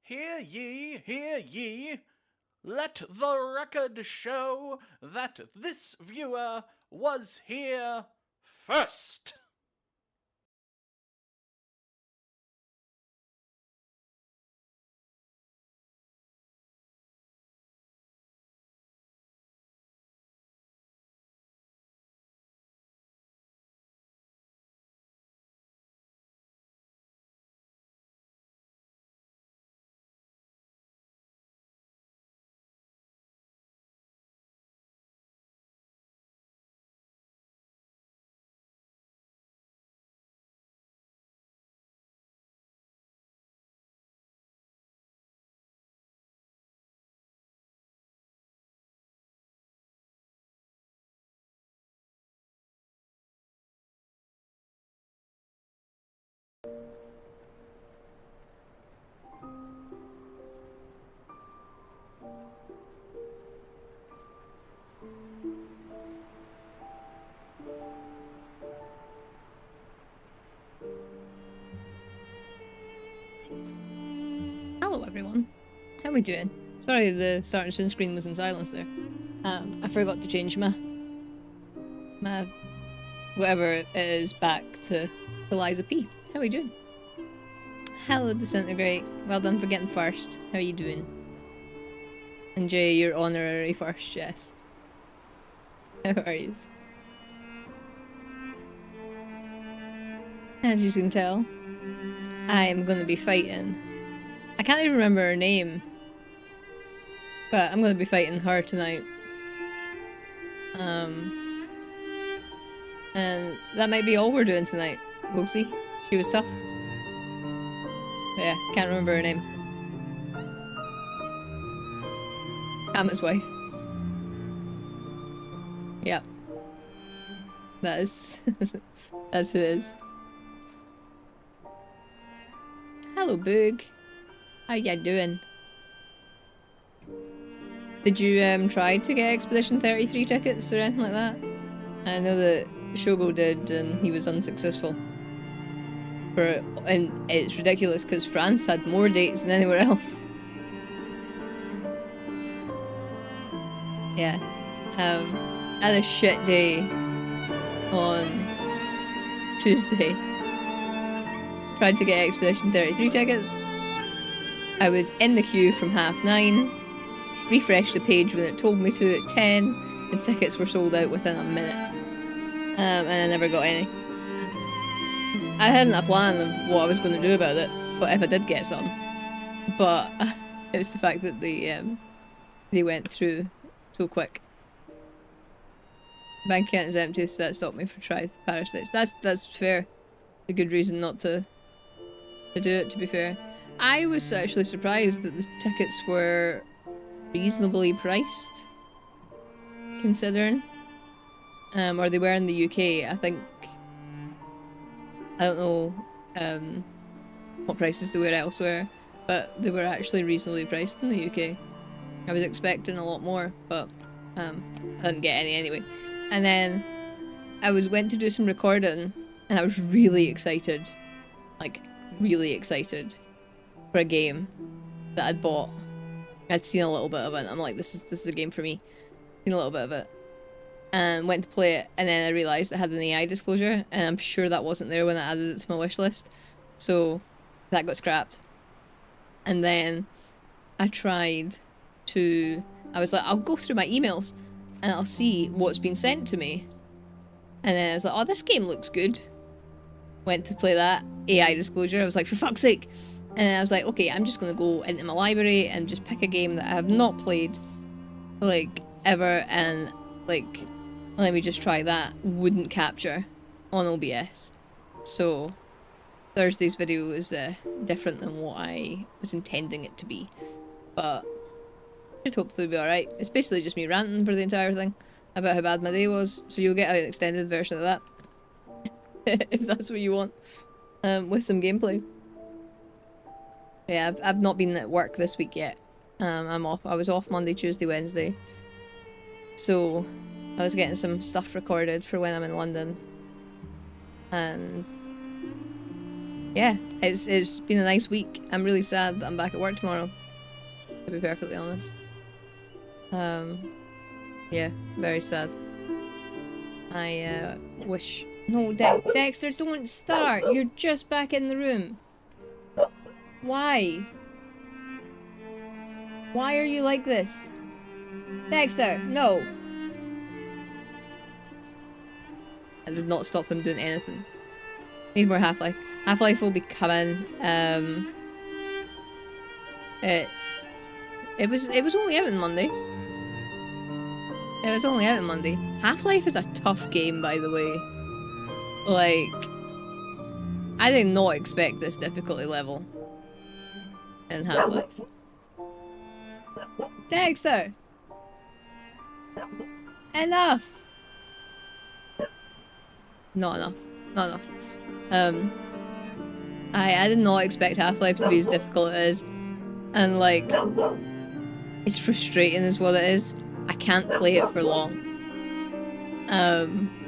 Hear ye, let the record show that this viewer was here first. Hello everyone, how are we doing? Sorry the start and soon screen was in silence there. I forgot to change my whatever it is back to Eliza P. How are we doing? Hello Disintegrate, well done for getting first. How are you doing? And Jay, your honorary first, yes. How are you? As you can tell, I am going to be fighting. I can't even remember her name, but I'm going to be fighting her tonight. And that might be all we're doing tonight. We'll see. She was tough. Yeah, can't remember her name. Hamlet's wife. Yeah. That is... that's who it is. Hello, Boog. How ya doing? Did you try to get Expedition 33 tickets or anything like that? I know that Shogo did and he was unsuccessful. And it's ridiculous because France had more dates than anywhere else. Yeah. I had a shit day on Tuesday. Tried to get Expedition 33 tickets. I was in the queue from 9:30, refreshed the page when it told me to at 10, and tickets were sold out within a minute. And I never got any. I hadn't a plan of what I was going to do about it, but if I did get some. But it's the fact that they went through so quick. Bank account is empty, so that stopped me from trying parasites. That's fair. A good reason not to do it, to be fair. I was actually surprised that the tickets were reasonably priced, considering. Or they were in the UK, I think. I don't know what prices they were elsewhere, but they were actually reasonably priced in the UK. I was expecting a lot more, but I didn't get any anyway. And then I went to do some recording, and I was really excited. Like, really excited for a game that I'd bought. I'd seen a little bit of it, and I'm like, this is a game for me. Seen a little bit of it. And went to play it, and then I realised it had an AI disclosure, and I'm sure that wasn't there when I added it to my wishlist. So that got scrapped. And then I tried to... I was like, I'll go through my emails, and I'll see what's been sent to me. And then I was like, oh, this game looks good. Went to play that. AI disclosure. I was like, for fuck's sake. And then I was like, okay, I'm just going to go into my library and just pick a game that I have not played, like, ever, and, like, let me just try that. Wouldn't capture on OBS. So, Thursday's video was different than what I was intending it to be. But, it hopefully be alright. It's basically just me ranting for the entire thing about how bad my day was, so you'll get an extended version of that. If that's what you want. With some gameplay. Yeah, I've not been at work this week yet. I'm off. I was off Monday, Tuesday, Wednesday. So, I was getting some stuff recorded for when I'm in London. And yeah, it's been a nice week. I'm really sad that I'm back at work tomorrow, to be perfectly honest. Yeah, very sad. I wish... No, Dexter, don't start! You're just back in the room. Why? Why are you like this? Dexter, no! I did not stop him doing anything. Need more Half-Life. Half-Life will be coming. It was only out on Monday. It was only out on Monday. Half-Life is a tough game, by the way. Like, I did not expect this difficulty level in Half-Life. Dexter! Enough! Not enough. Not enough. I did not expect Half-Life to be as difficult as it is. And like, it's frustrating is what it is. I can't play it for long.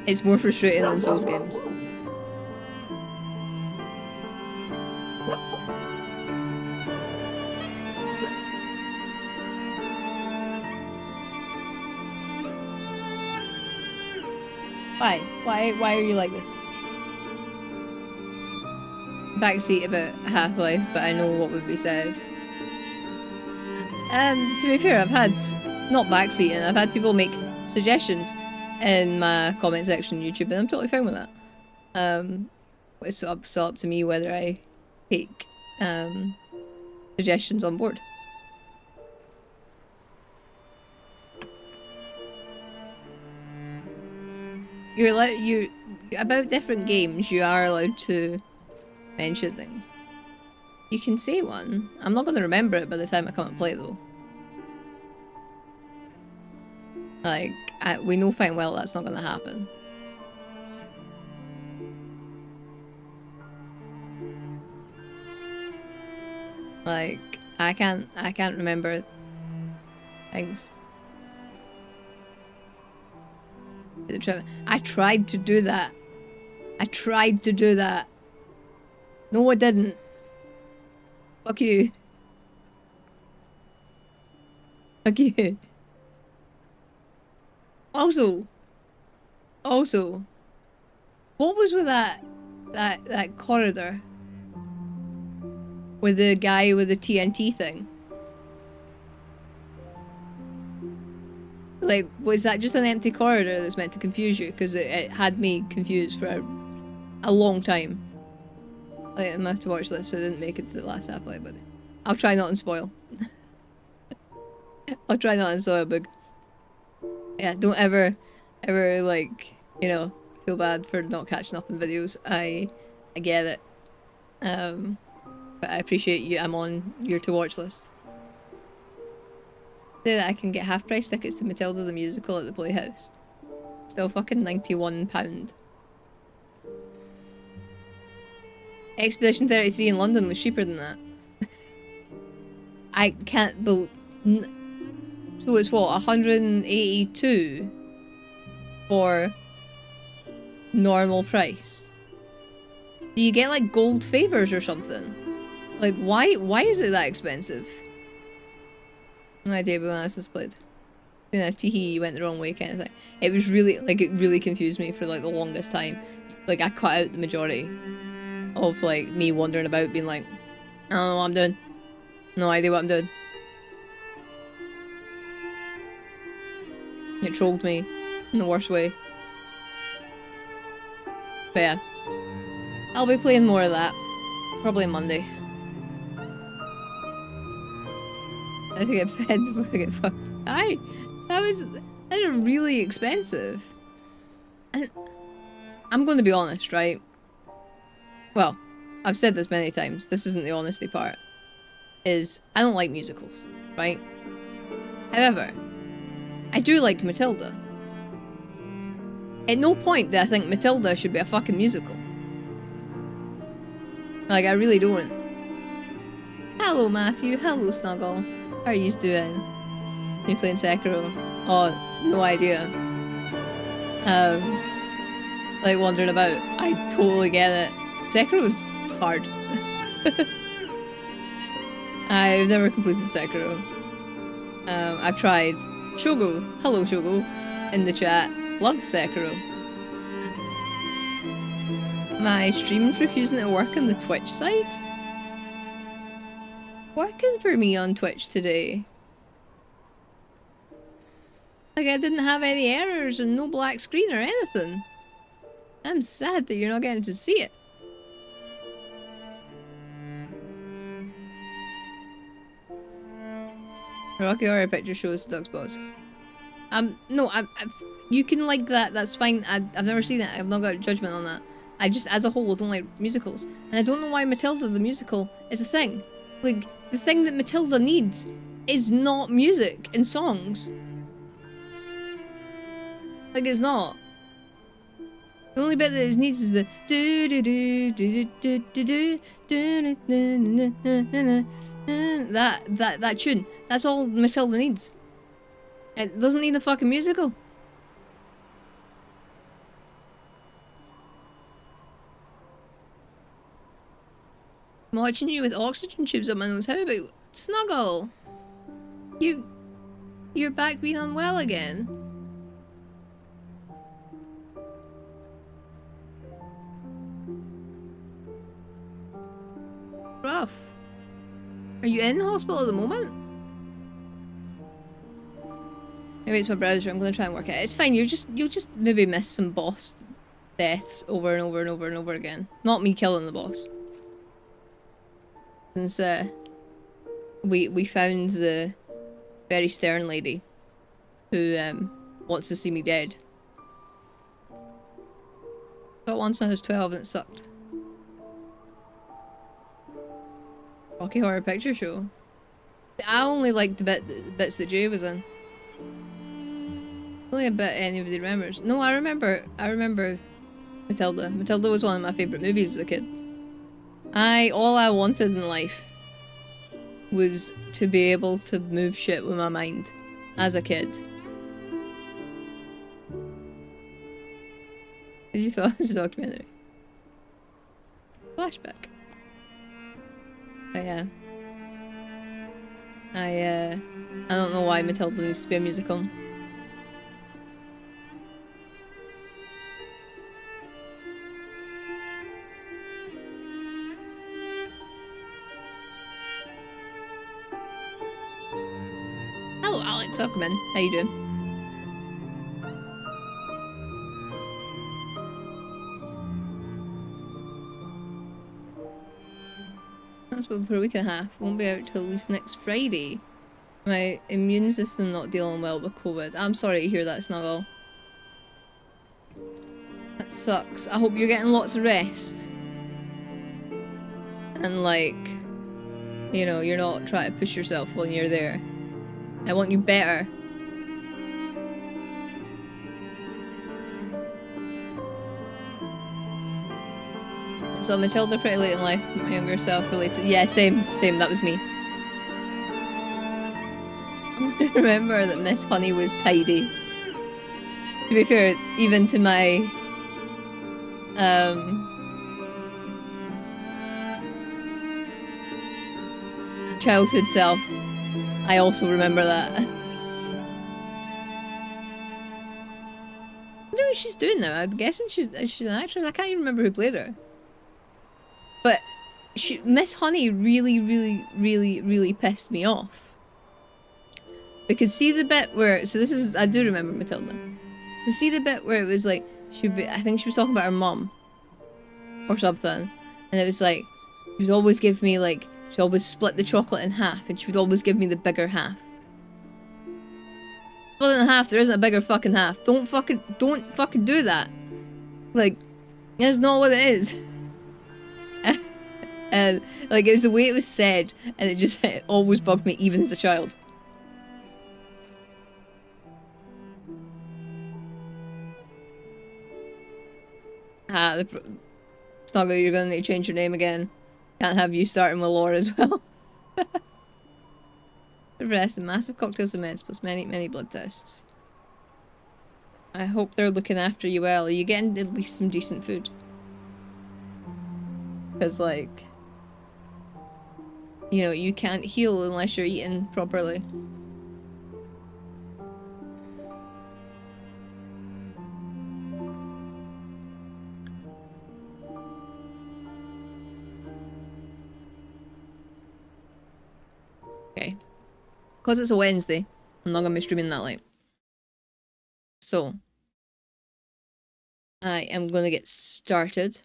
It's more frustrating than Souls games. Why? Why are you like this? Backseat about Half-Life, but I know what would be said. To be fair, I've had, not backseating, I've had people make suggestions in my comment section on YouTube, and I'm totally fine with that. It's up to me whether I take suggestions on board. You're about different games, you are allowed to mention things. You can say one. I'm not going to remember it by the time I come and play though. Like, we know fine well that's not going to happen. Like, I can't remember things. I tried to do that. No, I didn't. Fuck you. Fuck you. Also, what was with that corridor? With the guy with the TNT thing? Like, was that just an empty corridor that's meant to confuse you? Because it had me confused for a long time. Like, I'm gonna have to watch this, so I didn't make it to the last Half-Life, but I'll try not and spoil. I'll try not and spoil, but yeah, don't ever, like, you know, feel bad for not catching up in videos. I get it. But I appreciate you. I'm on your to watch list. Say that I can get half price tickets to Matilda the Musical at the Playhouse. Still fucking £91. Expedition 33 in London was cheaper than that. I can't believe... So it's what, 182 for normal price? Do you get like gold favors or something? Like, why is it that expensive? No idea, but when this is played. You know, teehee, you went the wrong way kind of thing. It was really, like, it really confused me for like the longest time. Like, I cut out the majority of like me wandering about being like, I don't know what I'm doing. No idea what I'm doing. It trolled me in the worst way. But yeah. I'll be playing more of that. Probably Monday. I have to get fed before I get fucked. Aye! That's really expensive. And I'm going to be honest, right? Well, I've said this many times. This isn't the honesty part. Is I don't like musicals, right? However, I do like Matilda. At no point do I think Matilda should be a fucking musical. Like, I really don't. Hello, Matthew. Hello, Snuggle. How are you doing? You playing Sekiro? Oh, no idea. Like, wandering about. I totally get it. Sekiro's hard. I've never completed Sekiro. I've tried. Shogo, hello Shogo, in the chat, loves Sekiro. My stream's refusing to work on the Twitch side? Working for me on Twitch today. Like I didn't have any errors and no black screen or anything. I'm sad that you're not getting to see it. Rocky Horror Picture Shows Doug's Boss. No, you can like that, that's fine. I've never seen it, I've not got a judgment on that. I just, as a whole, don't like musicals. And I don't know why Matilda the musical is a thing. Like, the thing that Matilda needs is not music and songs. Like, it's not. The only bit that it needs is the do do do do do do do do do do do that tune. That's all Matilda needs. It doesn't need a fucking musical. I'm watching you with oxygen tubes up my nose. How about Snuggle? You're back being unwell again. Rough. Are you in hospital at the moment? Maybe it's my browser. I'm gonna try and work it out. It's fine. You'll just maybe miss some boss deaths over and over and over and over again. Not me killing the boss. Since we found the very stern lady who wants to see me dead. But once I was 12 and it sucked. Rocky Horror Picture Show. I only liked the bits that Jay was in. Only a bit anybody remembers. No, I remember Matilda. Matilda was one of my favourite movies as a kid. All I wanted in life was to be able to move shit with my mind as a kid. Did you thought it was a documentary? Flashback. But yeah. I don't know why Matilda needs to be a musical. Hello Alex, welcome in. How you doing? That's been for a week and a half. Won't be out till at least next Friday. My immune system not dealing well with COVID. I'm sorry to hear that, Snuggle. That sucks. I hope you're getting lots of rest. And like, you know, you're not trying to push yourself when you're there. I want you better. So Matilda pretty late in life, my younger self related. Yeah, same, that was me. I remember that Miss Honey was tidy. To be fair, even to my childhood self, I also remember that. I wonder what she's doing now. I'm guessing she's an actress. I can't even remember who played her. But Miss Honey really pissed me off. Because see the bit where, so this is, I do remember Matilda. So see the bit where it was like, I think she was talking about her mum. Or something. And it was like, she would always give me like, she'd always split the chocolate in half and she would always give me the bigger half. Split it in half, there isn't a bigger fucking half. Don't fucking do that. Like, that's not what it is. And like it was the way it was said, and it always bugged me even as a child. Snuggle, you're gonna need to change your name again. Can't have you starting with Laura as well. The rest, and massive cocktails of meds plus many blood tests. I hope they're looking after you well. Are you getting at least some decent food? Because, like, you know, you can't heal unless you're eating properly. Okay. Because it's a Wednesday, I'm not going to be streaming that late. So, I am going to get started.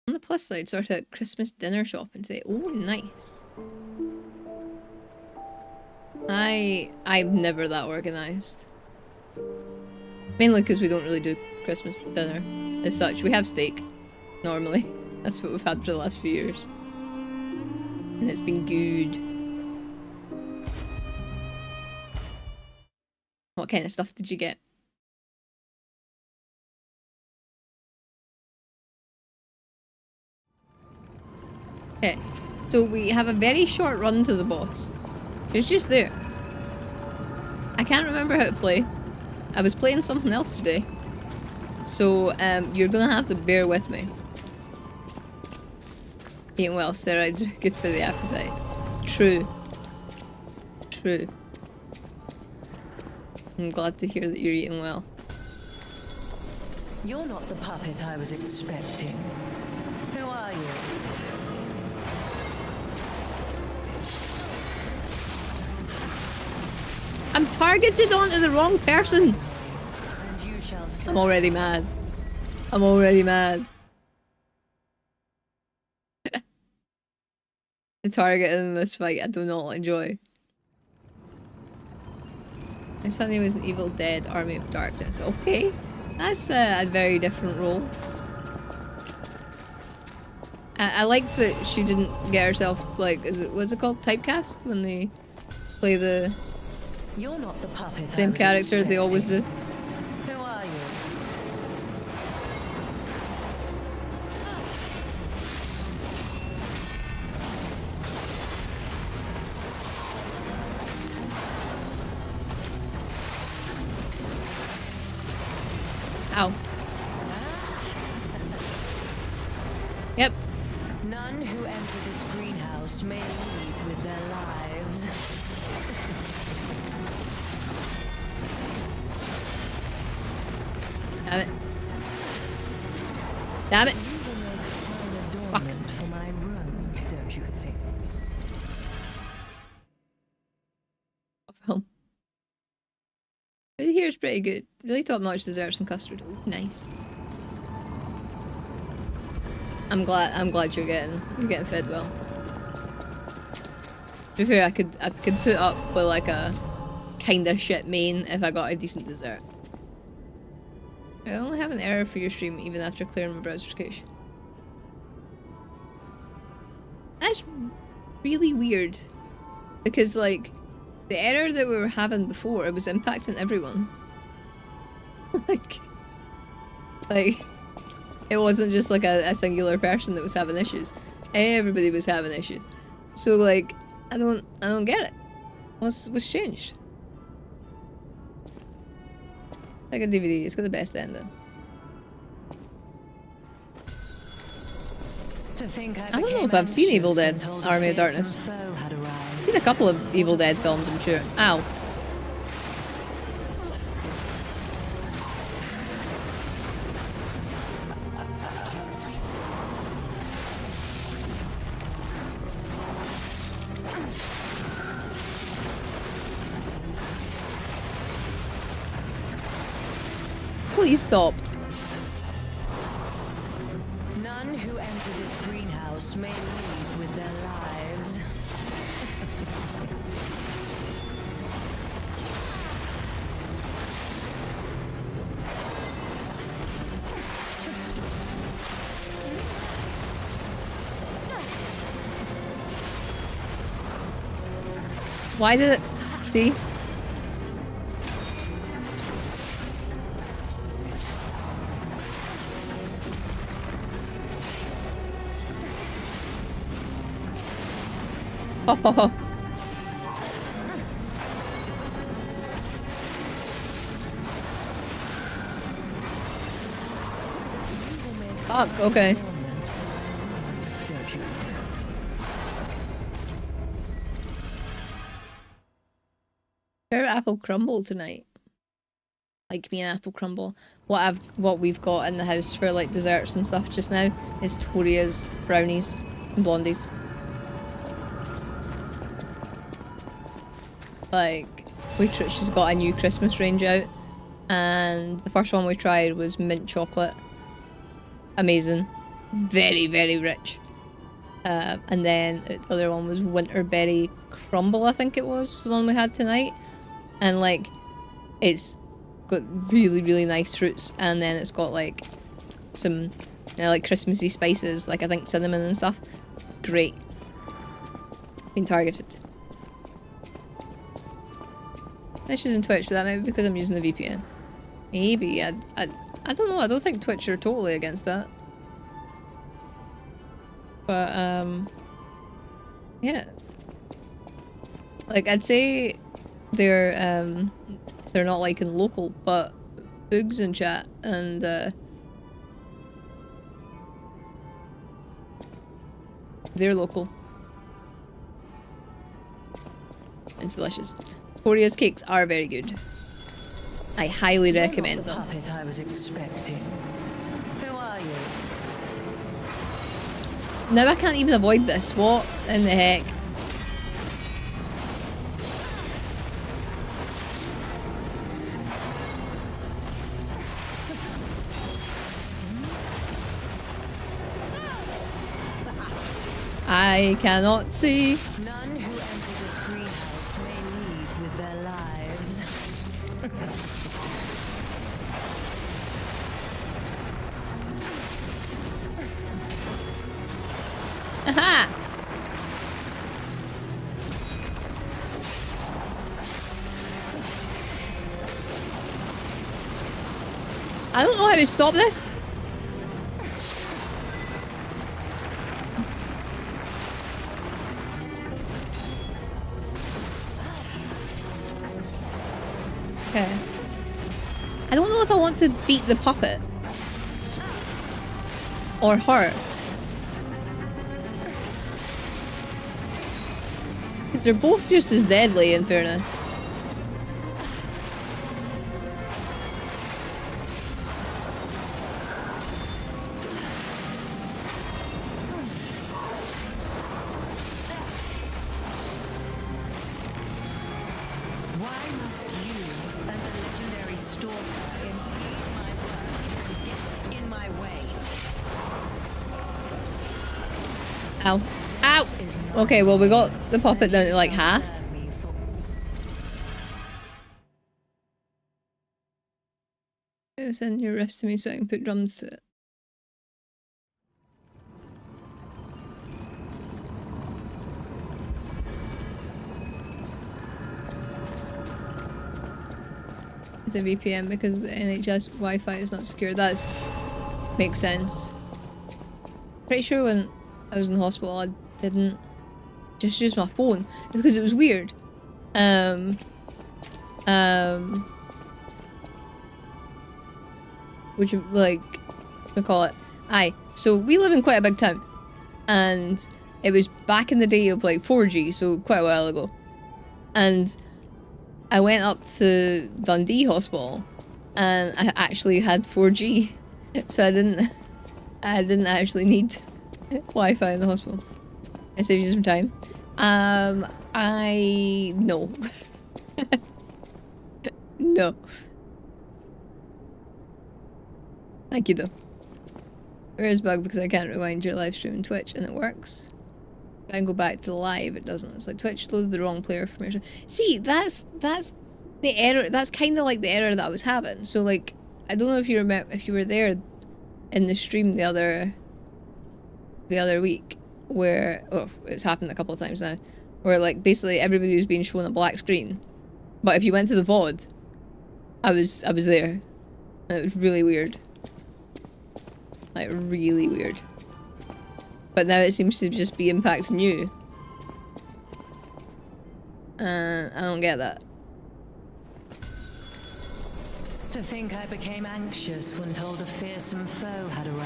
On the plus side, sort of Christmas dinner shopping today. Oh, nice. I'm never that organised. Mainly because we don't really do Christmas dinner as such. We have steak, normally. That's what we've had for the last few years. And it's been good. What kind of stuff did you get? Okay, so we have a very short run to the boss. It's just there. I can't remember how to play. I was playing something else today. So, you're gonna have to bear with me. Eating well, steroids are good for the appetite. True. True. I'm glad to hear that you're eating well. You're not the puppet I was expecting. Who are you? I'm targeted onto the wrong person! And you shall I'm already mad. I'm already mad. The target in this fight I do not enjoy. My son was an Evil Dead Army of Darkness. Okay, that's a very different role. I like that she didn't get herself, like, what's it called? Typecast? When they play the You're not the puppet same character they always do. Who are you? Ow. Yep. None who enter this greenhouse may leave with their lives. Damn it. Damn it. You will make fine Fuck. adornment for my room, don't you think? Film. Food here is pretty good. Really top-notch desserts and custard. Ooh, nice. I'm glad you're getting fed well. To be fair, I could put up with like a kinda shit main if I got a decent dessert. I only have an error for your stream even after clearing my browser's cache. That's really weird. Because like the error that we were having before, it was impacting everyone. like it wasn't just like a singular person that was having issues. Everybody was having issues. So like I don't get it. What's changed? Like a DVD, it's got the best ending. I don't know if I've seen Evil Dead Army of Darkness. I've seen a couple of Evil Dead films, I'm sure. Ow. Please stop. None who enter this greenhouse may leave with their lives. Why did it... See? Oh. Fuck, okay. Don't you? Fair apple crumble tonight. Like me an apple crumble. What we've got in the house for like desserts and stuff just now is Toria's brownies and blondies. Like she's got a new Christmas range out, and the first one we tried was mint chocolate. Amazing, very very rich. And then the other one was winterberry crumble. I think it was the one we had tonight, and like it's got really really nice fruits, and then it's got like some like Christmassy spices, like I think cinnamon and stuff. Great. Been targeted. This isn't Twitch, but that might be because I'm using the VPN. Maybe. I don't know. I don't think Twitch are totally against that. But yeah. Like I'd say they're not like in local, but Boogs in chat and they're local. It's delicious. Korea's cakes are very good. I highly recommend them. Puppet I was expecting. Who are you? Now I can't even avoid this. What in the heck? I cannot see. None who enter this greenhouse may leave with their lives. Aha! I don't know how to stop this. Okay. I don't know if I want to beat the puppet. Or her. Because they're both just as deadly, in fairness. Why must you and the legendary stalker impede my work and get in my way? Ow. Ow! Okay, well we got the puppet down to like half. Serve me for Send your riffs to me so I can put drums to it. It's a VPN because the NHS Wi-Fi is not secure. That's makes sense. Pretty sure when I was in hospital I didn't just use my phone. It's because it was weird. Would you like we call it? Aye. So we live in quite a big town, and it was back in the day of like 4G, so quite a while ago. And I went up to Dundee Hospital, and I actually had 4G, so I didn't actually need Wi-Fi in the hospital. I saved you some time. I no. No. Thank you though. There is bug because I can't rewind your live stream on Twitch and it works. Try and go back to live, it doesn't. It's like Twitch loaded the wrong player information. See, that's the error. That's kind of like the error that I was having. So like, I don't know if you remember if you were there in the stream the other week where it's happened a couple of times now, where like basically everybody was being shown a black screen, but if you went to the VOD, I was there, and it was really weird. Like really weird. But now it seems to just be impacting you. I don't get that. To think I became anxious when told a fearsome foe had arrived.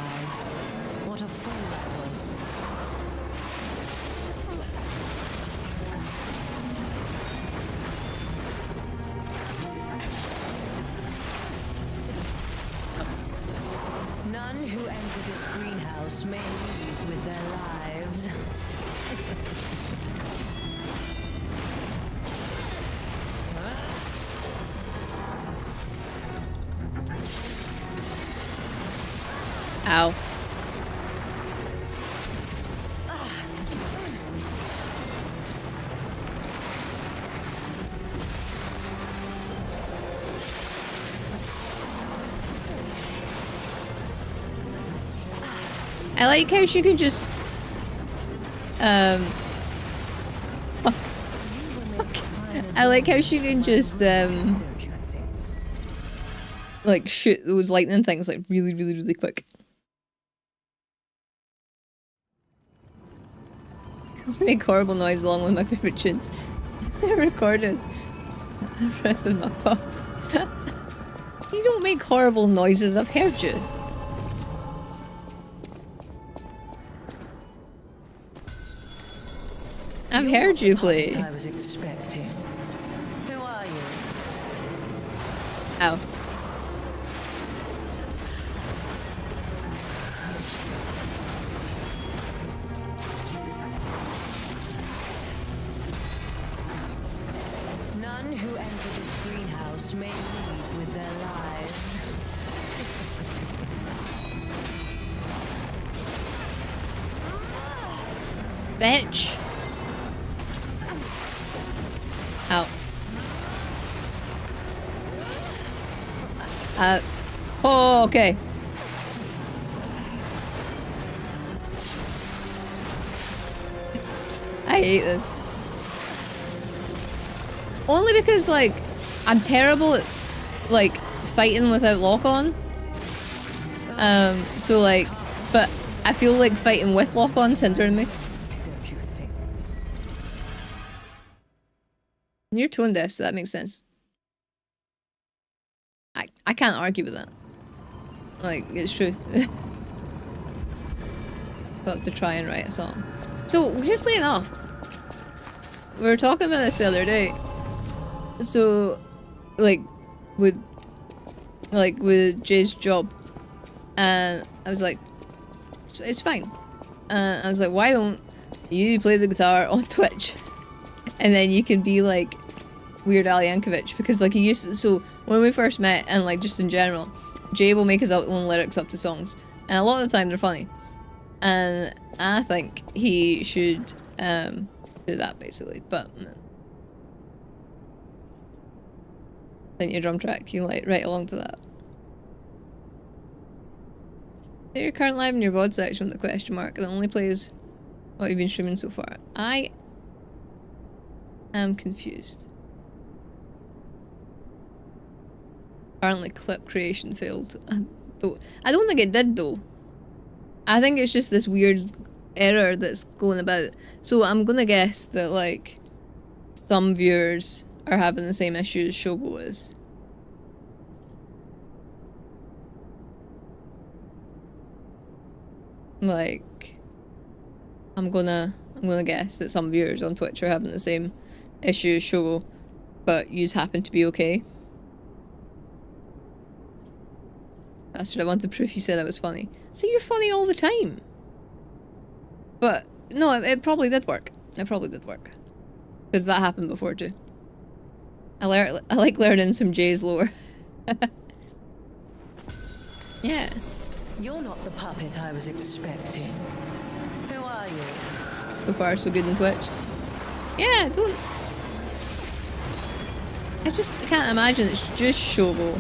What a fool I was. None who enter this greenhouse may leave with their lives. Ow. I like how she can just I like how she can just like shoot those lightning things like really quick. I make horrible noise along with my favourite tunes. I recorded a riff in my pub. You don't make horrible noises, I've heard you. I've heard you play. I was expecting. Who are you? Ow. None who enter this greenhouse may leave with their lives. Bitch. Ow. Oh, okay. I hate this. Only because, like, I'm terrible at, like, fighting without lock-on. So, like, but I feel like fighting with lock-on's hindering me. Don't you think? And you're tone deaf, so that makes sense. I can't argue with that. Like, it's true. Got to try and write a song. So, weirdly enough, we were talking about this the other day. So, like, with Jay's job, and I was like, it's fine. I was like, why don't you play the guitar on Twitch, and then you can be like Weird Al Yankovic, because like he used to, so when we first met, and like just in general, Jay will make his own lyrics up to songs, and a lot of the time they're funny, and I think he should do that basically, but. Then your drum track, you like write along to that. Say your current live in your VOD section with the question mark, and it only plays what you've been streaming so far. I am confused. Apparently clip creation failed. I don't think it did though. I think it's just this weird error that's going about. So I'm gonna guess that like some viewers are having the same issue as Shobo is. Like, I'm gonna guess that some viewers on Twitch are having the same issue as Shobo, but yous happen to be okay. Bastard, I wanted proof you said I was funny. See, you're funny all the time. But, no, it probably did work. It probably did work. Because that happened before too. I like learning some Jay's lore. Yeah. You're not the puppet I was expecting. Who are you? So far, so good in Twitch. Yeah, don't. I just can't imagine it's just Shobo.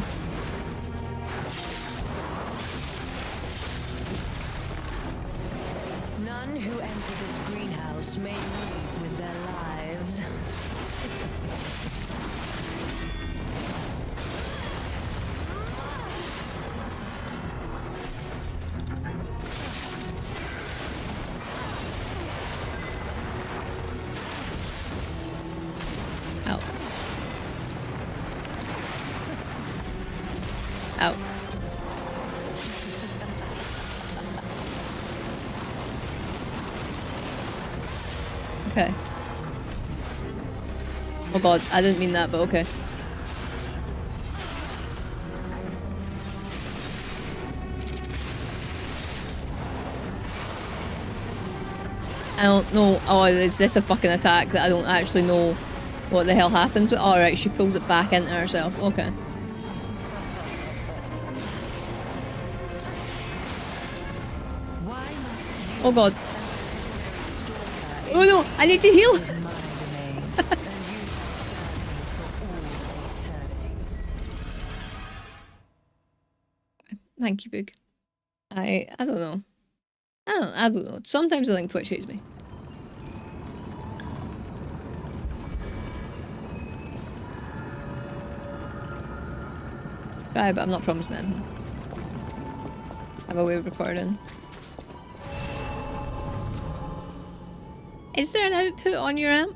None who enter this greenhouse may leave with their lives. Ow. Okay. Oh god, I didn't mean that, but okay. I don't know. Oh, is this a fucking attack that I don't actually know what the hell happens with? Alright, she pulls it back into herself. Okay. Oh god. Oh no, I need to heal! Thank you, Boog. I don't know. I don't know. Sometimes I think Twitch hates me. Try, but I'm not promising anything. I have a way of recording. Is there an output on your amp?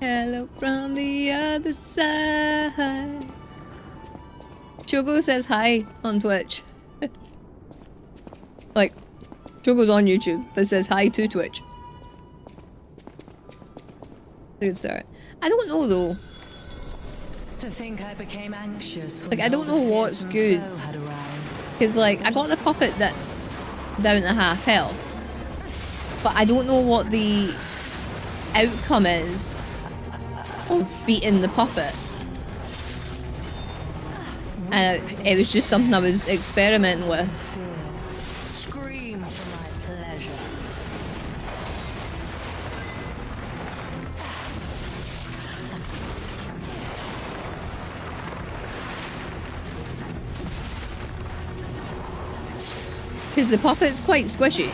Hello from the other side. Chogo says hi on Twitch. Like, Chogo's on YouTube, but says hi to Twitch. Good start. I don't know though. To think I became anxious. Like, I don't know what's good. Because, like, I got the puppet that's down to half health. But I don't know what the outcome is of beating the puppet. And it was just something I was experimenting with. Scream for my pleasure. Because the puppet's quite squishy.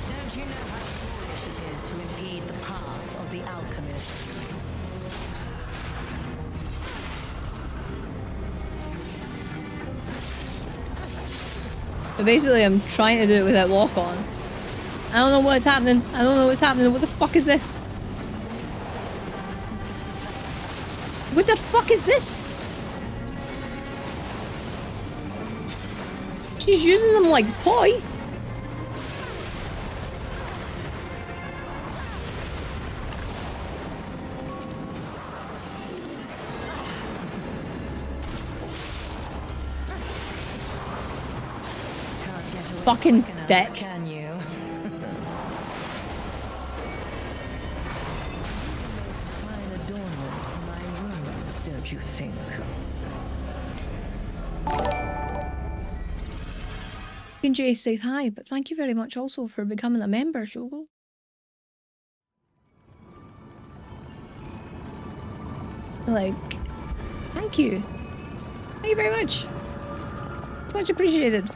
Don't you know how foolish it is to impede the path of the alchemist? But basically I'm trying to do it without walk on. I don't know what's happening. I don't know what's happening. What the fuck is this? What the fuck is this? She's using them like poi. Can't get away Fucking quick enough, dick. Can you? Fine adornment for my room, don't you think? Jay said hi, but thank you very much also for becoming a member, Shogo. Like, thank you. Thank you very much. Much appreciated.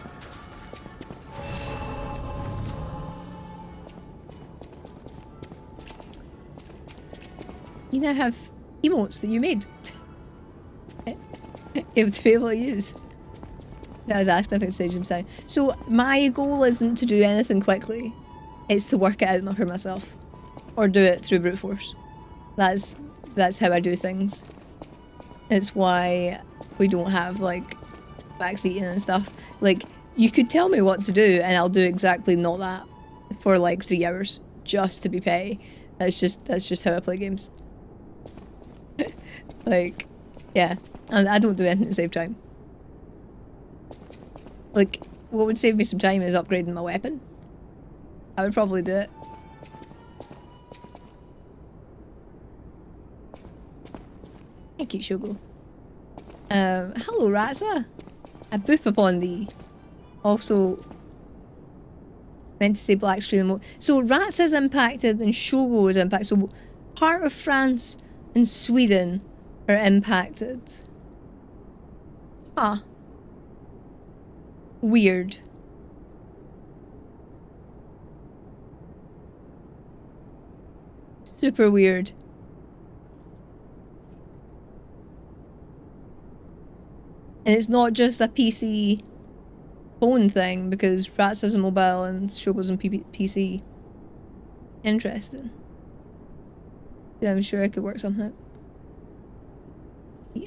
You now have emotes that you made. You have to be able to use. I was asking if I could stage them sound. So my goal isn't to do anything quickly. It's to work it out for myself. Or do it through brute force. That's how I do things. It's why we don't have like backseating and stuff. Like, you could tell me what to do and I'll do exactly not that for like 3 hours just to be petty. That's just how I play games. Like, yeah. And I don't do anything to save time. Like, what would save me some time is upgrading my weapon. I would probably do it. Thank you, Shogo. Hello, Ratza. I boop upon thee. Also, meant to say black screen emote. So Ratza's impacted and Shogo is impacted. So part of France and Sweden are impacted. Huh. Weird. Super weird. And it's not just a PC phone thing because Rats has a mobile and Struggles on PC. Interesting. Yeah, I'm sure I could work something out.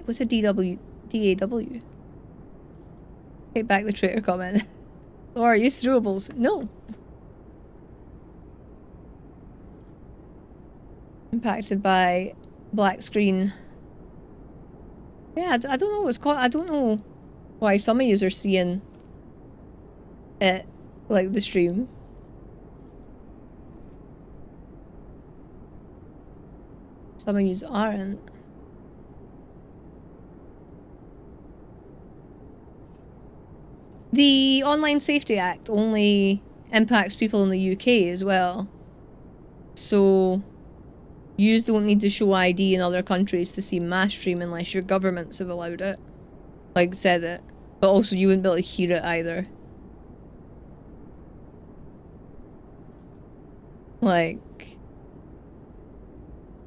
What's a DAW? Take back the traitor comment. Or use throwables. No. Impacted by black screen. Yeah, I don't know what's called. I don't know why some of you are seeing it, like the stream. Some of you aren't. The Online Safety Act only impacts people in the UK as well. So yous don't need to show ID in other countries to see mass stream unless your governments have allowed it. Like, said it. But also you wouldn't be able to hear it either. Like...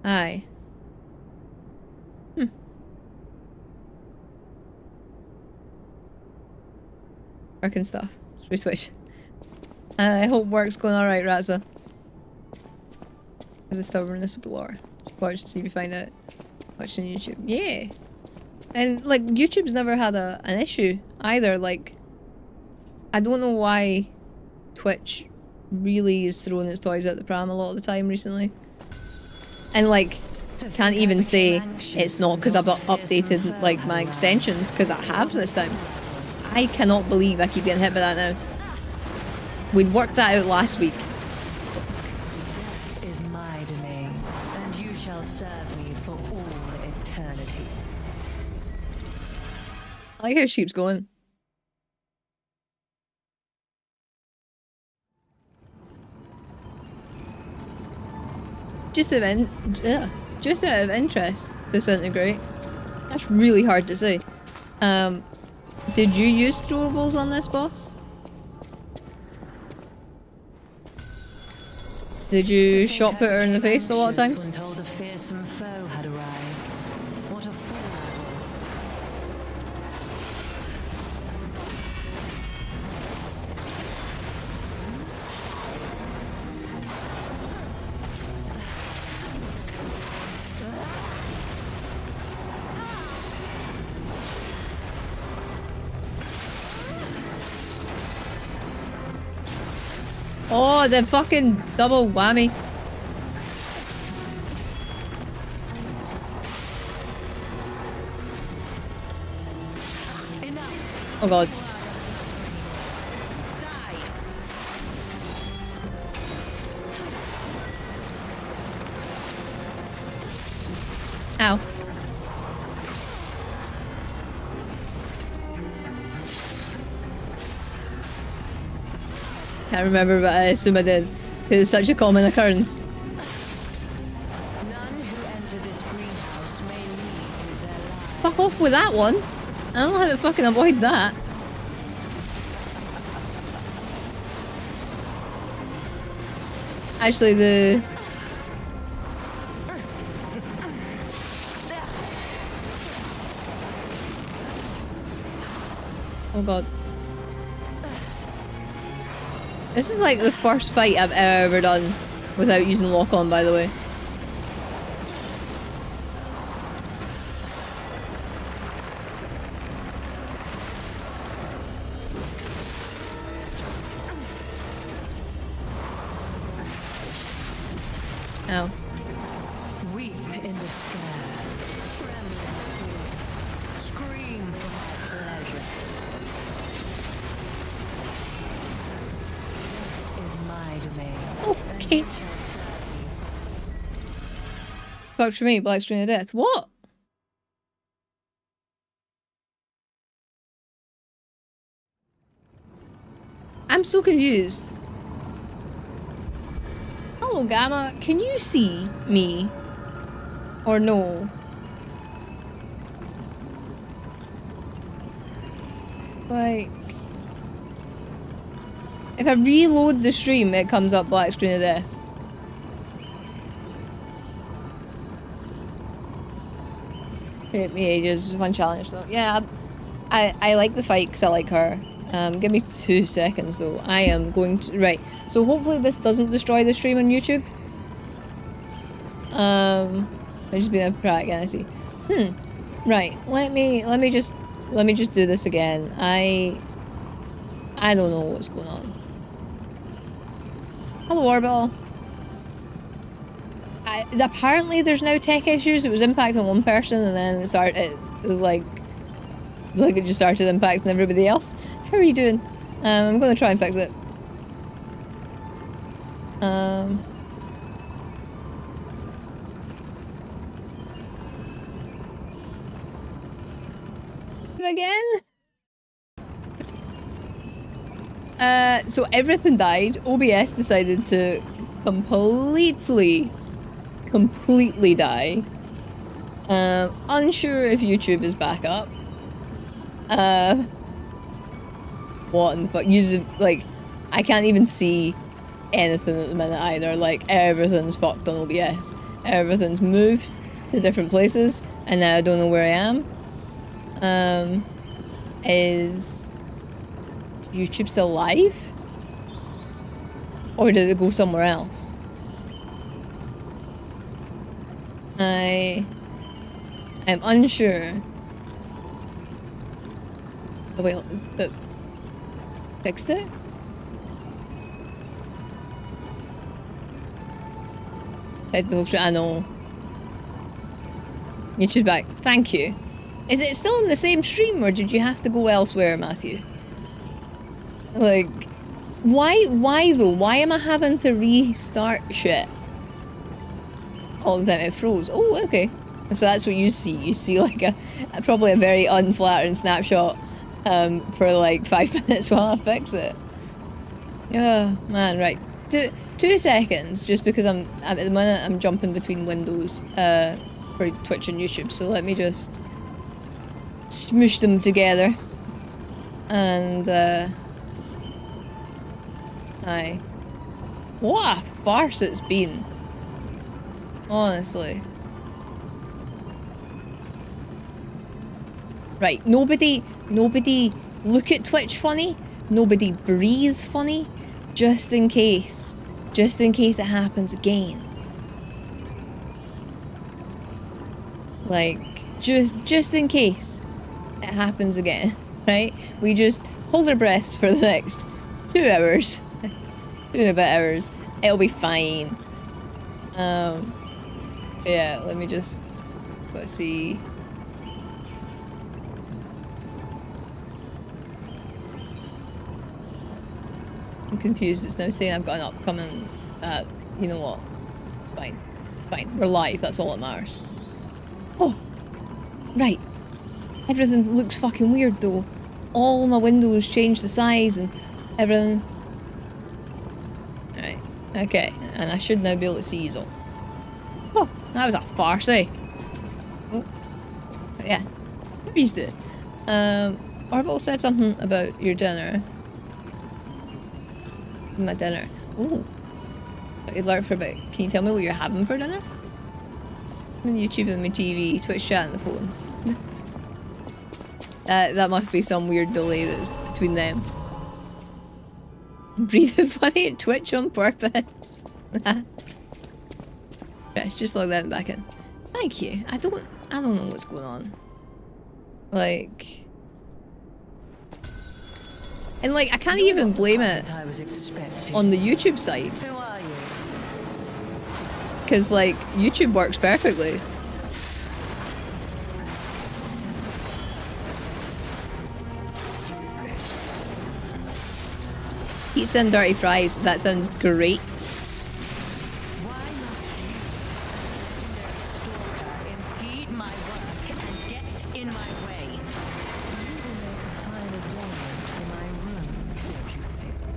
Aye. Work and stuff. Should we switch? I hope work's going alright, Razza. The stubbornness of lore. Watch to see if you find out. Watching YouTube. Yeah! And, like, YouTube's never had an issue either. Like, I don't know why Twitch really is throwing its toys out the pram a lot of the time recently. And, like, can't even say it's not because I've updated, like, my extensions, because I have this time. I cannot believe I keep getting hit by that now. We'd worked that out last week. Death is my domain, and you shall serve me for all eternity. I like how sheep's going. Just out of interest, disintegrate. That's really hard to say. Did you use throwables on this boss? Did you shot put her in the face a lot of times? When told a fearsome foe had arrived. What a fool I was. Oh, the fucking double whammy. Oh god. Ow. Can't remember, but I assume I did. Because it's such a common occurrence. None who enter this greenhouse may leave with their lives. Fuck off with that one. I don't know how to fucking avoid that. Actually, the... Oh god. This is like the first fight I've ever done without using lock-on, by the way. Ow. Weep in despair. Tremble in fear. Scream for pleasure. Death is my domain. Okay. It's fucked for me, black screen of death. What? I'm so confused. Hello, Gamma. Can you see me? Or no? Like... If I reload the stream, it comes up black screen of death. Took me ages, it was a fun challenge though. Yeah, I like the fight because I like her. Give me 2 seconds though. I am going to... Right. So hopefully this doesn't destroy the stream on YouTube. I'm just being a prat again, I see. Right. Let me just do this again. I don't know what's going on. Hello, Orbital. Apparently there's now tech issues. It was impacting one person and then it was like it just started impacting everybody else. How are you doing? I'm gonna try and fix it. Again? So everything died. OBS decided to completely die. Unsure if YouTube is back up. What in the fuck? Like, I can't even see anything at the minute either. Like, everything's fucked on OBS. Everything's moved to different places, and now I don't know where I am. Is YouTube still live? Or did it go somewhere else? I am unsure. Oh wait, but fixed it? I know. YouTube back. Thank you. Is it still in the same stream or did you have to go elsewhere, Matthew? Like, why though? Why am I having to restart shit all the time? It froze. Oh, okay. So that's what you see. You see like probably a very unflattering snapshot for like 5 minutes while I fix it. Oh man, right. 2 seconds, just because at the minute I'm jumping between windows for Twitch and YouTube. So let me just smoosh them together. And aye. What a farce it's been. Honestly. Right, nobody look at Twitch funny, nobody breathe funny, just in case it happens again. Like, just in case it happens again, right? We just hold our breaths for the next 2 hours, 2 and a bit hours, it'll be fine. Yeah, let me just let's see. I'm confused. It's now saying I've got an upcoming, you know what? It's fine. It's fine. We're live. That's all that matters. Oh! Right. Everything looks fucking weird though. All my windows changed the size and everything. Alright. Okay. And I should now be able to see you all. Oh! That was a farce, eh? Oh. But yeah. What are you doing? Orbital said something about your dinner. My dinner. Ooh. What you learned for a bit. Can you tell me what you're having for dinner? I'm on YouTube and my TV, Twitch chat and the phone. That must be some weird delay that's between them. Breathing funny at Twitch on purpose. Let's just log that back in. Thank you. I don't know what's going on. Like, and like I can't even blame it on the YouTube side. Because like YouTube works perfectly. Pizza and dirty fries, that sounds great.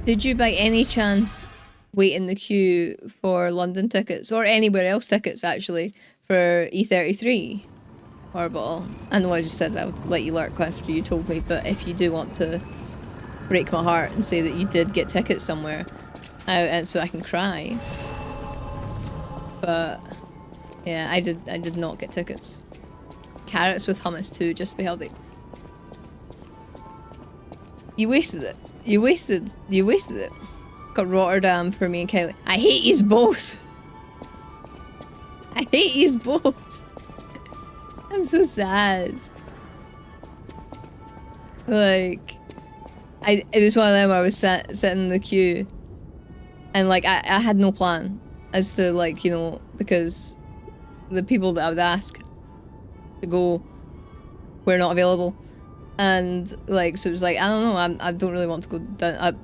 Did you by any chance wait in the queue for London tickets, or anywhere else tickets actually, for E33? Horrible. I know I just said that I would let you lurk after you told me, but if you do want to break my heart and say that you did get tickets somewhere, and so I can cry. But yeah, I did not get tickets. Carrots with hummus too, just to be healthy. You wasted it. You wasted it. Got Rotterdam for me and Kylie. I hate yous both. I hate yous both. I'm so sad. Like, it was one of them where I was sitting in the queue, and like I had no plan as to, like, you know, because the people that I would ask to go were not available, and like, so it was like, I don't know, I don't really want to go down.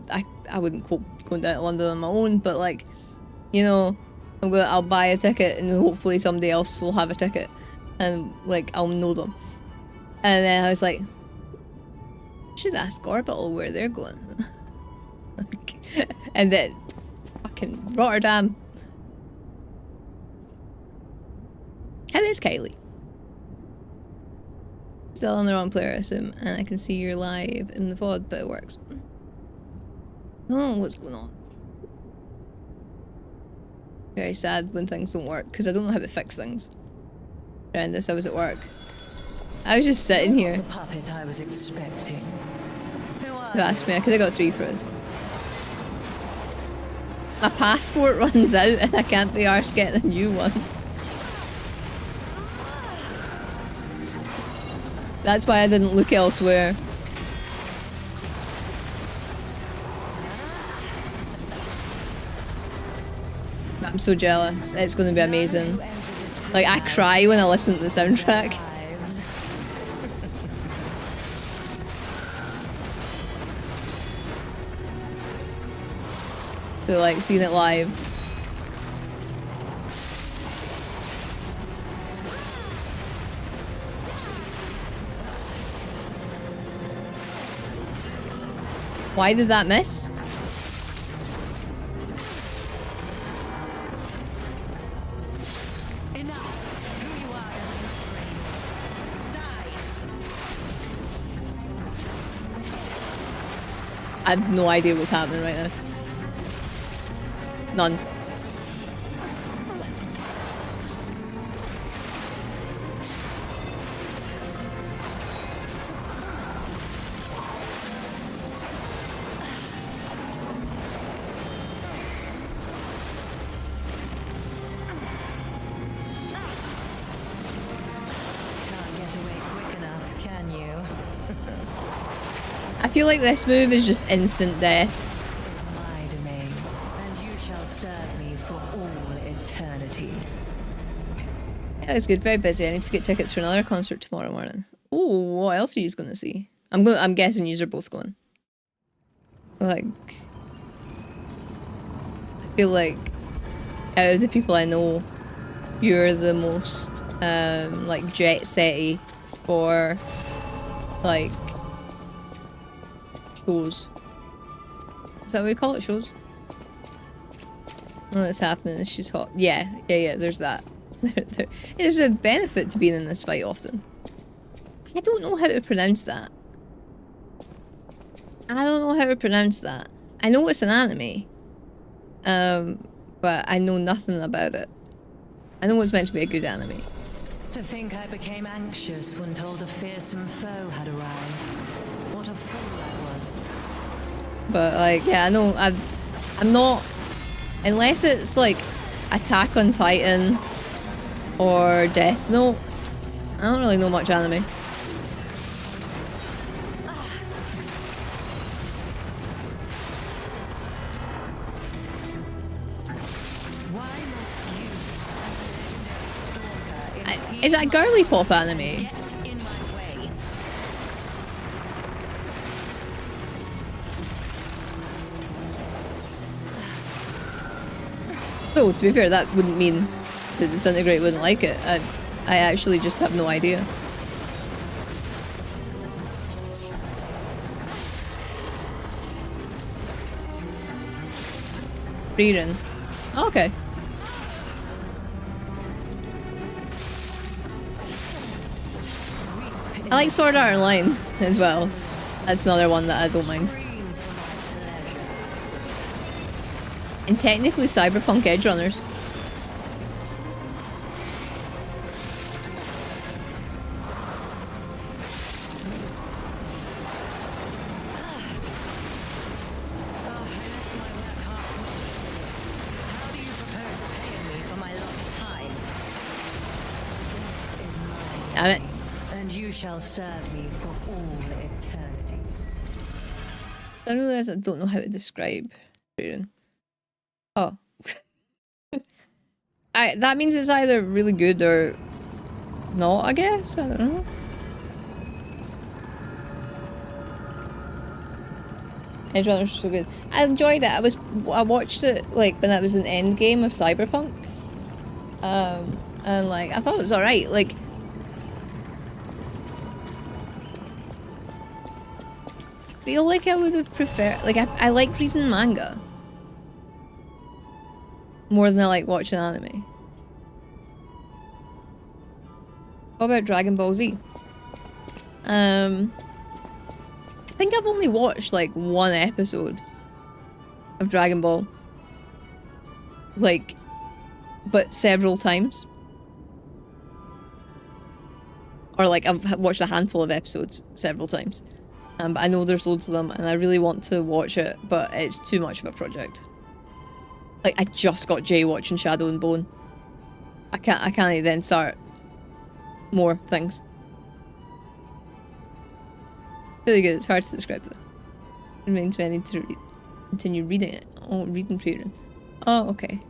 I wouldn't go going down to London on my own, but like, you know, I'll buy a ticket and hopefully somebody else will have a ticket, and like I'll know them. And then I was like, I should ask Orbital where they're going. And then fucking Rotterdam. How is Kylie? Still on the wrong player, I assume, and I can see you're live in the VOD, but it works. Oh, what's going on? Very sad when things don't work, because I don't know how to fix things. Horrendous, I was at work. I was just sitting here. The puppet I was expecting. Who asked me? I could have got 3 for us. My passport runs out and I can't be arsed getting a new one. That's why I didn't look elsewhere. I'm so jealous. It's going to be amazing. Like, I cry when I listen to the soundtrack. So, like, seeing it live. Why did that miss? I have no idea what's happening right now. None. I feel like this move is just instant death. It's my domain, and you shall serve me for all eternity. Yeah, it's good. Very busy. I need to get tickets for another concert tomorrow morning. Oh, what else are you going to see? I'm guessing you are both going. Like, I feel like out of the people I know, you're the most like jet setty for like shows. Is that what we call it? Shows? Oh, that's happening. She's hot. Yeah. There's that. There's a benefit to being in this fight often. I don't know how to pronounce that. I know it's an anime. But I know nothing about it. I know it's meant to be a good anime. To think I became anxious when told a fearsome foe had arrived. What a fool I was. But like, yeah, I know I'm not, unless it's like Attack on Titan or Death Note, I don't really know much anime. Is that a girly pop anime? So, to be fair, that wouldn't mean that Disintegrate wouldn't like it. I actually just have no idea. Frieren. Oh, okay. I like Sword Art Online as well. That's another one that I don't mind. And technically Cyberpunk Edge Runners. And you shall serve me for all eternity. I realise I don't know how to describe Frieren. Oh. That means it's either really good or not, I guess? I don't know. Edge Runners was so good. I enjoyed it. I watched it like when that was an end game of Cyberpunk. And like I thought it was alright. Like I feel like I would have preferred like I like reading manga more than I like watching anime. What about Dragon Ball Z? I think I've only watched like one episode of Dragon Ball. Like, but several times. Or like I've watched a handful of episodes several times. But I know there's loads of them and I really want to watch it, but it's too much of a project. Like I just got Jay watching Shadow and Bone. I can't then start more things. Really good. It's hard to describe though. It means I need to continue reading it. Oh, reading Frieren. Oh, okay.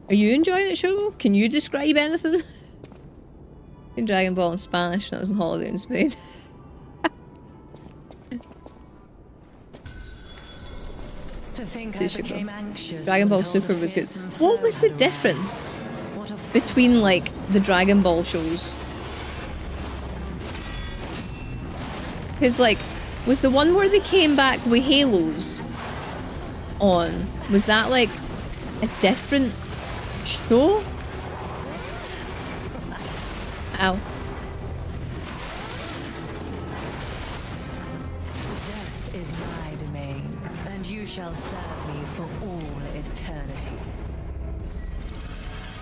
Are you enjoying the show? Can you describe anything? In Dragon Ball in Spanish when I was on holiday in Spain. To think I became anxious. Dragon Ball Super was good. What was the difference between like the Dragon Ball shows? Because like, was the one where they came back with halos on, was that like a different show? Ow. Death is my domain, and you shall serve me for all eternity.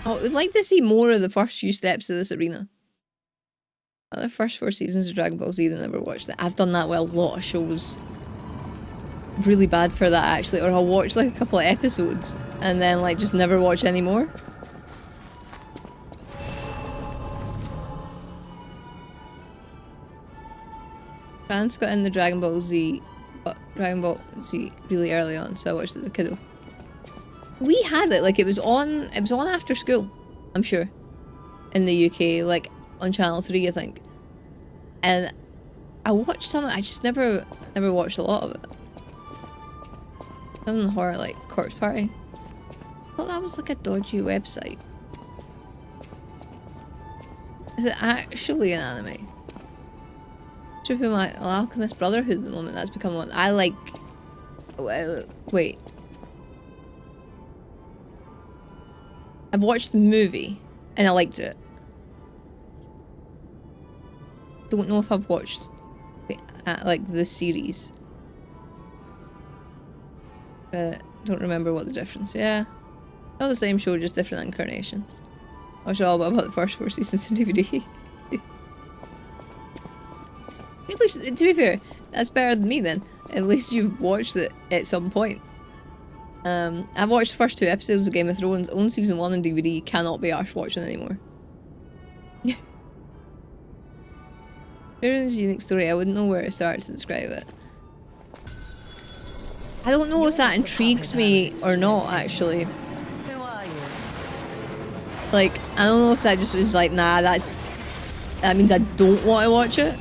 Oh, I would like to see more of the first few steps of this arena. The first 4 seasons of Dragon Ball Z, I never watched it. I've done that with a lot of shows. Really bad for that actually, or I'll watch like a couple of episodes and then like just never watch any more. France got in the Dragon Ball Z really early on, so I watched it as a kiddo. We had it, like it was on after school, I'm sure. In the UK, like on Channel 3 I think. And I watched some, I just never watched a lot of it. Some of the horror like Corpse Party. I thought that was like a dodgy website. Is it actually an anime? True my Alchemist Brotherhood at the moment, that's become one. I like... Wait. I've watched the movie and I liked it. Don't know if I've watched like the series. But don't remember what the difference. Yeah. Not the same show, just different incarnations. I watched all about the first 4 seasons of DVD. At least, to be fair, that's better than me then. At least you've watched it at some point. I've watched the first 2 episodes of Game of Thrones. Own season 1 on DVD, cannot be arsed watching anymore. Frieren's a unique story, I wouldn't know where to start to describe it. I don't know if that intrigues me or not, actually. Who are you? Like, I don't know if that just was like, nah, that means I don't want to watch it.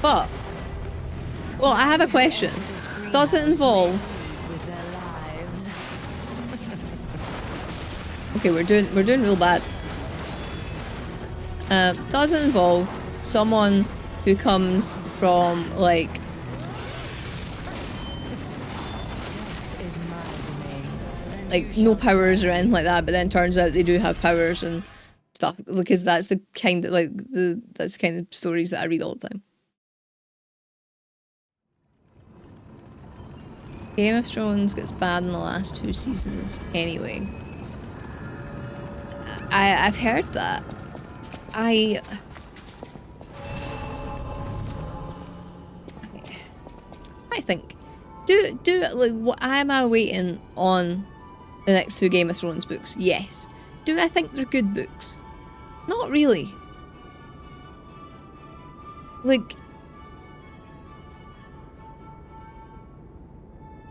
But, well, I have a question. Does it involve... With their lives. Okay, we're doing real bad. Does it involve someone who comes from, like... Is my domain. like, no powers or anything like that, but then turns out they do have powers and stuff, because that's the kind of, like, that's the kind of stories that I read all the time. Game of Thrones gets bad in the last 2 seasons anyway. I've heard that. I think. Like, what am I waiting on the next 2 Game of Thrones books? Yes. Do I think they're good books? Not really. Like,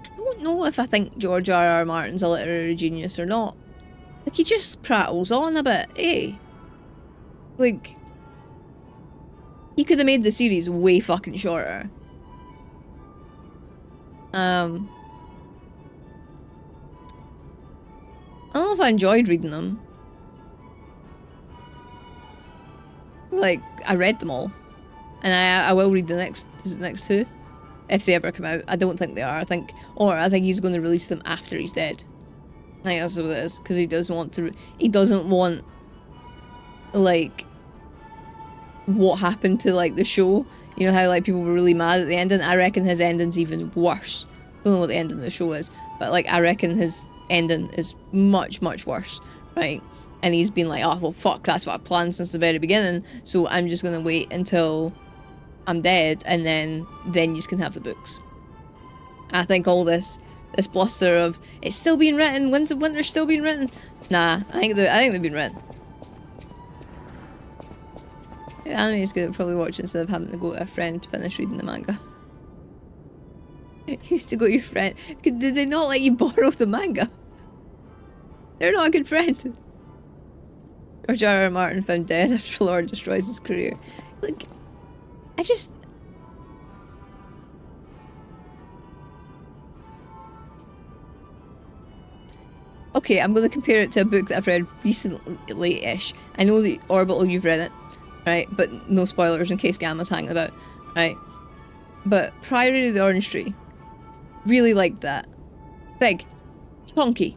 I don't know if I think George R.R. Martin's a literary genius or not. Like, he just prattles on a bit, eh? Like, he could have made the series way fucking shorter. I don't know if I enjoyed reading them. Like, I read them all. And I will read the next 2. If they ever come out. I don't think they are. I think he's going to release them after he's dead. I think that's what it is. Because he doesn't want, like, what happened to, like, the show. You know how, like, people were really mad at the ending? I reckon his ending's even worse. Don't know what the ending of the show is, but, like, I reckon his ending is much, much worse, right? And he's been like, oh, well, fuck, that's what I planned since the very beginning, so I'm just gonna wait until I'm dead, and then you can have the books. I think all this bluster of, it's still being written, Winds of Winter's still being written. Nah, I think they've been written. The anime is good at probably watch instead of having to go to a friend to finish reading the manga. You have to go to your friend. Did they not let you borrow the manga? They're not a good friend. George R.R. Martin found dead after Lord destroys his career. Like, I just... Okay, I'm going to compare it to a book that I've read recently-ish. I know the Orbital, you've read it, right? But no spoilers in case Gamma's hanging about, right? But Priory of the Orange Tree, really liked that. Big, chunky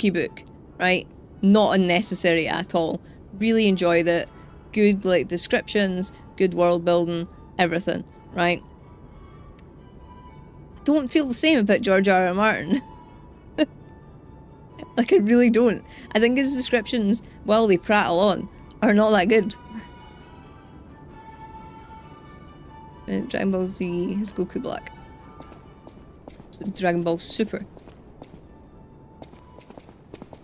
book, right? Not unnecessary at all. Really enjoyed it. Good, like, descriptions, good world building, everything, right? Don't feel the same about George R.R. Martin. Like, I really don't. I think his descriptions, while they prattle on, are not that good. Dragon Ball Z is Goku Black. Dragon Ball Super.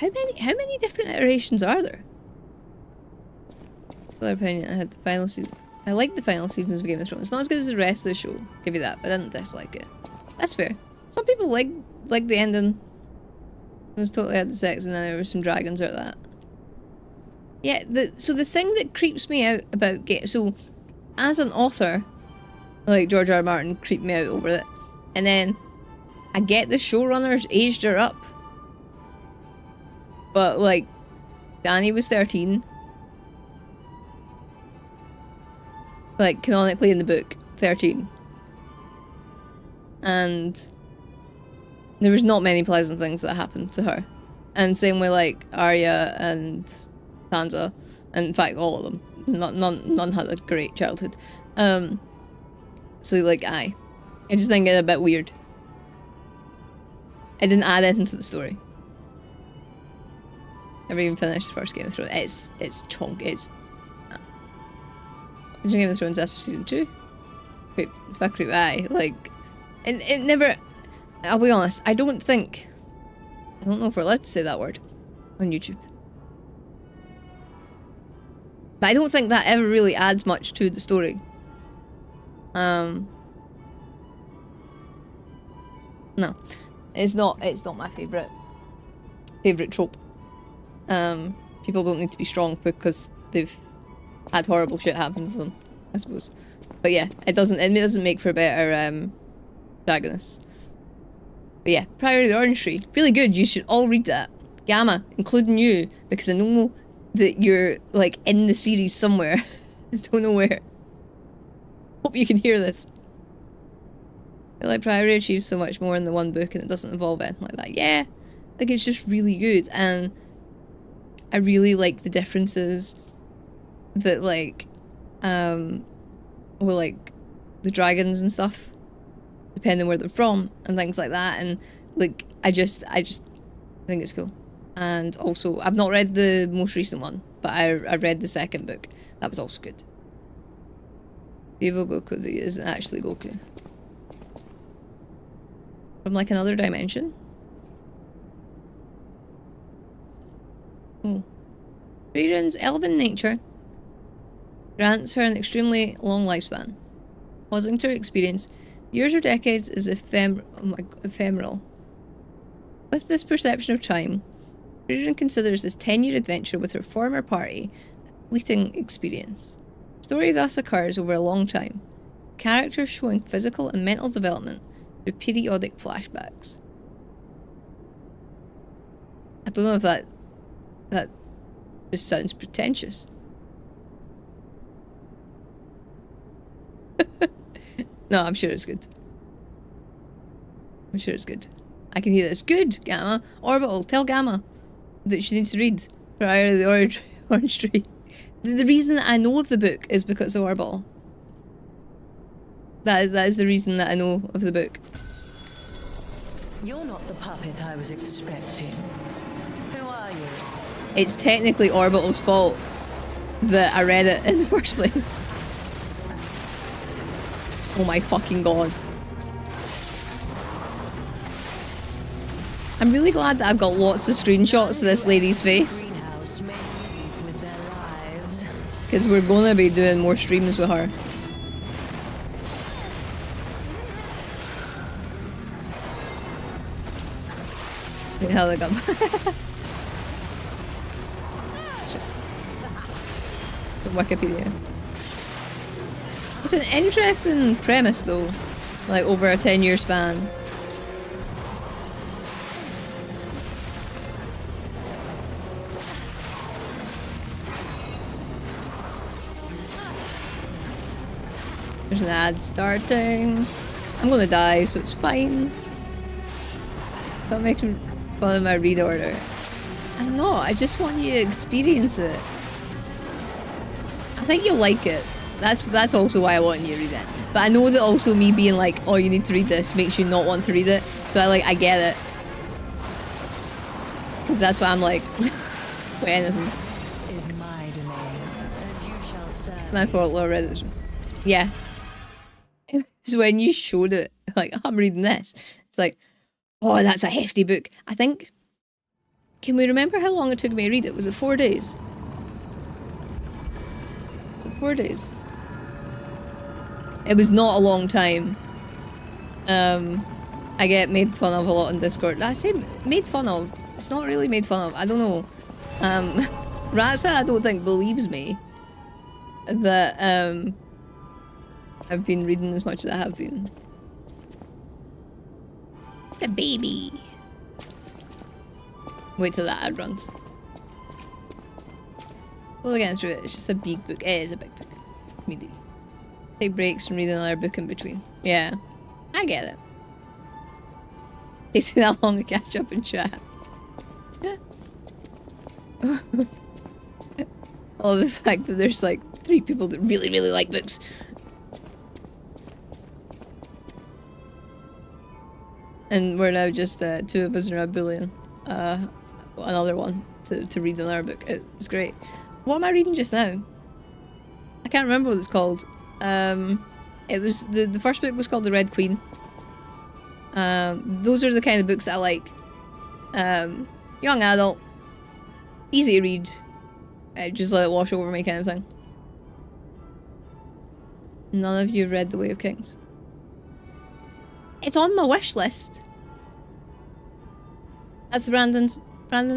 How many different iterations are there? Well, opinion, I had the final season. I like the final seasons of Game of Thrones. It's not as good as the rest of the show. Give you that, but I didn't dislike it. That's fair. Some people like the ending. It was totally had the sex, and then there were some dragons out of that. Yeah. So the thing that creeps me out about so as an author, like George R. R. Martin creeped me out over it, and then I get the showrunners aged her up. But, like, Dany was 13. Like, canonically in the book, 13. And there was not many pleasant things that happened to her. And same with, like, Arya and Sansa. And, in fact, all of them. None had a great childhood. So, like, I just think it a bit weird. It didn't add anything to the story. Never even finished the first Game of Thrones. It's chunk. Game of Thrones after season 2. Creep. Fuck creep. Aye. Like, it never. I'll be honest. I don't know if we're allowed to say that word on YouTube. But I don't think that ever really adds much to the story. No, it's not my favorite trope. People don't need to be strong because they've had horrible shit happen to them, I suppose. But yeah, it doesn't make for a better protagonist. But yeah, Priory of the Orange Tree, really good. You should all read that. Gamma, including you, because I know that you're like in the series somewhere. I don't know where. Hope you can hear this. I like Priory achieves so much more in the one book and it doesn't involve anything like that. Yeah, like it's just really good, and I really like the differences that like with like the dragons and stuff, depending where they're from and things like that, and like I just think it's cool. And also I've not read the most recent one, but I read the second book. That was also good. The evil Goku isn't actually Goku. From like another dimension. Oh. Ririan's elven nature grants her an extremely long lifespan, causing her experience years or decades is ephemeral. With this perception of time, Ririan considers this 10-year adventure with her former party a fleeting experience. The story thus occurs over a long time, characters showing physical and mental development through periodic flashbacks. I don't know if that just sounds pretentious. No, I'm sure it's good. I'm sure it's good. I can hear it. It's good, Gamma. Orbital, tell Gamma that she needs to read Prior of the Orange Tree. The reason that I know of the book is because of Orbital. That is the reason that I know of the book. You're not the puppet I was expecting. Who are you? It's technically Orbital's fault that I read it in the first place. Oh my fucking god. I'm really glad that I've got lots of screenshots of this lady's face. Because we're gonna be doing more streams with her. Wait, how they come? Wikipedia. It's an interesting premise though, like over a 10-year span. There's an ad starting. I'm gonna die, so it's fine. Don't make me follow my read order. I'm not, I just want you to experience it. I think you'll like it. That's also why I want you to read it. But I know that also me being like, oh, you need to read this makes you not want to read it. So I get it. Because that's why I'm like, with anything. Is my domain, and you shall serve. My fault, Laura read it. Yeah. So when you showed it, like, I'm reading this. It's like, oh, that's a hefty book. I think, can we remember how long it took me to read it? Was it 4 days? Was it 4 days? It was not a long time. I get made fun of a lot on Discord. I say made fun of. It's not really made fun of. I don't know. Ratsa, I don't think believes me that I've been reading as much as I have been. The baby. Wait till that ad runs. Well, again, through it. It's just a big book. It is a big book. Meaty. Take breaks and read another book in between. Yeah, I get it. Takes me that long to catch up and chat. All the fact that there's like 3 people that really, really like books. And we're now just 2 of us are now bullying another one to read another book. It's great. What am I reading just now? I can't remember what it's called. It was the first book was called The Red Queen. Those are the kind of books that I like. Young adult, easy to read, just let it wash over me kind of thing. None of you read The Way of Kings. It's on my wish list. That's Brandon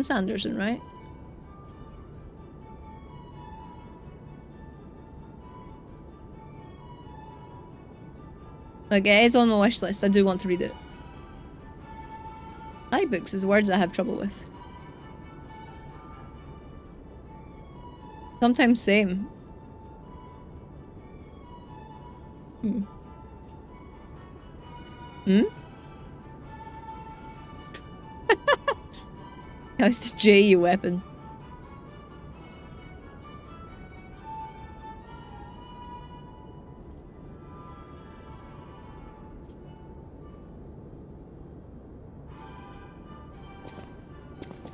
Sanderson, right? Like, it is on my wish list. I do want to read it. I like books is the words I have trouble with. Sometimes same. How's the J your weapon?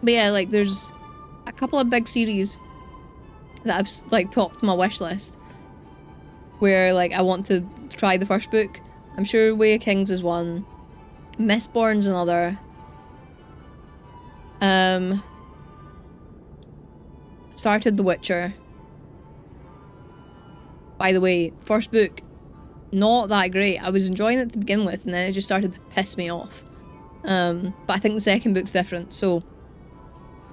But yeah, like there's a couple of big series that I've like popped to my wish list where like I want to try the first book. I'm sure Way of Kings is one. Mistborn's another. Started The Witcher. By the way, first book, not that great. I was enjoying it to begin with, and then it just started to piss me off. But I think the second book's different, so,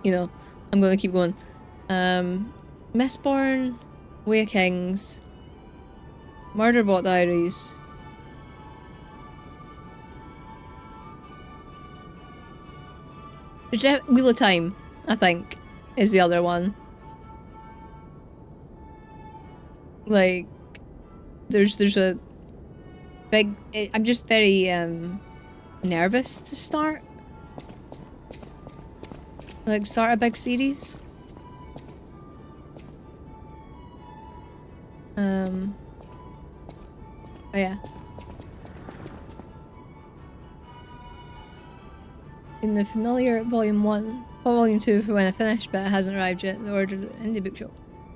you know, I'm gonna keep going. Mistborn, Way of Kings, Murderbot Diaries. Wheel of Time, I think, is the other one. Like, there's a big... I'm just very nervous to start. Like, start a big series. Oh yeah. In the familiar Volume 1, or Volume 2 for when I finished, but it hasn't arrived yet. I ordered it in the bookshop.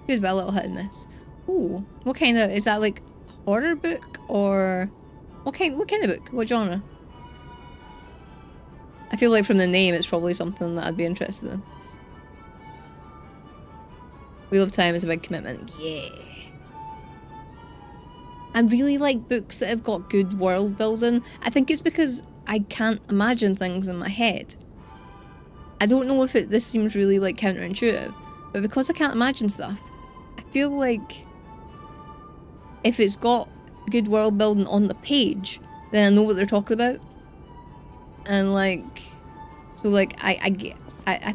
Good, but a little hit and miss. Ooh, what kind of... is that like horror book, or... What kind of book? What genre? I feel like from the name it's probably something that I'd be interested in. Wheel of Time is a big commitment. Yeah. I really like books that have got good world building. I think it's because I can't imagine things in my head. I don't know if this seems really like counterintuitive, but because I can't imagine stuff, I feel like if it's got good world building on the page, then I know what they're talking about. And like, so like I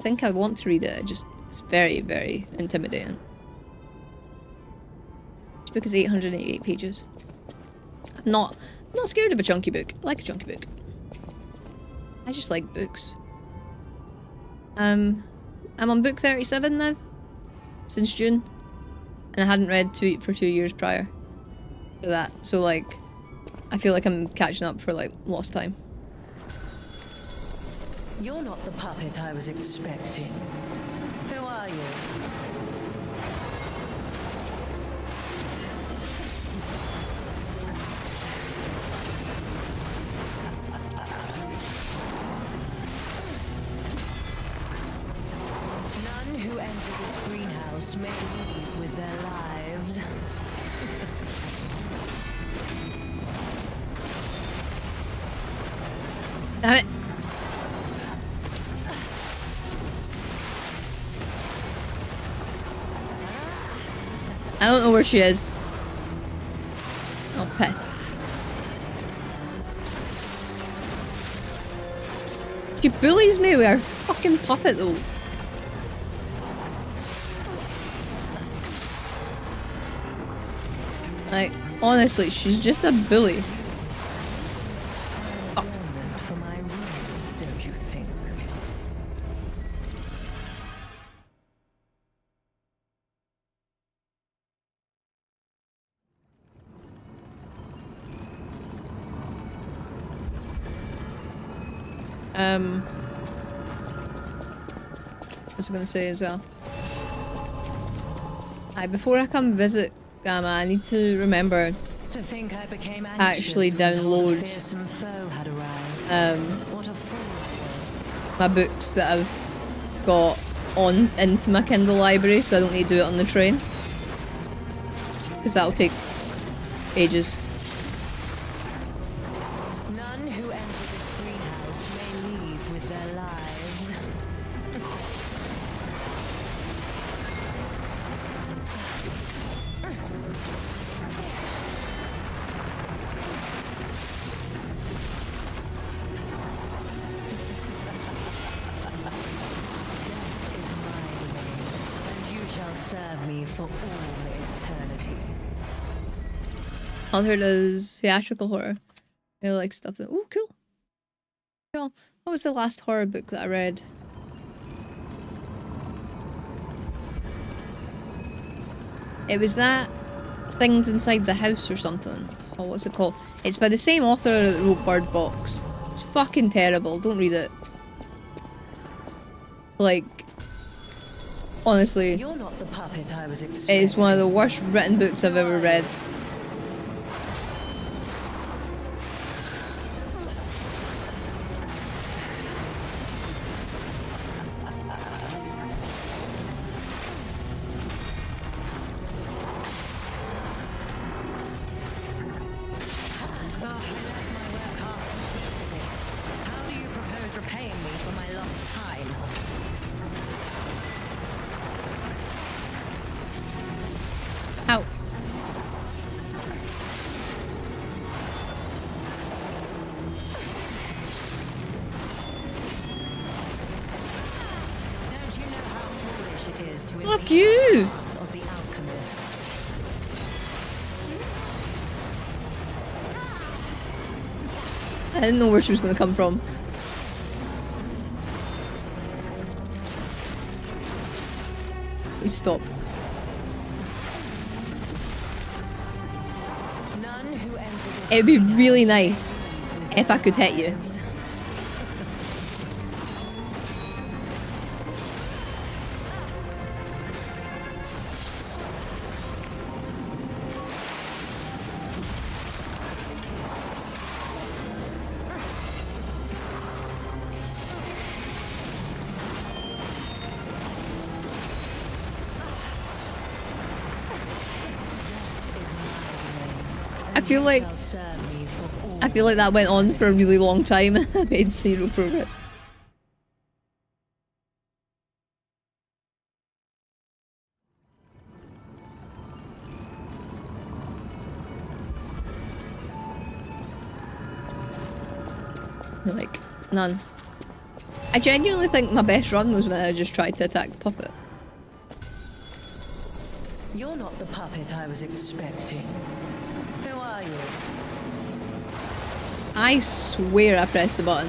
think I want to read it. It's very, very intimidating. This book is 888 pages. I'm not scared of a chunky book. I like a chunky book. I just like books. I'm on book 37 now, since June, and I hadn't read for 2 years prior to that. So like, I feel like I'm catching up for like lost time. You're not the puppet I was expecting. Who are you? None who enter this greenhouse may leave with their lives. Damn it. I don't know where she is. Oh, piss. She bullies me with her fucking puppet though. Like, honestly, she's just a bully. For my room, don't you think? What was I gonna say as well? Before I come visit Gamma, I need to remember To think I became actually anxious until the download fearsome foe had arrived. What a fool I was. my books that I've got on into my Kindle library, so I don't need to do it on the train. Because that'll take ages. None who enter this greenhouse may leave with their lives. Serve me for all eternity. Other does theatrical horror. I like stuff that. Oh, cool. Cool. What was the last horror book that I read? It was that Things Inside the House or something. Oh, what's it called? It's by the same author that wrote Bird Box. It's fucking terrible. Don't read it. Like, honestly, You're not the puppet I was expecting. it is one of the worst written books I've ever read. to Fuck impede you! the path of the alchemist. I didn't know where she was going to come from. Please stop. None who enter this It'd be greenhouse really nice if I could hit you. lives. Shall serve me for all I feel like that went on for a really long time. I made zero progress. Like, none. I genuinely think my best run was when I just tried to attack the puppet. You're not the puppet I was expecting. Who are you? I swear I pressed the button.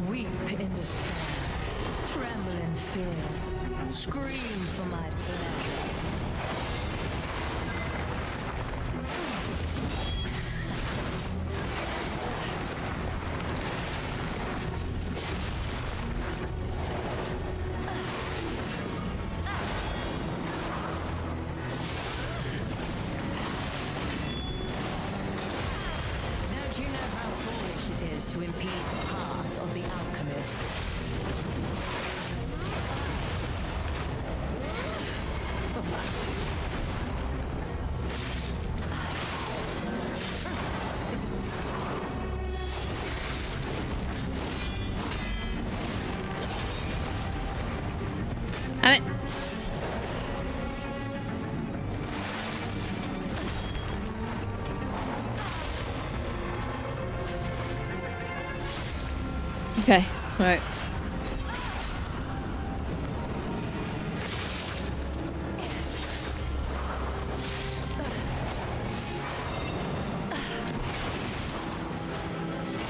Weep in despair. Tremble in fear. Scream for my pleasure. Don't you know how foolish it is to impede the path of the alchemist? I mean, okay, right.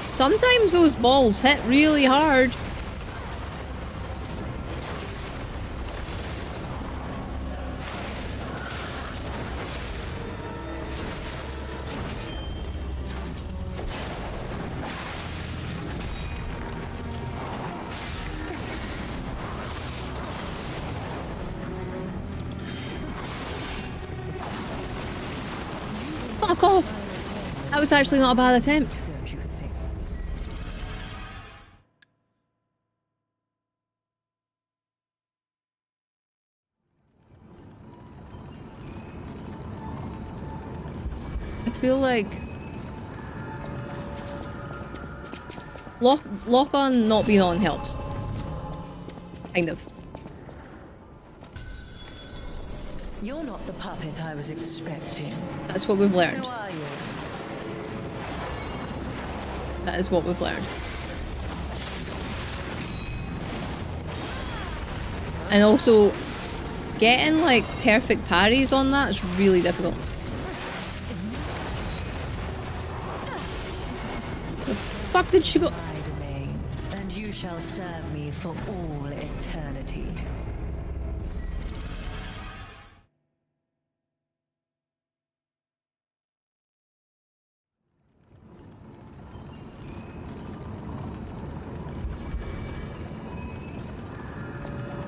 Sometimes those balls hit really hard. Fuck off! That was actually not a bad attempt. Don't you think? I feel like lock on not being on helps. Kind of. You're not the puppet I was expecting. That's what we've learned. Who are you? That is what we've learned. And also, getting like perfect parries on that is really difficult. The fuck did she go? My domain, and you shall serve me for all eternity.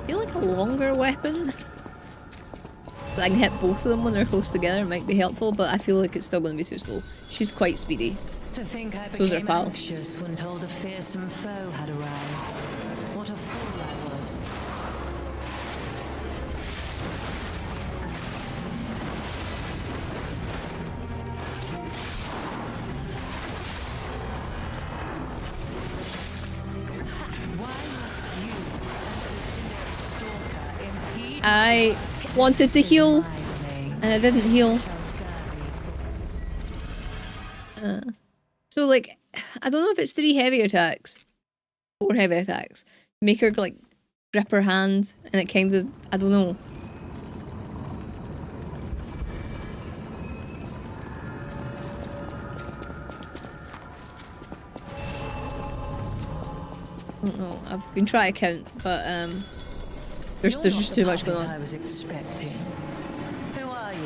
I feel like a longer weapon that I can hit both of them when they're close together might be helpful, but I feel like it's still going to be too slow. She's quite speedy. To think I So's her became pal. anxious when told a fearsome foe had arrived. What a fool I was. Why must you, a legendary stalker, impede I wanted to heal, my domain? and I didn't heal. Shall serve me for And So, like, I don't know if it's 3 heavy attacks. 4 heavy attacks. Make her, like, grip her hand, and it kind of... I don't know. I don't know. I've been trying to count, but, there's just too much going on. I was expecting. Who are you?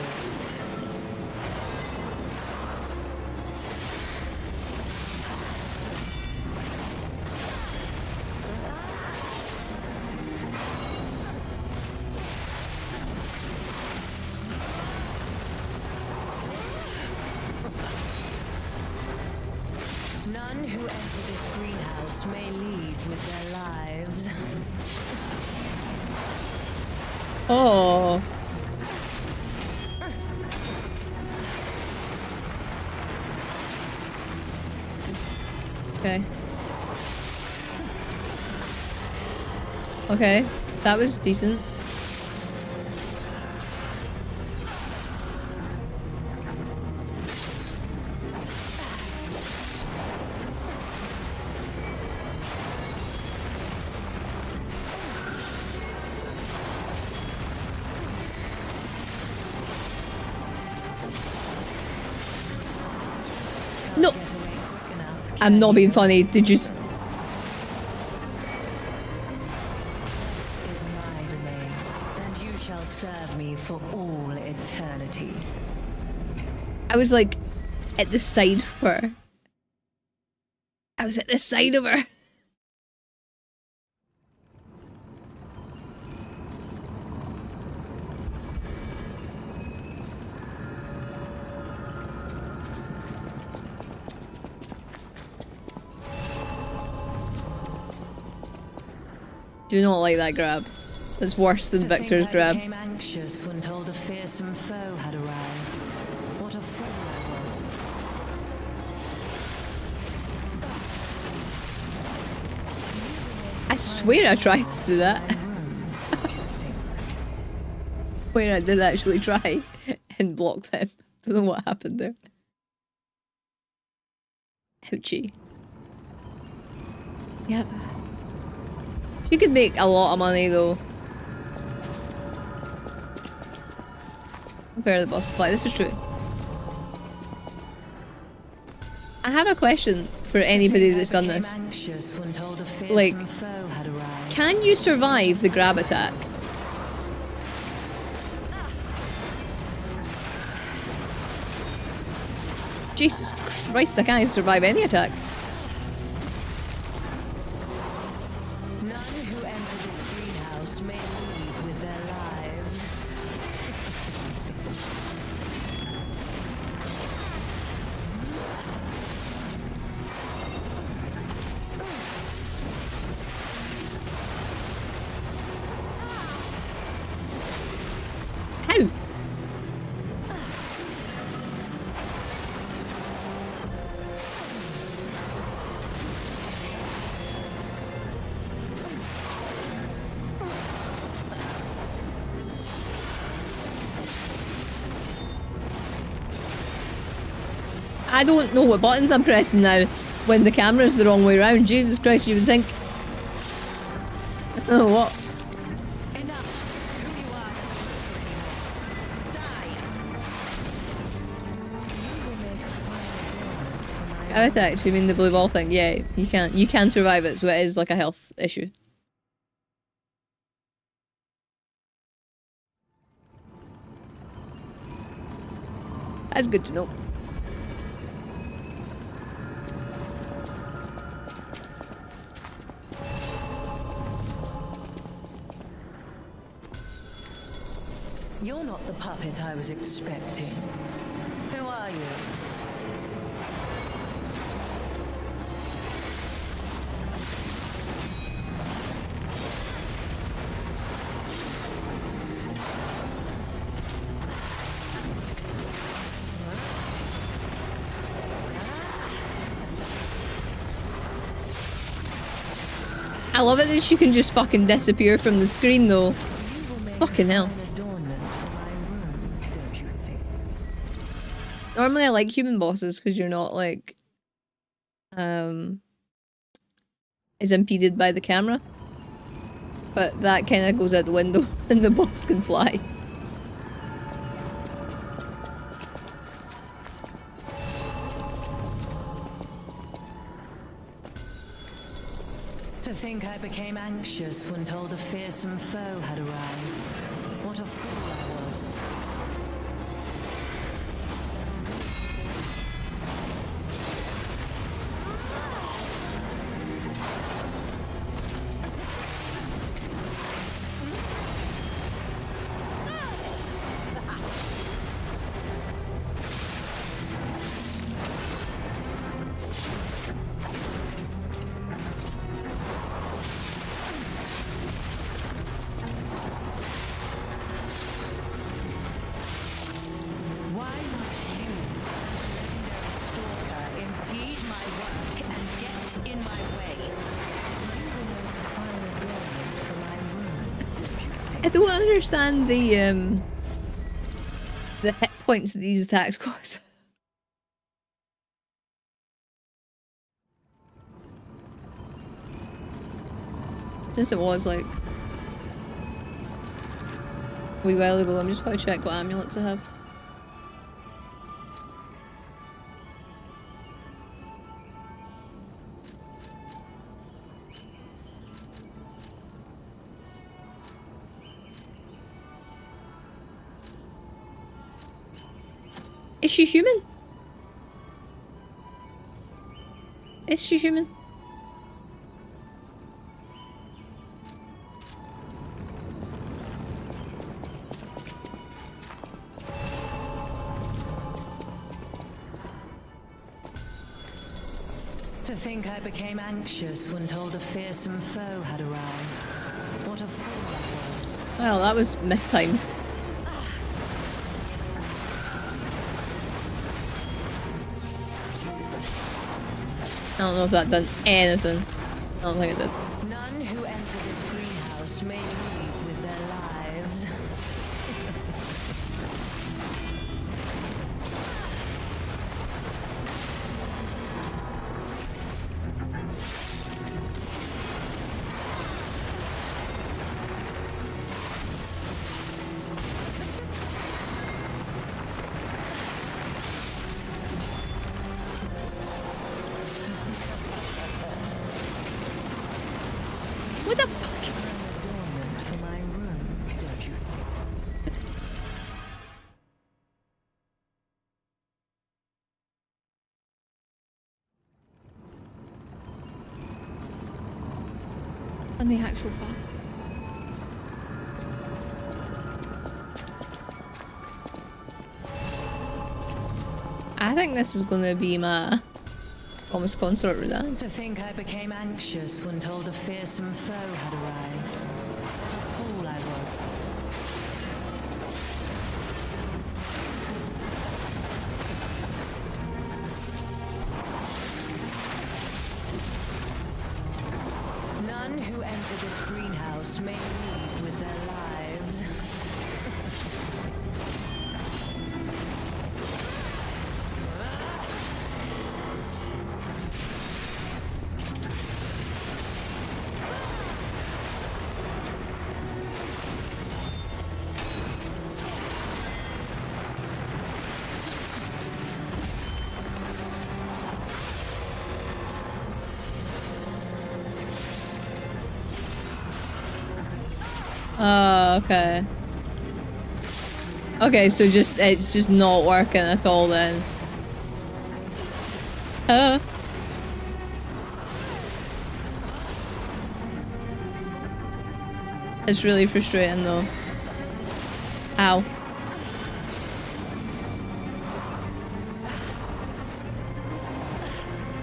None who enter this greenhouse may leave with their lives. Oh. Okay. Okay, that was decent. No, I'm not being funny. Did you? Is my domain, and you shall serve me for all eternity. I was like at the side of her. I was at the side of her. Do not like that grab. It's worse than Victor's grab. I became anxious when told a fearsome foe had arrived. What a fool I was. I swear I tried to do that. Where I did actually try and block them. Don't know what happened there. Ouchie. Yep. She could make a lot of money though. Compare the boss supply. This is true. I have a question for anybody that's done this. Like, can you survive the grab attacks? Jesus Christ, I can't survive any attack. None who enter this greenhouse may leave with their lives. How? I don't know what buttons I'm pressing now when the camera's the wrong way around. Jesus Christ, you would think. Oh, what? Grab attacks, you mean the blue ball thing? Yeah, you can survive it, so it is like a health issue. That's good to know. You're not the puppet I was expecting. Who are you? I love it that she can just fucking disappear from the screen though. Fucking hell. Normally I like human bosses because you're not like is impeded by the camera. But that kind of goes out the window and the boss can fly. To think I became anxious when told a fearsome foe had arrived. What a fool I was. I don't understand the hit points that these attacks cost. Since it was like a wee while ago, I'm just going to check what amulets I have. Is she human? Is she human? To think I became anxious when told a fearsome foe had arrived. What a fool I was. Well, that was mistimed. I don't know if that done anything. I don't think it did. None who enter this greenhouse may leave with their lives. What the fuck? For my room, don't you think? And the actual fact. I think this is gonna be my almost concert with that. To think I became anxious when told a fearsome foe had arrived. What a fool I was. None who enter this greenhouse may leave with their lives. Oh, okay. Okay, so it's just not working at all then. Huh? It's really frustrating though. Ow.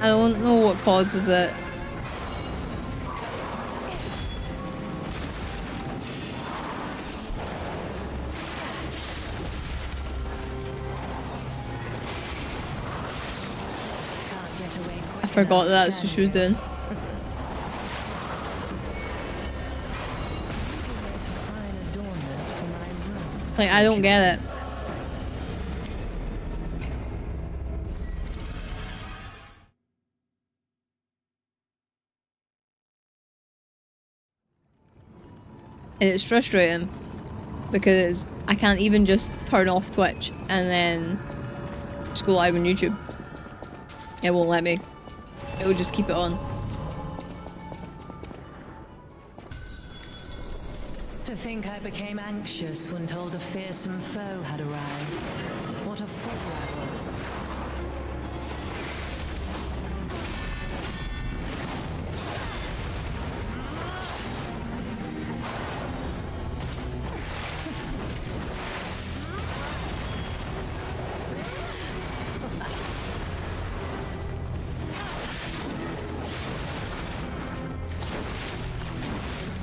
I don't know what causes it. I forgot that's what she was doing. Like, I don't get it. And it's frustrating because I can't even just turn off Twitch and then just go live on YouTube. It won't let me. It will just keep it on. To think I became anxious when told a fearsome foe had arrived. What a fool I was.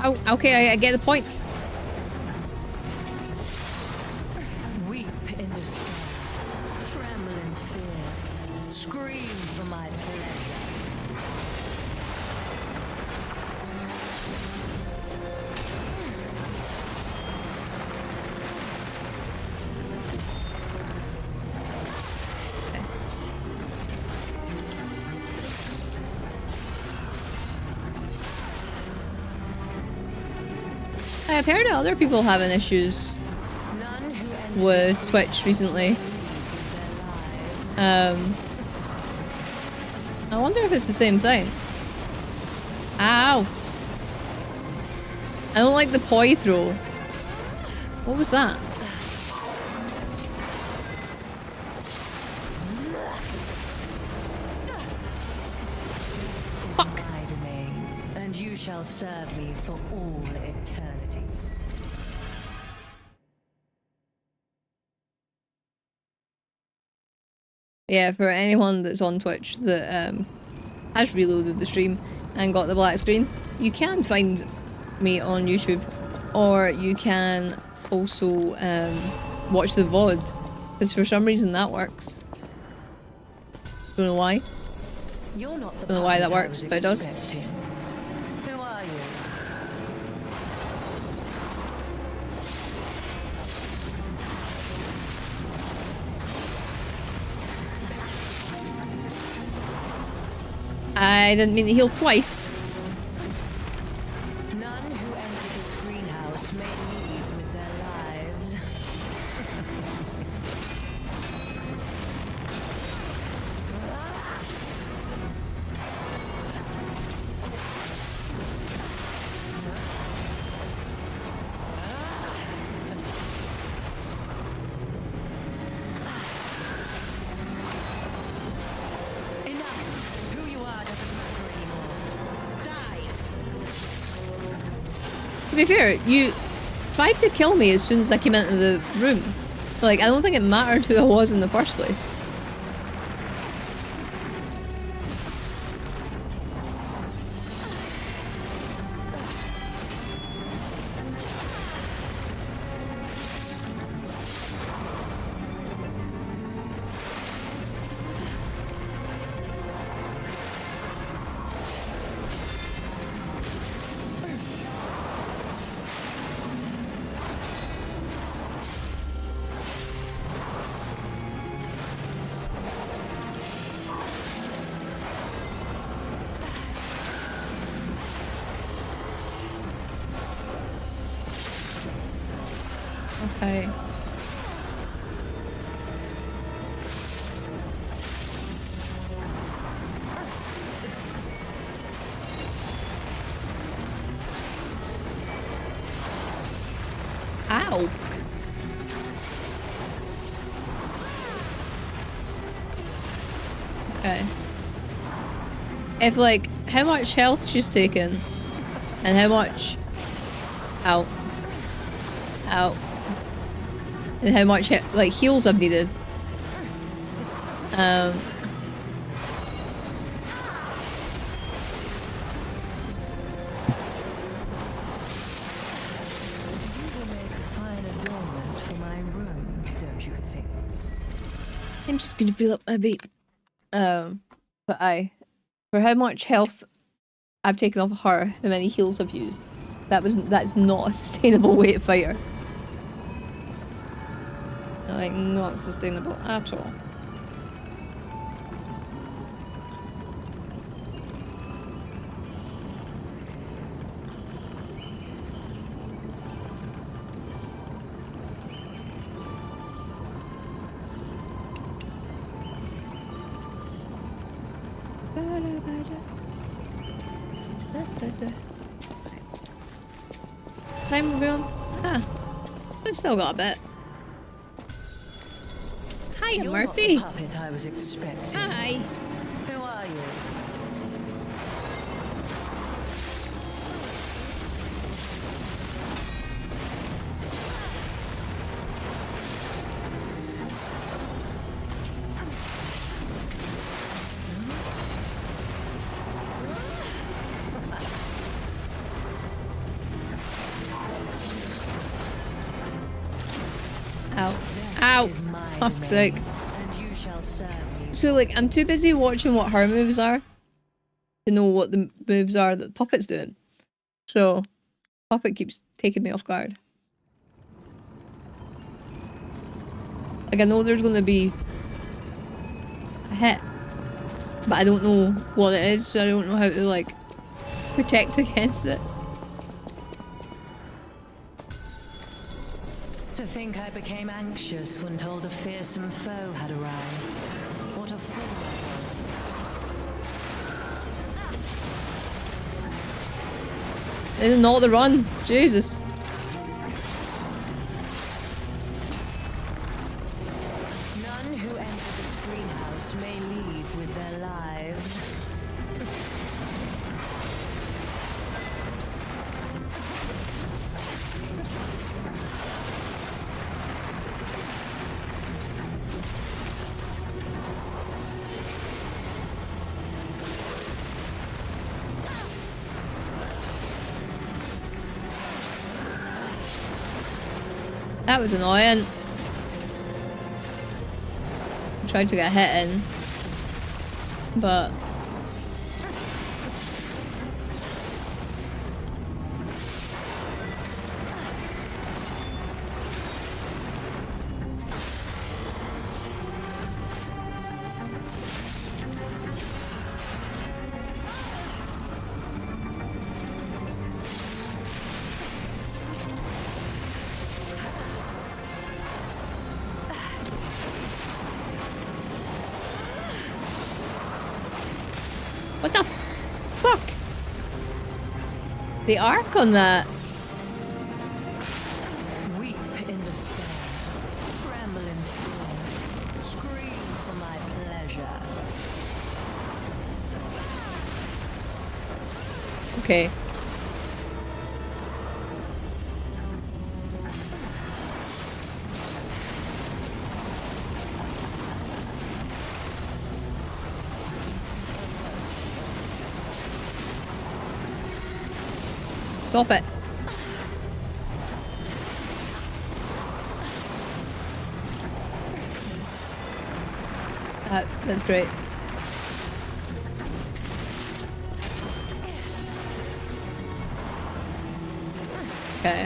Oh, okay, I get the point. Weep in despair, tremble in fear, scream for my pleasure. I've heard of other people having issues None who enter with Twitch recently. their lives. I wonder if it's the same thing. Ow! I don't like the poi throw. What was that? Fuck! My domain, and you shall serve me for all eternity. Yeah, for anyone that's on Twitch that has reloaded the stream and got the black screen, you can find me on YouTube, or you can also watch the VOD, because for some reason that works. Don't know why. You're not the Don't know why that pilot I works, was but it does. expecting. Who are you? I didn't mean to heal twice. None who enter this greenhouse may leave with their lives. Enough! Who you are doesn't matter anymore. Die! To be fair, you tried to kill me as soon as I came into the room. Like, I don't think it mattered who I was in the first place. Okay. Ow. Okay. If, like, how much health she's taken, and how much... Ow. Ow. And how much, like, heals I've needed. You will make a fine adornment for my room, don't you think? I'm just gonna fill up my vape. But for how much health I've taken off of her, how many heals I've used, that's not a sustainable way to fight her. Like, not sustainable at all. Time will be on. Ah, I've still got a bit. Hiya, You're Murphy. not the puppet I was expecting. Hi. Who are you? Ow. Ow. Is my Fuck's domain, sake. and you shall serve me. So, like, I'm too busy watching what her moves are to know what the moves are that the puppet's doing. So, puppet keeps taking me off guard. Like, I know there's gonna be a hit, but I don't know what it is, so I don't know how to, like, protect against it. To think I became anxious when told a fearsome foe had arrived. What a fool I was. They didn't know the run. Jesus. None who enter this greenhouse may leave with their lives. That was annoying. I tried to get a hit in, but what the fuck? The arc on that. Weep in despair. Tremble in fear. Scream for my pleasure. Okay. Stop it. That's great. Okay.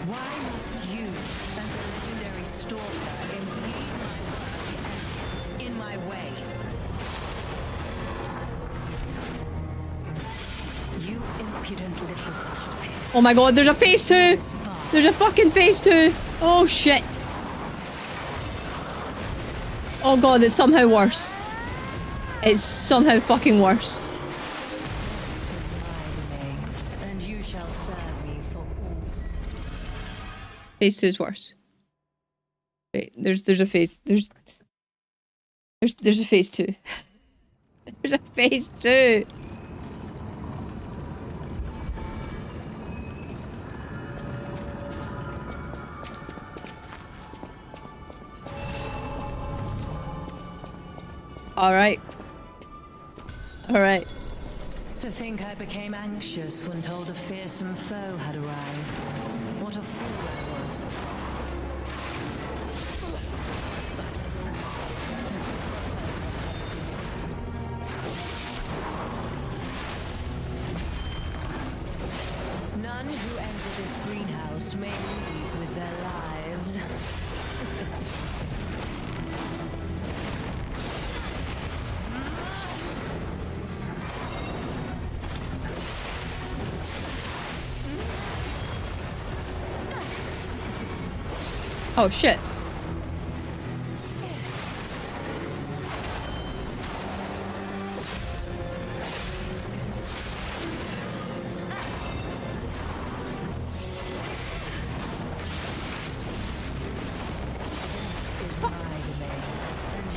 Why must you and the legendary stalker impede my work and get in my way? You impudent little puppet. Oh my god, there's a phase 2! There's a fucking phase 2! Oh shit! Oh god, it's somehow worse. It's somehow fucking worse. My domain, and you shall serve me for all. Phase 2 is worse. Wait, there's a phase there's a phase 2. There's a phase 2. Alright. Alright. To think I became anxious when told a fearsome foe had arrived. What a fool I was. None who enter this greenhouse may leave with their lives. Oh shit.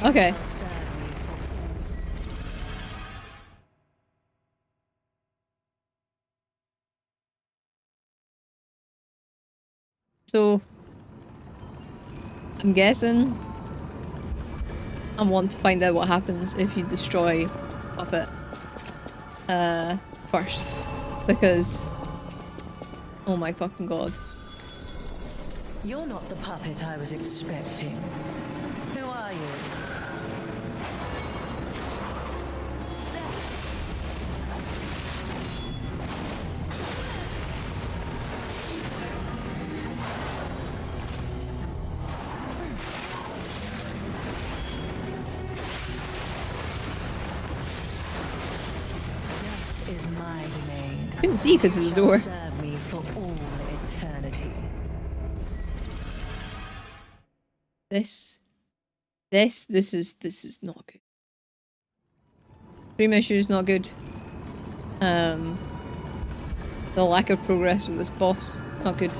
Okay. Shall serve me for So, I'm guessing I want to find out what happens if you destroy Puppet first. Because, oh my fucking god. You're not the puppet I was expecting. Who are you? Death is my domain. Couldn't see because of the door. Shall serve me for all eternity. This is not good. Dream issues not good. The lack of progress with this boss not good.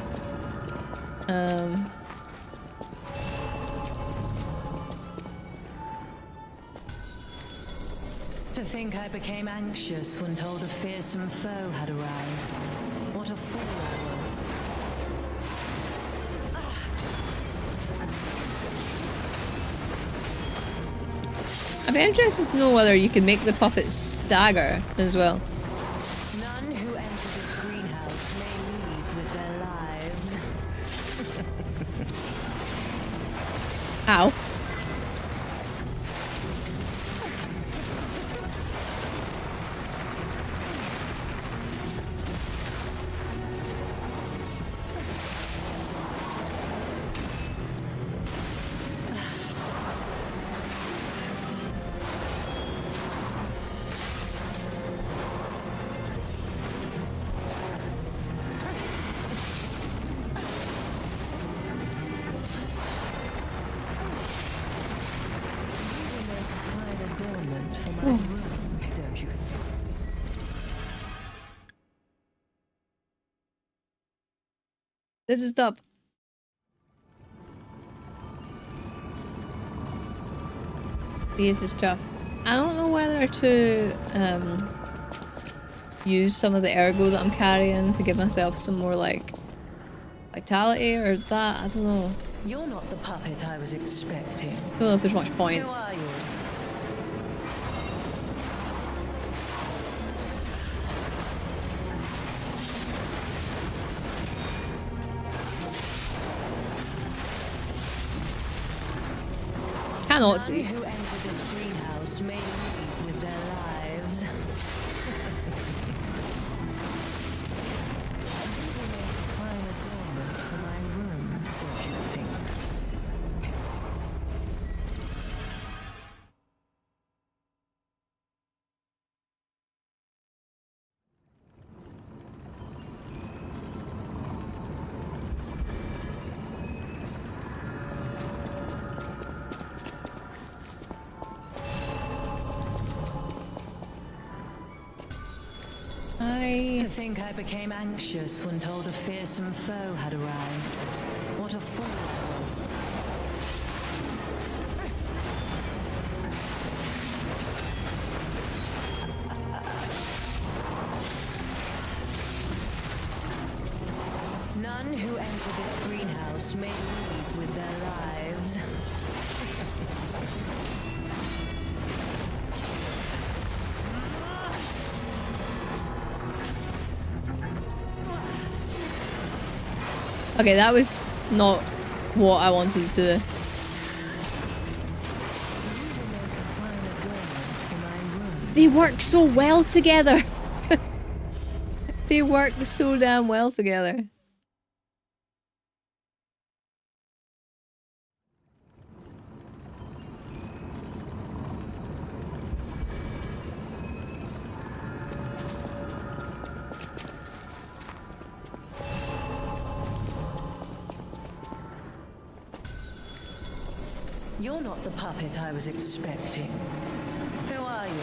To think I became anxious when told a fearsome foe had arrived. What a fool I was. I'd be interested to know whether you can make the puppets stagger as well. None who enter this greenhouse may leave with their lives. Ow. Fine adornment for my room, don't you? This is tough. This is tough. I don't know whether to use some of the ergo that I'm carrying to give myself some more like vitality or that. I don't know. You're not the puppet I was expecting. I don't know if there's much point. Who are you? Cannot None see. who enter this greenhouse may leave with their lives. Fine adornment for my room, don't you think? To think I became anxious when told a fearsome foe had arrived. What a fool I was. None who enter this greenhouse may leave with their lives. Okay, that was not what I wanted to do. They work so well together. They work so damn well together. You're not the puppet I was expecting. Who are you?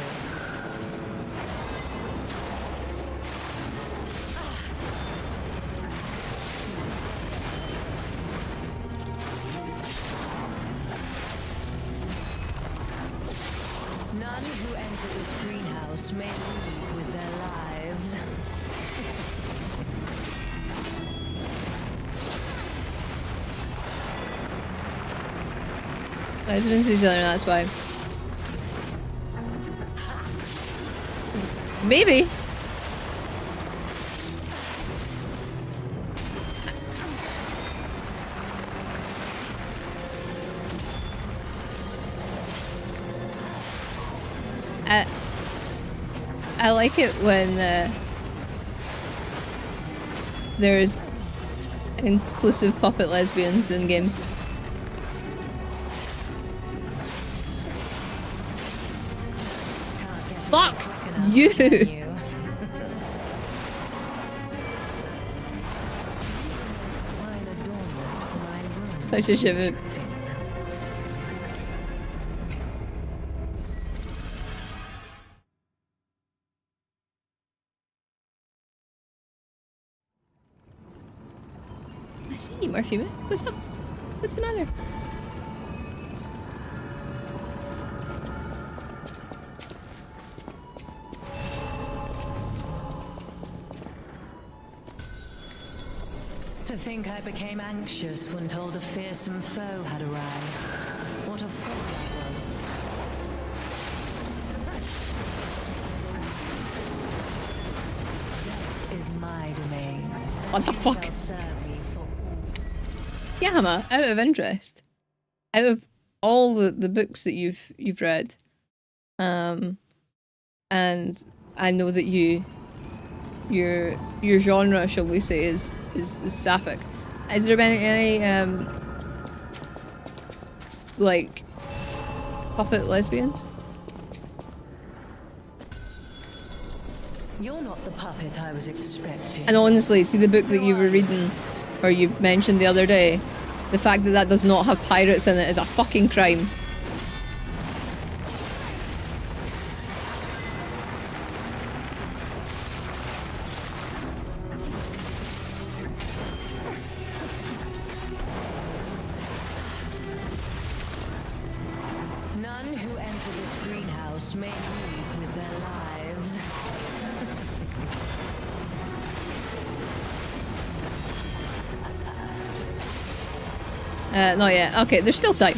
None who enter this greenhouse may leave with their lives. Let's rinse each other, that's why. Maybe. I like it when there's inclusive puppet lesbians in games. Fuck you! Such a shit. I see you, Murphy. What's up? What's the matter? To think I became anxious when told a fearsome foe had arrived. What a fool I was. Death is my domain. What the You fuck? shall serve me for Yama, out of interest, out of all the books that you've read, and I know that your genre, shall we say, is sapphic. Has there been any like puppet lesbians? You're not the puppet I was expecting. And honestly, see the book that you were reading, or you mentioned the other day, the fact that that does not have pirates in it is a fucking crime. None who enter this greenhouse may leave with their lives. Not yet. Okay, there's still time.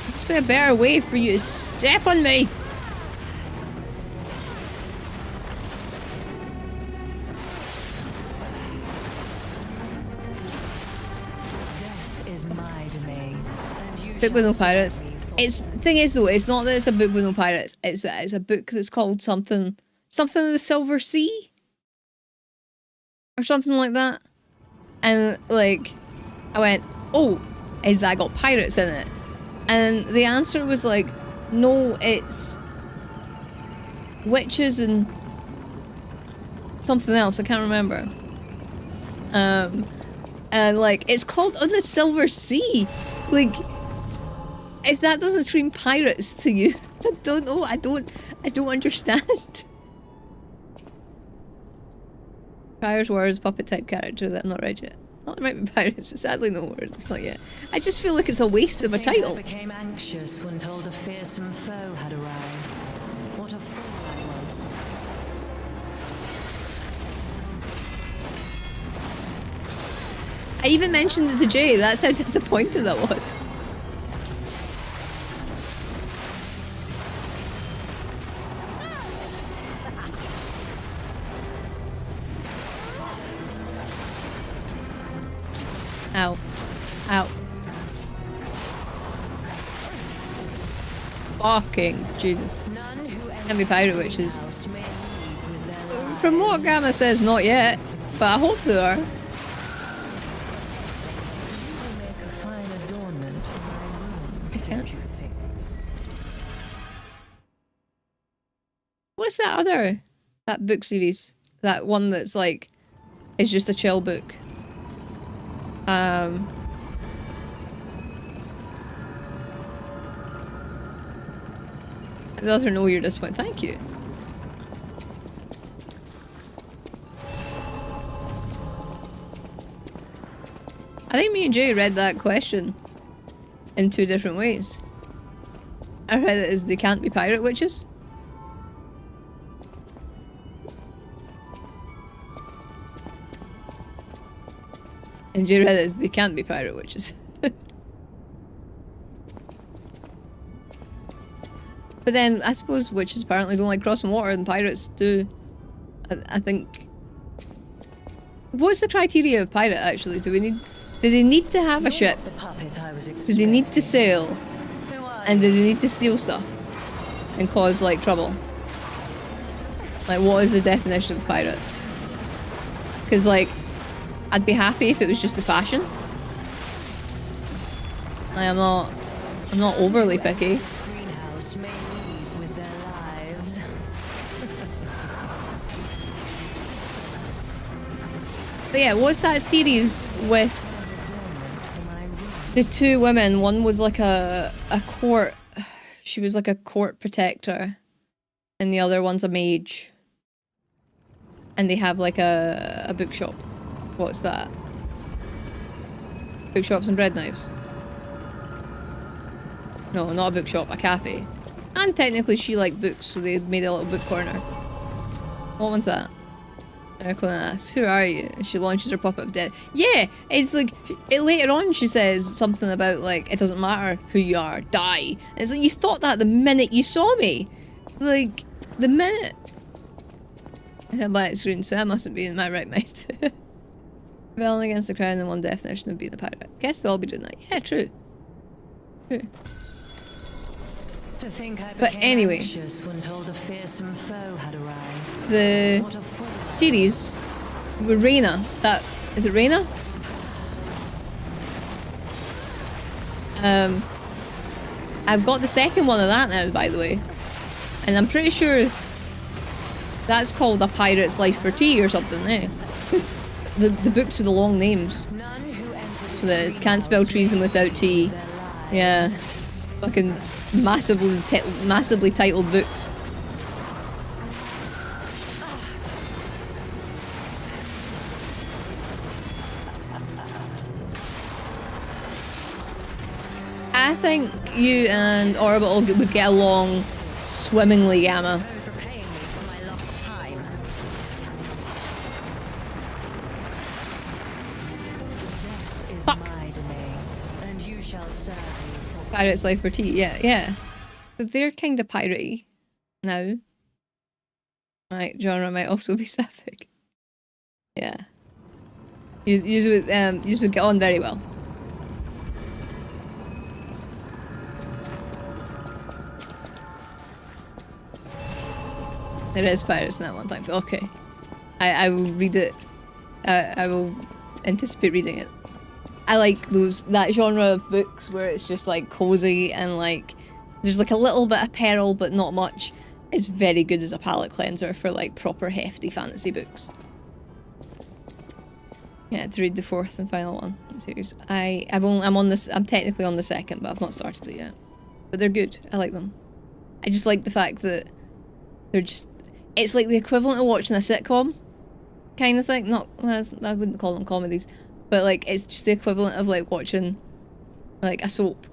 Must be a better way for you to step on me. Death is my domain. And you Book with no shall serve pirates. me for It's thing is though, it's not that it's a book with no pirates. It's that it's a book that's called something of the Silver Sea, or something like that. And like, I went, oh, is that got pirates in it? And the answer was like, no, it's witches and something else. I can't remember. And like, it's called On the Silver Sea. Like, if that doesn't scream pirates to you, I don't know. I don't understand. Prior's War is a puppet type character that I've not read yet. Well, there might be pirates, but sadly no words. Not yet. I just feel like it's a waste of a think I title. became anxious when told a fearsome foe had arrived. What a fool I was. I even mentioned it to Jay. That's how disappointed I was. Ow. Ow. Fucking Jesus. None who Can be pirate witches. house may leave with their lives. From what Gamma says, not yet. But I hope they are. Will make a fine adornment for my room, can't. don't you think? What's that book series? That one that's like, it's just a chill book. The other know you're disappointed. Thank you. I think me and Jay read that question in 2 different ways. I read it as they can't be pirate witches. And Jay read it as they can't be pirate witches. But then, I suppose witches apparently don't like crossing water and pirates do. I think... What's the criteria of pirate, actually? Do they need to have a ship? Do they need to sail? And do they need to steal stuff? And cause, like, trouble? Like, what is the definition of pirate? Because, like, I'd be happy if it was just the fashion. Like, I'm not overly picky. But yeah, what's that series with the 2 women? One was like a court... She was like a court protector. And the other one's a mage. And they have like a bookshop. What's that? Bookshops and bread knives? No, not a bookshop, a cafe. And technically she liked books, so they made a little book corner. What one's that? Miracle asks, who are you? And she launches her puppet of death. Yeah, it's like, later on she says something about like, it doesn't matter who you are, die. And it's like, you thought that the minute you saw me. Like, the minute. I can't buy it screen, so I mustn't be in my right mind. Rebelling against the crown and one definition of being a pirate. Guess they'll all be doing that. Yeah, true. True. But anyway, the series with Reyna, is it Reyna? I've got the second one of that now, by the way, and I'm pretty sure that's called A Pirate's Life for Tea or something, eh? the books with the long names. So it's Can't Spell Treason Without Tea. Yeah. Fucking massively titled books. I think you and Orbital would get along swimmingly, Gamma. Fuck. Pirate's Life for Tea, yeah. But they're kind of piratey now. Right, genre might also be sapphic. Yeah. You would get on very well. There is pirates in that one time. Okay. I will read it. I will anticipate reading it. I like that genre of books where it's just like cozy and like there's like a little bit of peril but not much. It's very good as a palate cleanser for like proper hefty fantasy books. Yeah, to read the 4th and final one in the series. I'm technically on the 2nd, but I've not started it yet. But they're good. I like them. I just like the fact that they're just... It's like the equivalent of watching a sitcom kind of thing. Not... I wouldn't call them comedies. But like, it's just the equivalent of like watching like a soap.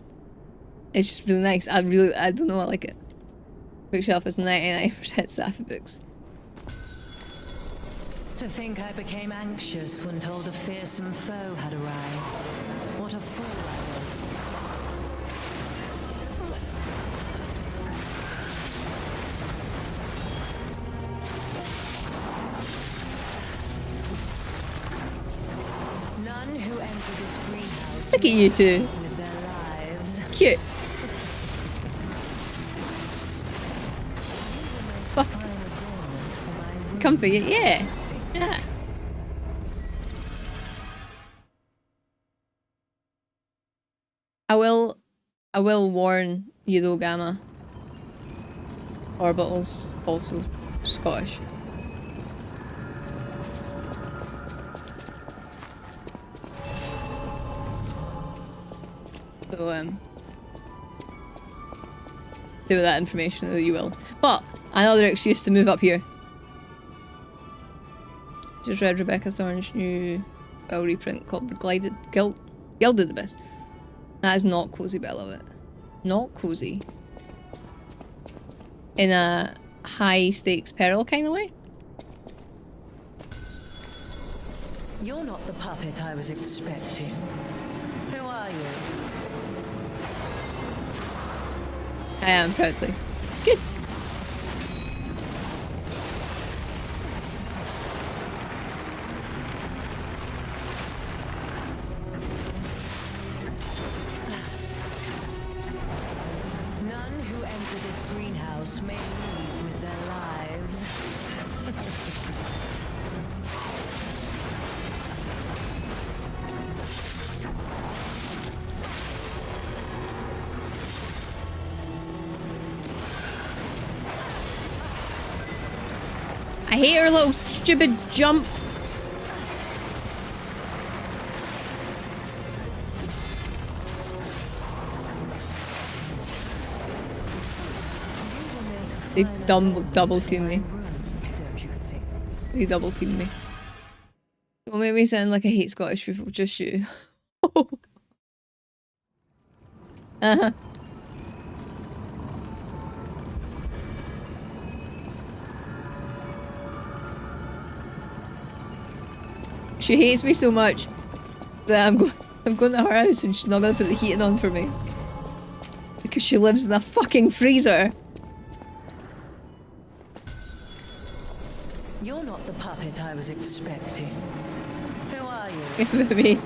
It's just really nice. I don't know, I like it. Bookshelf is 99% sapphic books. To think I became anxious when told a fearsome foe had arrived. What a fool I was. None who enter this greenhouse Look at you two. with their lives. Cute. Fuck. Comfy, yeah. Yeah. I will warn you though, Gamma. Orbital's also Scottish. So, do with that information that you will. But, another excuse to move up here. Just read Rebecca Thorne's new reprint called The Glided Guilt. Y'all did the best. That is not cozy, but I love it. Not cozy. In a high stakes peril kind of way. You're not the puppet I was expecting. Who are you? I am proudly. Good. None who enter this greenhouse may leave with their lives. I hate her little stupid jump. They double team me. Don't you think? They double team me. Don't make me sound like I hate Scottish people, just you. Uh-huh. She hates me so much that I'm going to her house and she's not gonna put the heating on for me. Because she lives in a fucking freezer. You're not the puppet I was expecting. Who are you? Me.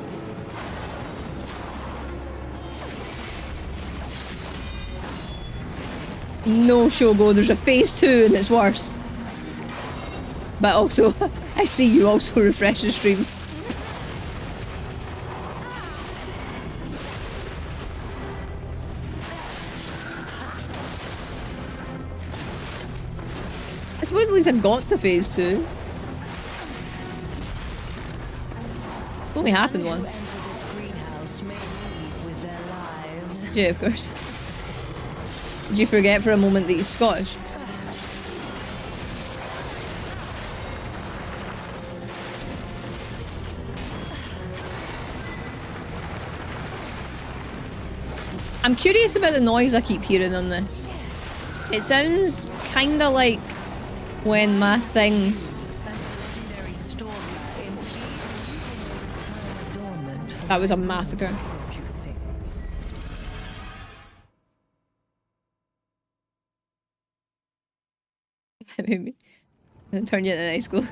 No, Shogo, there's a phase 2 and it's worse. But also, I see you also refresh the stream. I suppose at least I got to phase 2. It only happened once. Enter this greenhouse may leave with their lives. Yeah, of course. Did you forget for a moment that he's Scottish? I'm curious about the noise I keep hearing on this. It sounds kinda like when my thing... Legendary storm adornment for That was a massacre. don't you think? That made me... And turn you into high school.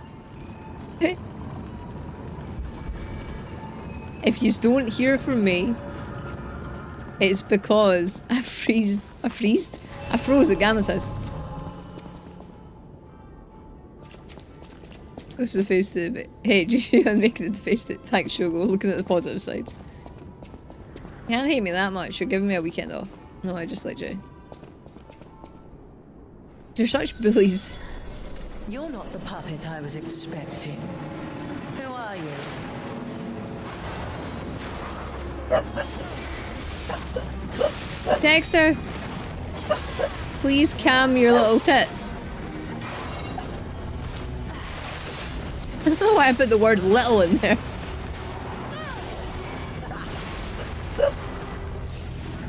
If you don't hear from me, it's because I froze at Gamma's house. This is the face to the... Hey, just making it the face to... Thanks, Shogo, looking at the positive sides. You can't hate me that much, you're giving me a weekend off. No, I just let you. You're such bullies. You're not the puppet I was expecting. Who are you? Dexter! Please calm your little tits. I don't know why I put the word little in there.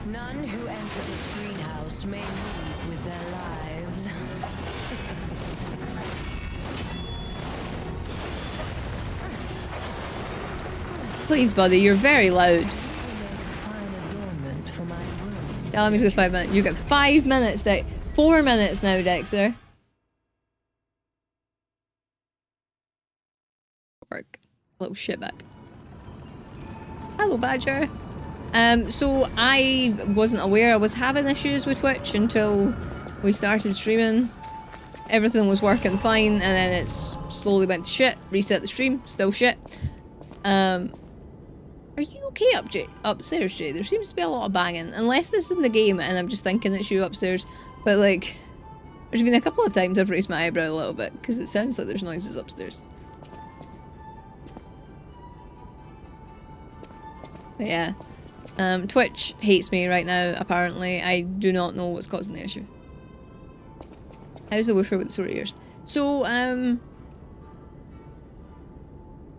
None who enter this greenhouse may leave with their lives. Please, buddy, you're very loud. Fine adornment for my room. Yeah, let me just go 5 minutes. You get 5 minutes, 4 minutes now, Dexter. Work. Little shitbag. Hello, Badger. So I wasn't aware I was having issues with Twitch until we started streaming. Everything was working fine, and then it's slowly went to shit. Reset the stream, still shit. Are you okay upstairs, Jay? There seems to be a lot of banging. Unless this is in the game and I'm just thinking it's you upstairs. But like, there's been a couple of times I've raised my eyebrow a little bit because it sounds like there's noises upstairs. But yeah. Twitch hates me right now, apparently. I do not know what's causing the issue. How's the woofer with the sore ears? So,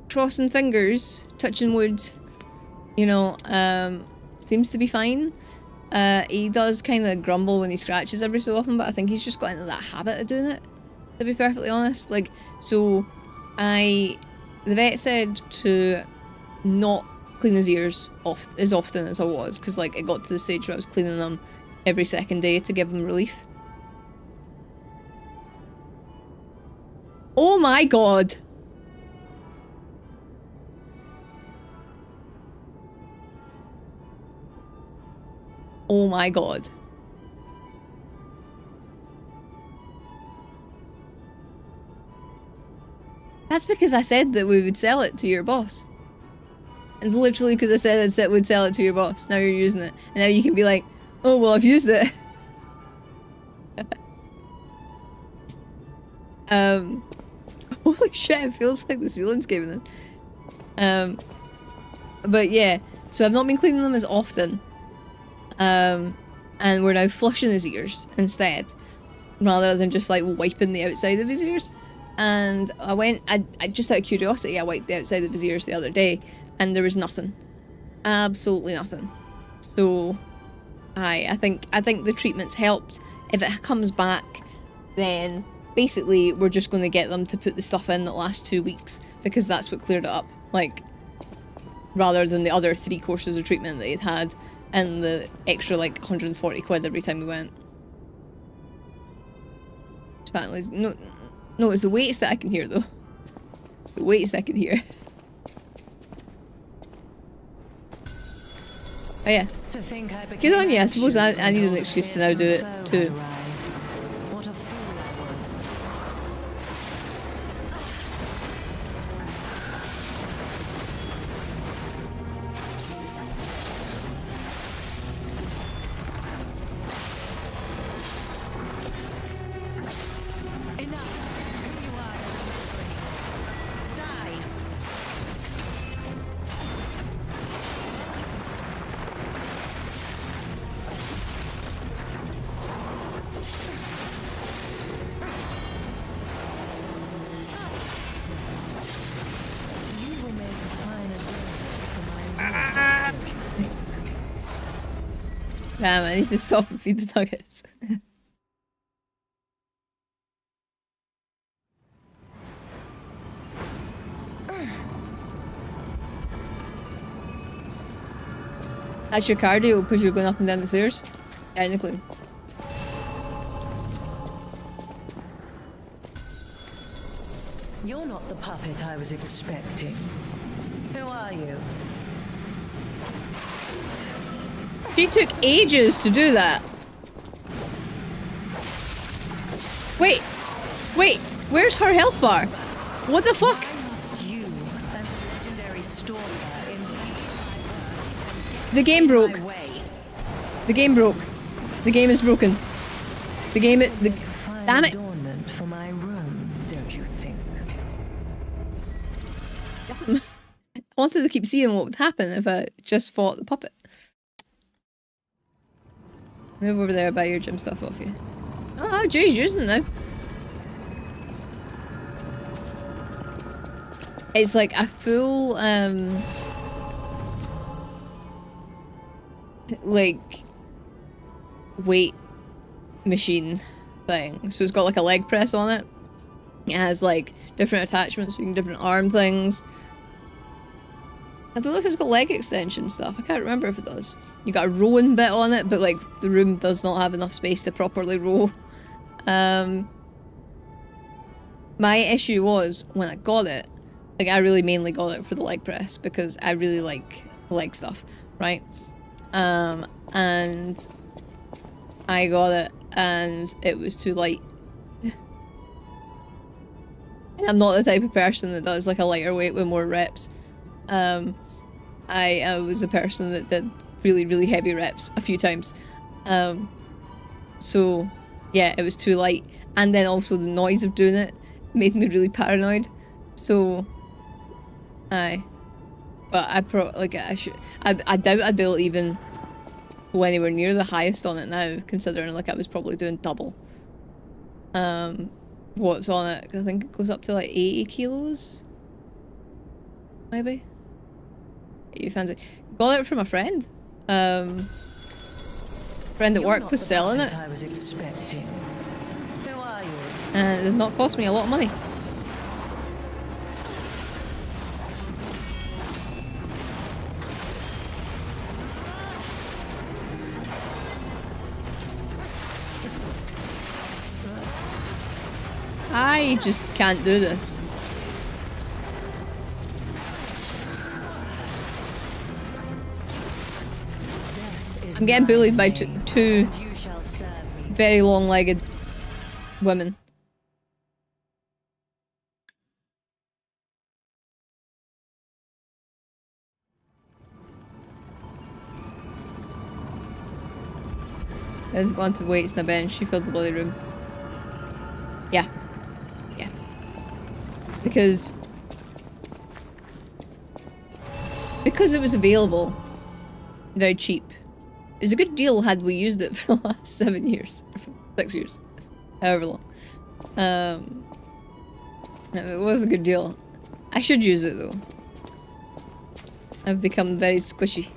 crossing fingers, touching wood, you know, seems to be fine. He does kind of grumble when he scratches every so often, but I think he's just got into that habit of doing it, to be perfectly honest. Like, so the vet said to not clean his ears as often as I was, because like it got to the stage where I was cleaning them every second day to give him relief. Oh my god! Oh my god. That's because I said that we would sell it to your boss. And literally because I said we'd sell it to your boss. Now you're using it. And now you can be like, oh well, I've used it. Holy shit, it feels like the ceiling's caving in. But yeah, so I've not been cleaning them as often. And we're now flushing his ears instead, rather than just like wiping the outside of his ears. And I just out of curiosity, I wiped the outside of his ears the other day, and there was nothing. Absolutely nothing. So, I think the treatment's helped. If it comes back, then basically we're just going to get them to put the stuff in that lasts 2 weeks, because that's what cleared it up. Like, rather than the other 3 courses of treatment that he'd had, and the extra like 140 quid every time we went. No, it's the weights that I can hear though. It's the weights I can hear. Oh yeah. Good on you. I suppose I need an excuse to now do it too. What a fool I was. Enough. Who you are is a memory. Die. You will make a fine adornment for my room, don't you think? Damn, I need to stop and feed the nuggets. That's your cardio because you're going up and down the stairs? Technically. You're not the puppet I was expecting. Who are you? She took ages to do that. Wait, where's her health bar? What the fuck? Why must you and the legendary stalker impede The game broke. my way? The game broke. The game is broken. The game Make a fine damn it. adornment for my room, don't you think? I wanted to keep seeing what would happen if I just fought the puppet. Move over there, buy your gym stuff off you. Oh, geez, using it now. It's like a full, like, weight machine thing. So it's got like a leg press on it. It has like different attachments, so you can different arm things. I don't know if it's got leg extension stuff. I can't remember if it does. You got a rowing bit on it, but like the room does not have enough space to properly row. My issue was when I got it, like I really mainly got it for the leg press because I really like leg stuff, right? And I got it and it was too light. And I'm not the type of person that does like a lighter weight with more reps. I was a person that did really, really heavy reps a few times. So yeah, it was too light. And then also the noise of doing it made me really paranoid. So, but I doubt I'd be able to even go anywhere near the highest on it now, considering like I was probably doing double. What's on it? I think it goes up to like 80 kilos? Maybe? You fancy? Got it from a friend. Friend at work was selling it. I was expecting. Who are you? And it did not cost me a lot of money. I just can't do this. I'm getting bullied by two You shall serve me. very long-legged women. There's one to weights on the bench. She filled the bloody room. Yeah. Yeah. Because it was available. Very cheap. It was a good deal had we used it for the last 7 years. 6 years. However long. It was a good deal. I should use it though. I've become very squishy.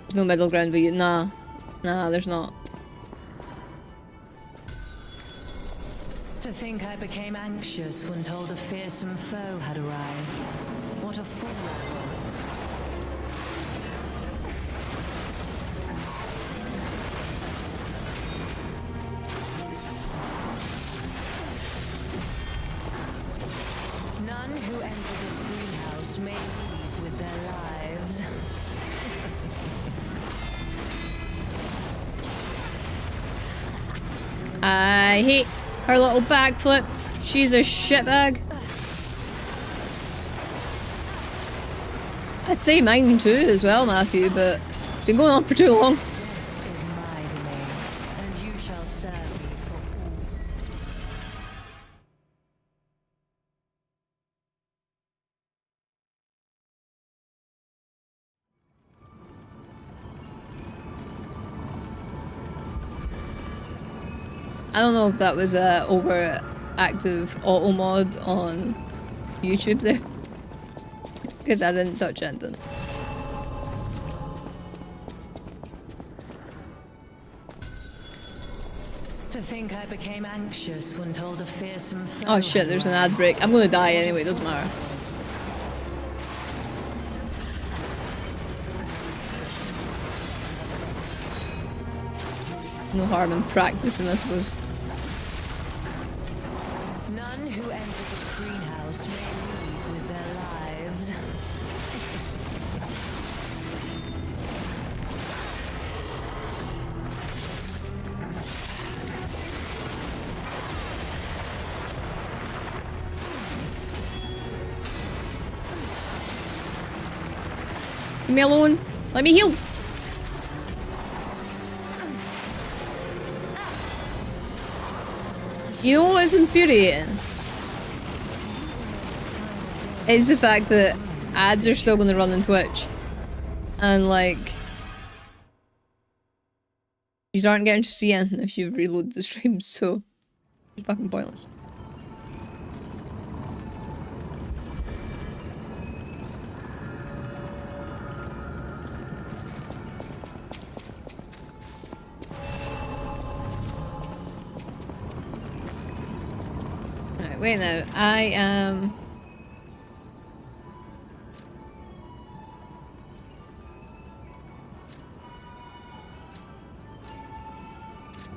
There's no middle ground with you. Nah. Nah, there's not. To think I became anxious when told a fearsome foe had arrived. What a fool I was. None who enter this greenhouse may leave with their lives. I hate her little backflip. She's a shitbag. I'd say mine too as well, Matthew, but it's been going on for too long. Death is my domain, and you shall serve me for all. I don't know if that was a overactive auto mod on YouTube there. Because I didn't touch anything. To think I became anxious when told a fearsome foe. Oh shit, there's an ad break. I'm gonna die anyway, it doesn't matter. No harm in practicing, I suppose. None who enter this greenhouse may leave with their lives. Leave me alone. Let me heal. You know what is infuriating? It's the fact that ads are still going to run on Twitch. And like... you aren't getting to see anything if you've reloaded the stream, so... it's fucking pointless. Right, wait now. I am...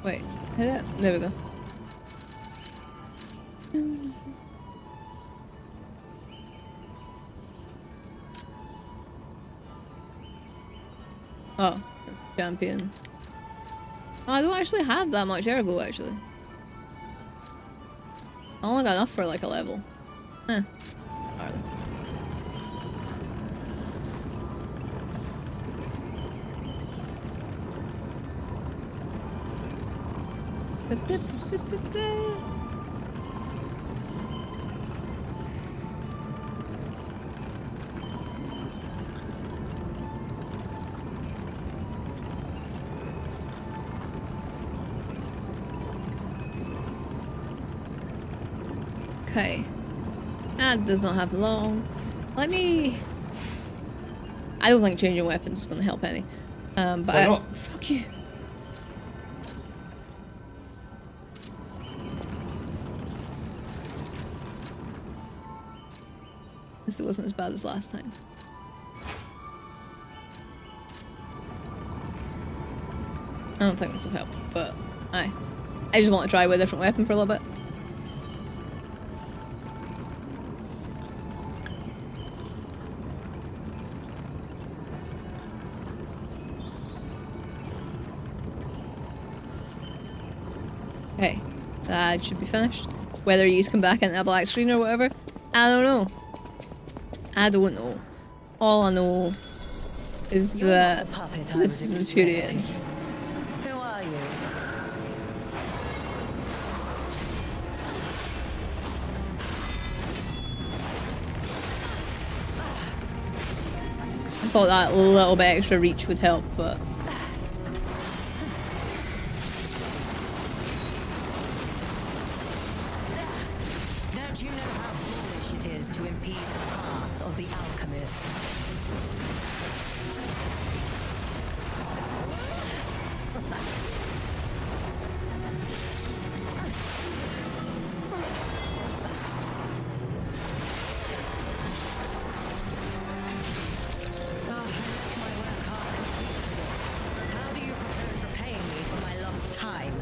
wait, hit it? There we go. Oh, that's the champion. Oh, I don't actually have that much ergo, actually. I only got enough for like a level. Eh. Hardly. Okay. That does not have long. Let me... I don't think changing weapons is going to help any. But Why not? Fuck you. This wasn't as bad as last time. I don't think this will help, but aye. I just want to try with a different weapon for a little bit. Okay, that should be finished. Whether you come back into a black screen or whatever, I don't know. I don't know. All I know is that this is infuriating. Who are you? I thought that little bit extra reach would help, but... Don't you know how foolish it is to impede the path of the alchemist? How do you propose repaying me for my lost time?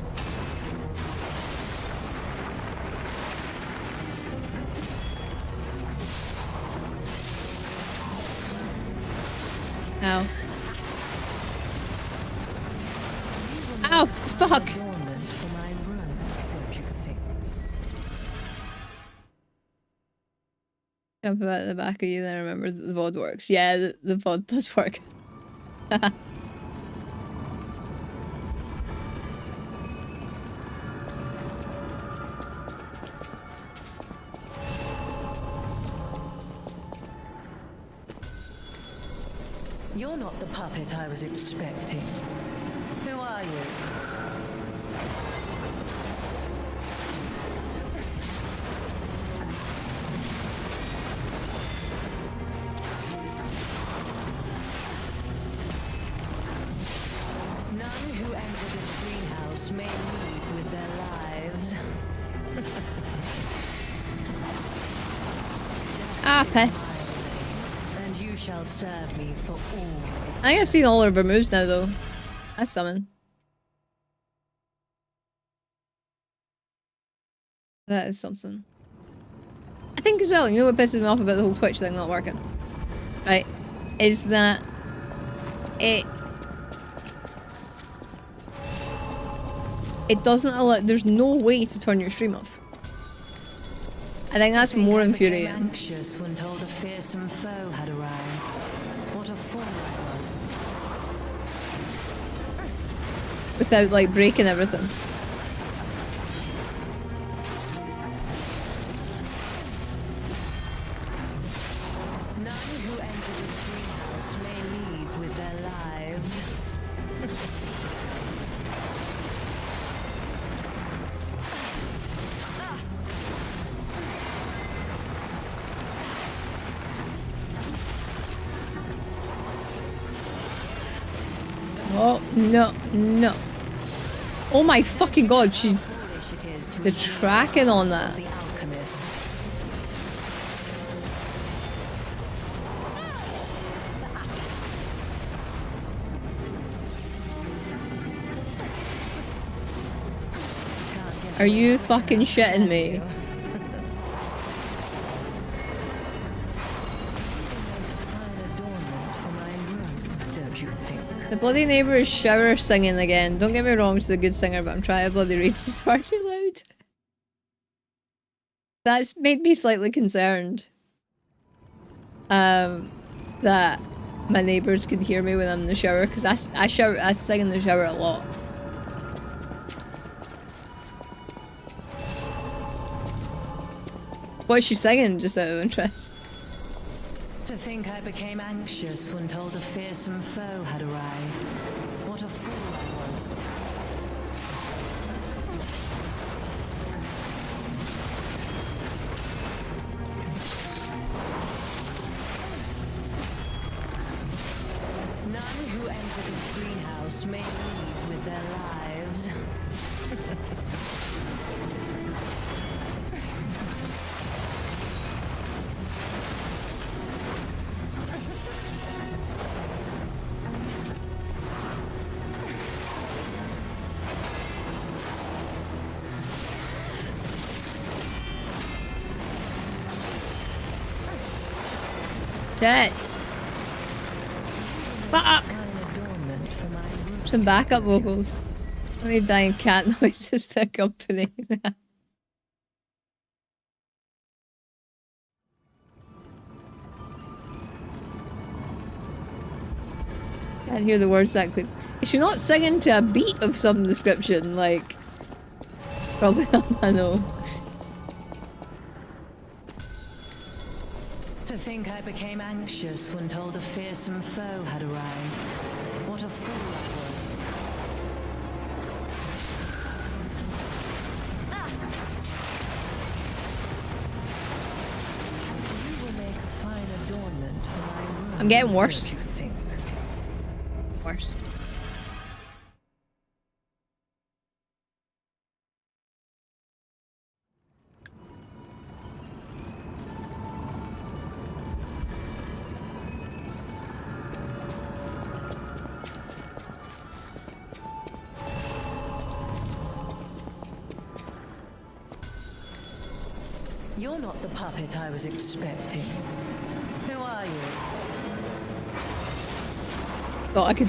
Ow. Ow, fuck! Adornment for my room, don't you think? Jump about the back of you, then remember that the VOD works. Yeah, the VOD does work. You're not the puppet I was expecting. Who are you? None who enter this greenhouse may leave with their lives. Ah, piss. And you shall serve me for all. I think I've seen all of her moves now, though. I summon. That is something. I think as well, you know what pisses me off about the whole Twitch thing not working? Right? Is that it doesn't allow, there's no way to turn your stream off. I think that's more infuriating. I became anxious when told a fearsome foe had arrived. What a fool I was. Without like breaking everything. None who enter this greenhouse may leave with their lives. Oh, no, no. Oh my fucking god, she's Foolish it is to the tracking on that. the alchemist. Are you fucking shitting me? Fine adornment for my room, don't you think? The bloody neighbour is shower singing again. Don't get me wrong, she's a good singer, but I'm trying to bloody read, she's far too loud. That's made me slightly concerned. That my neighbours can hear me when I'm in the shower, because I sing in the shower a lot. What is she singing, just out of interest? To think I became anxious when told a fearsome foe had arrived. What a fool I was. may leave with their lives. Shit. Fuck. Some backup vocals. Only dying cat noises to accompany that. Can't hear the words that clear. Is she not singing to a beat of some description? Like, probably not. I know. To think I became anxious when told a fearsome foe had arrived. What a fool I was. You will make a fine adornment for my room. I'm getting worse. Don't you think? Worse. You're not the puppet I was expecting. Who are you? Thought I could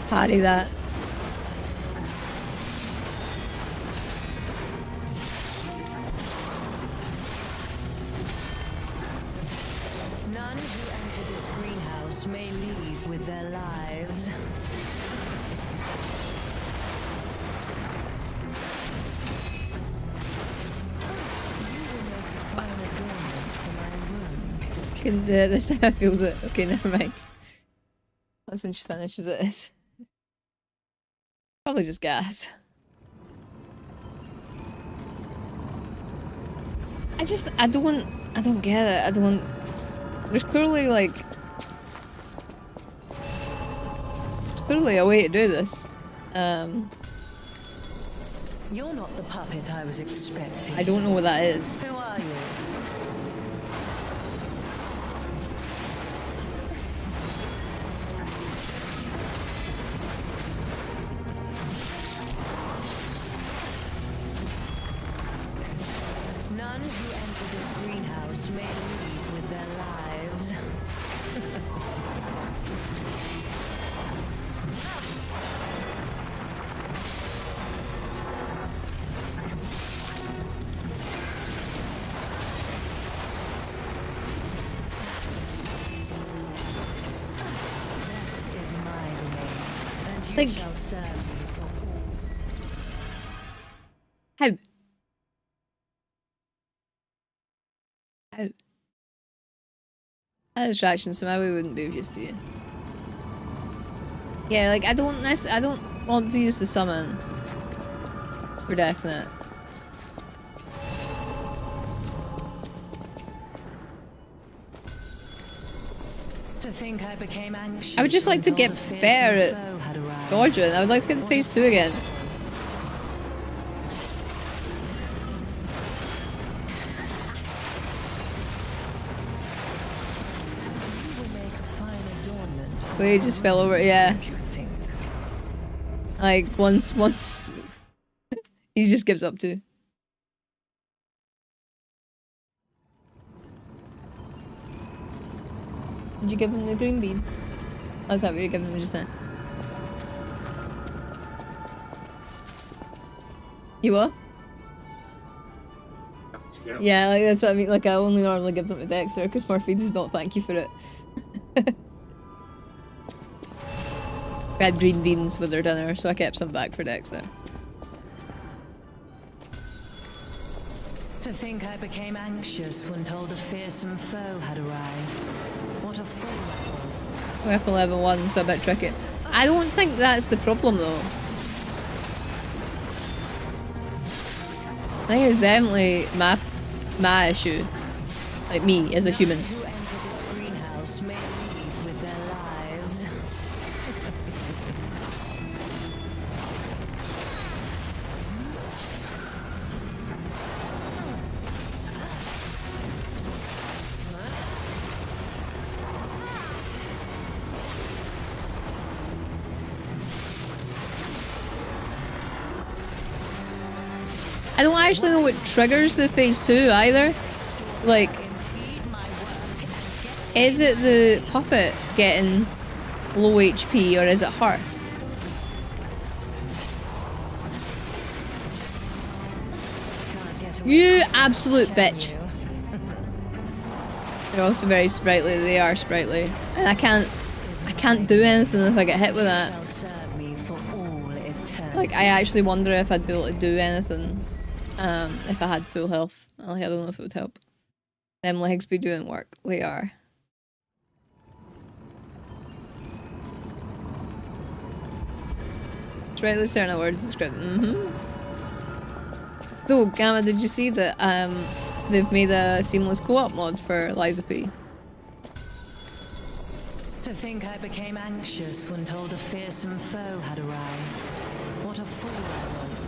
parry that. None who enter this greenhouse may leave with their lives. This time I feels it. Okay, never mind. That's when she finishes it. Is probably just gas. I don't get it. There's clearly like, there's clearly a way to do this. You're not the puppet I was expecting. I don't know what that is. Who are you? None who enter this greenhouse may leave with their lives. Death is my domain, and you Like- shall serve me for all. How? How? That distraction, so maybe we wouldn't be used to you. Yeah, like I don't want to use the summon for definite. To think I became anxious. I would just like to when get told a fearsome better at foe had arrived. dodging. I would like to get the phase 2 again. You will make a fine adornment for We just fell over, yeah. what you think. Like once he just gives up too. Did you give him the green bean? Oh, is that what you giving him just now? You what? Yeah, like that's what I mean. Like I only normally give them to Dexter because Murphy does not thank you for it. We had green beans with their dinner, so I kept some back for Dexter. To think I became anxious when told a fearsome foe had arrived. What a fool I was. We're up 11-1, so a bit tricky. I don't think that's the problem though. I think it's definitely my issue. Like me as a human. Who enter this greenhouse may leave with their lives. I don't actually know what triggers the phase 2 either. Like, is it the puppet getting low HP or is it her? You absolute bitch. They're also very sprightly. They are sprightly. And I can't do anything if I get hit with that. Like, I actually wonder if I'd be able to do anything if I had full health. Like, I don't know if it would help. Them legs be doing work. They are. Sprightly certain words describe. Though, Gamma, did you see that they've made a seamless co-op mod for Liza P? To think I became anxious when told a fearsome foe had arrived. What a fool I was.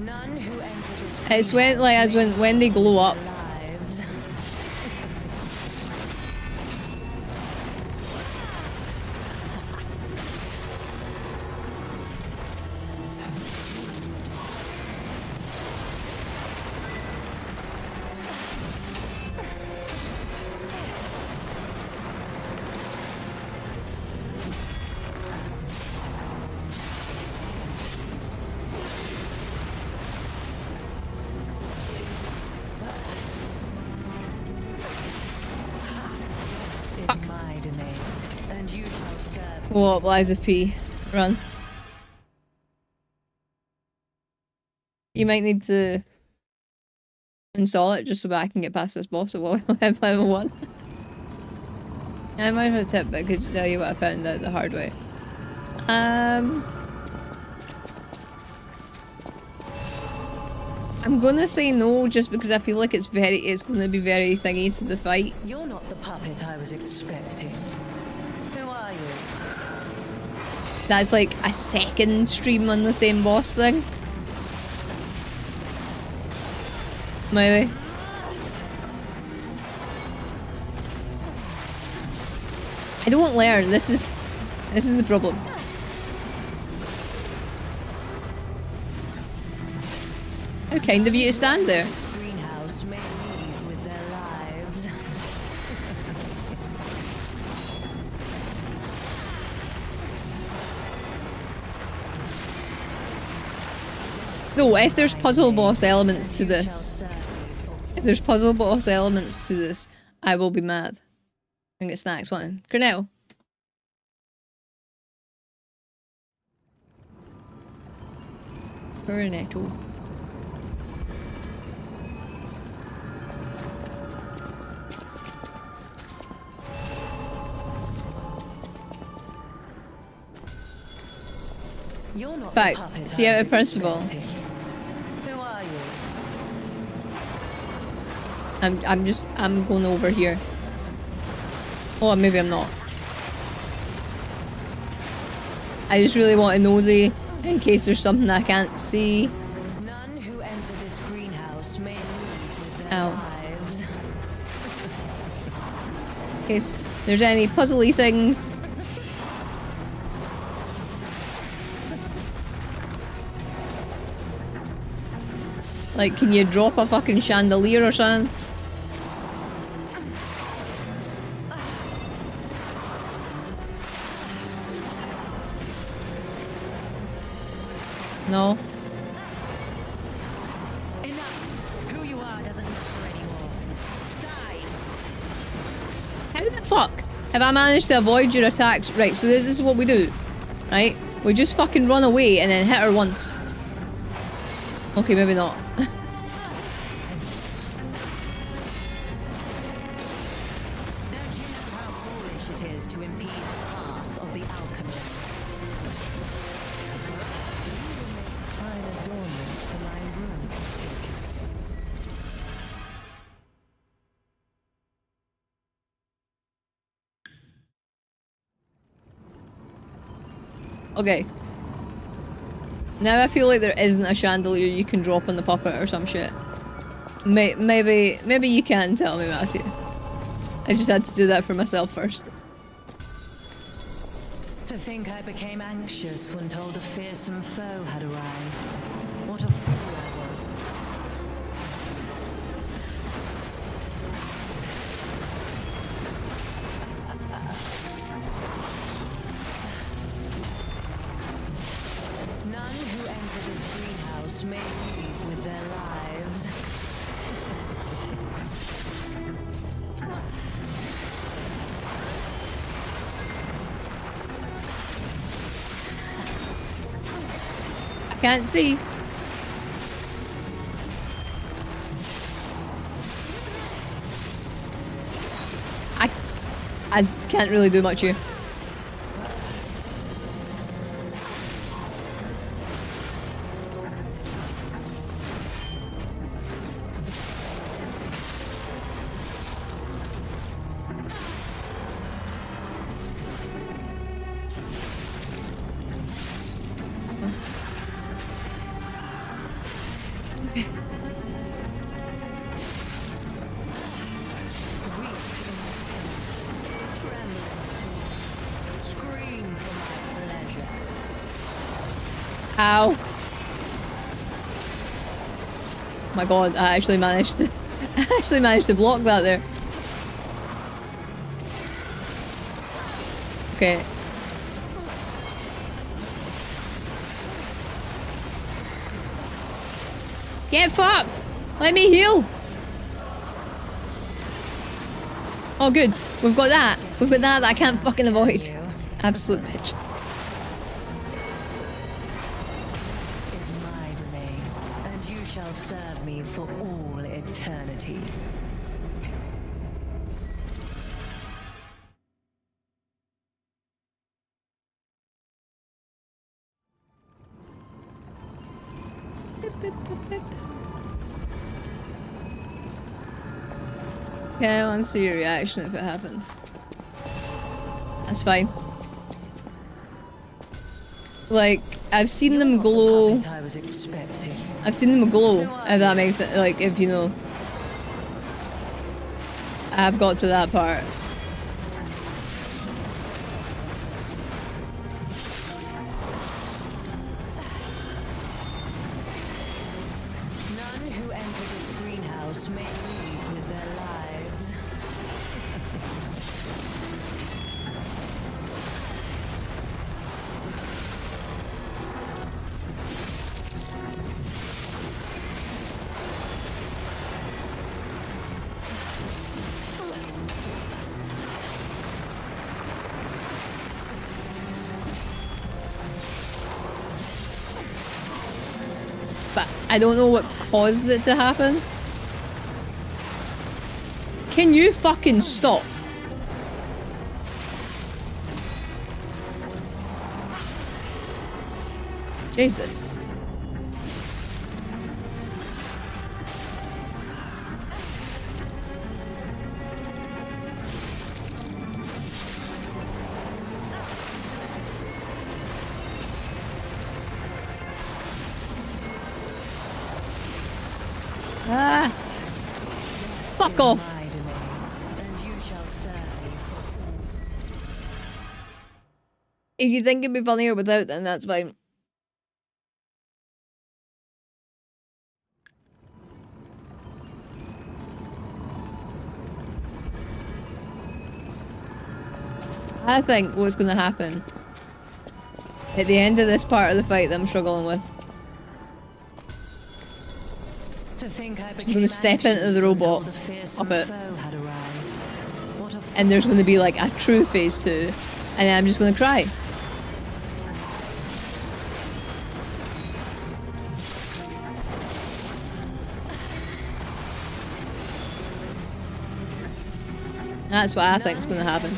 None who enter this It's when, like, as when they glow up. lives. It's my domain, and you shall serve. What, Liza P? Run. You might need to install it just so that I can get past this boss at level 1. I might have a tip, but I could tell you what I found out the hard way. I'm gonna say no just because I feel like it's gonna be very thingy to the fight. You're not the puppet I was expecting. Who are you? That's like a second stream on the same boss thing. Maybe. I don't learn. This is the problem. How kind of you to stand there. Greenhouse may leave with their lives. No, if there's puzzle boss elements to You shall this, serve me for if there's puzzle boss elements to this, I will be mad. I think it's the next one. Cornell. Cornetto. You're not Fact, the puppet see I out was of principle. expecting. Who are you? I'm going over here. Oh, maybe I'm not. I just really want a nosy in case there's something I can't see. None who enter this greenhouse may leave with their Ow. lives. In case there's any puzzly things. Like, can you drop a fucking chandelier or something? No. Enough. Who you are doesn't matter anymore. Die. How the fuck have I managed to avoid your attacks? Right, so this is what we do. Right? We just fucking run away and then hit her once. Okay, maybe not. Don't you know how foolish it is to impede the path of the alchemist? Find adornment for my room. Okay. Now I feel like there isn't a chandelier you can drop on the puppet or some shit. Maybe you can tell me, Matthew. I just had to do that for myself first. To think I became anxious when told a fearsome foe had arrived. What a fool I was. None who enter this greenhouse may leave with their lives. I can't see. I can't really do much here. Ow. My god, I actually managed to block that there. Okay. Get fucked! Let me heal! Oh good, we've got that. We've got that I can't fucking avoid. Absolute bitch. Serve me for all eternity. Okay, I want to see your reaction if it happens. That's fine. Like, I've seen them glow. I've seen them glow, if that makes it, like, if you know. I've got to that part. None who enter this greenhouse may leave with their lives. But I don't know what caused it to happen. Can you fucking stop? Jesus. Ah! Fuck off! If you think it'd be funnier without, then that's fine. I think what's gonna happen at the end of this part of the fight that I'm struggling with, I'm gonna step into the robot up it, and there's gonna be like a true phase 2, and then I'm just gonna cry. That's what I think is gonna happen.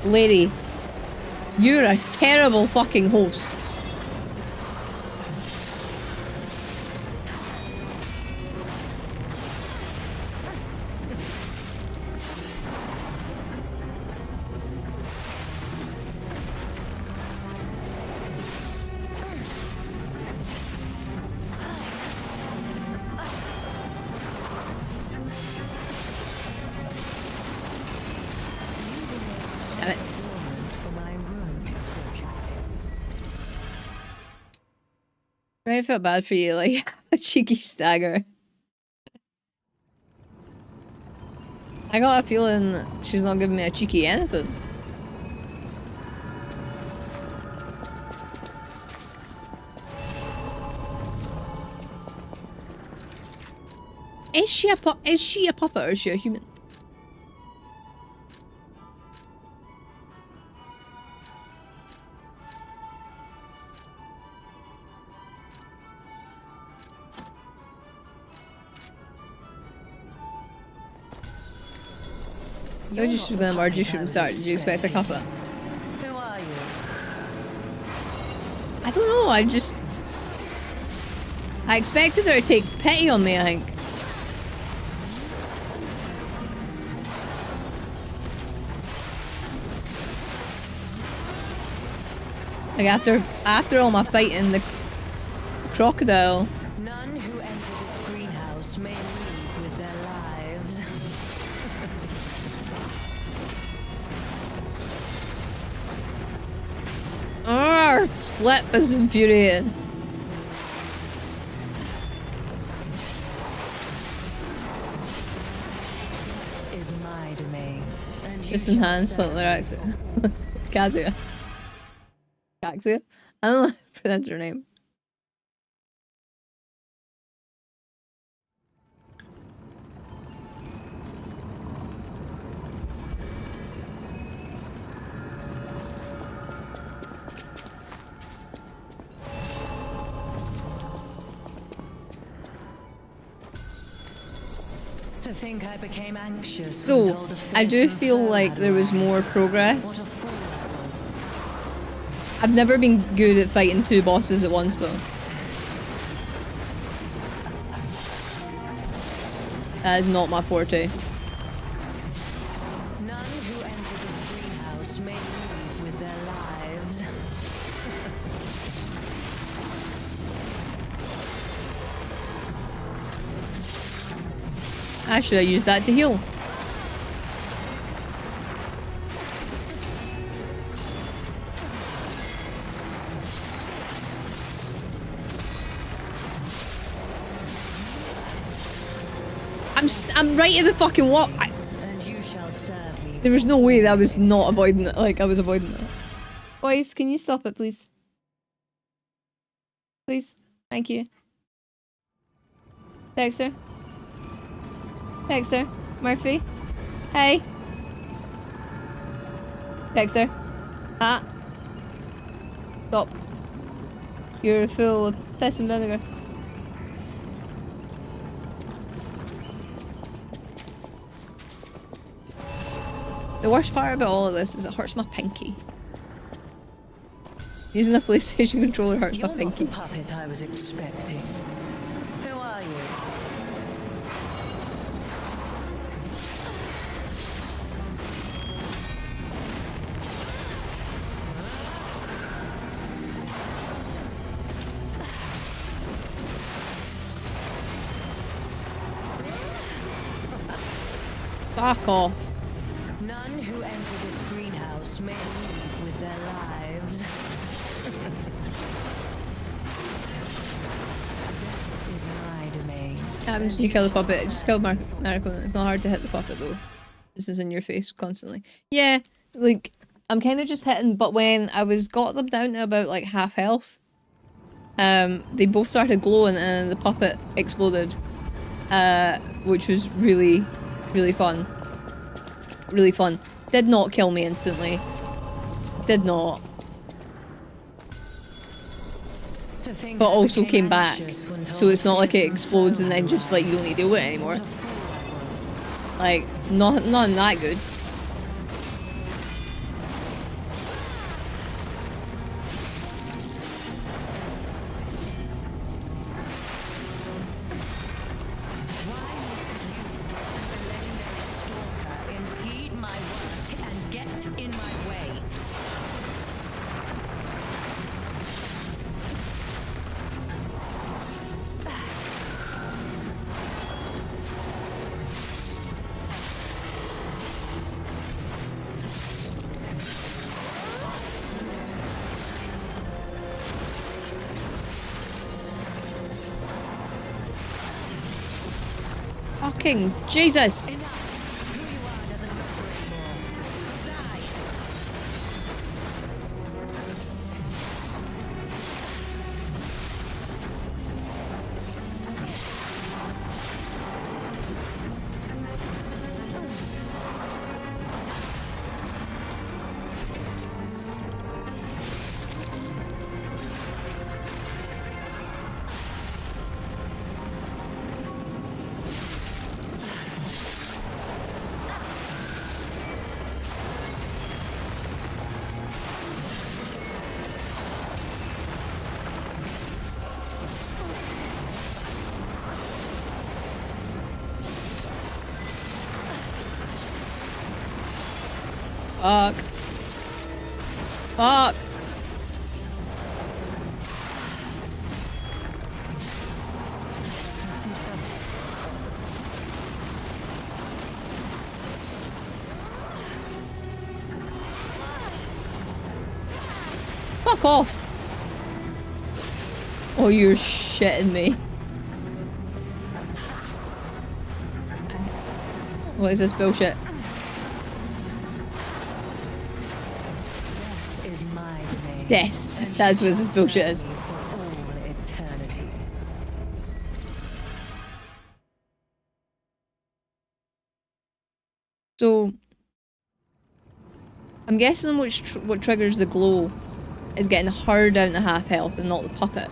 Lady. You're a terrible fucking host. Damn it. I felt bad for you, like a cheeky stagger. I got a feeling she's not giving me a cheeky anything. Is she a puppet or is she a human? I just was gonna merge you from the start. Did you expect a couple? Who are you? I don't know, I expected her to take pity on me, I think. Like after all my fighting the crocodile. None who enter this greenhouse may leave with their lives. Arrgh! Flip is infuriating. Is my domain. And you Just shall enhance serve like their accent. Kazuya. Kazuya? I don't know how to pronounce her name. To think I became anxious. when So, told of I do fearsome feel foe like had there was arrived. more What a progress. fool I was. I've never been good at fighting two bosses at once though. That is not my forte. None who enter this greenhouse may leave with their lives. Actually, I used that to heal. I'm right in the fucking wall. And you shall serve me. There was no way that I was not avoiding it. Like, I was avoiding it. Boys, can you stop it, please? Please? Thank you. Dexter? Dexter? Murphy? Hey? Dexter? Ah. Stop. You're full of piss and vinegar. The worst part about all of this is it hurts my pinky. Using a PlayStation controller hurts You're my not the pinky. puppet I was expecting. Who are you? Fuck off. None who enter this greenhouse may leave with their lives. Death is my domain. Happens when you kill the puppet. Just kill Mariko. It's not hard to hit the puppet though. This is in your face constantly. Yeah, like I'm kind of just hitting, but when I got them down to about like half health, they both started glowing and the puppet exploded, which was really, really fun. Really fun. Did not kill me instantly. Did not. To think But I also became came back. anxious when told So it's of not like it fearsome explodes and foe then had just like you don't need to deal with it anymore. What a fool I was. Like, not that good. in my way. Fucking Jesus! Enough. Who you are doesn't matter anymore. Die. Fuck. Fuck. Fuck off. Oh, you're shitting me. What is this bullshit? Is my domain. Death. That's what this bullshit is. For all eternity. So, I'm guessing what triggers the glow is getting her down to half health and not the puppet.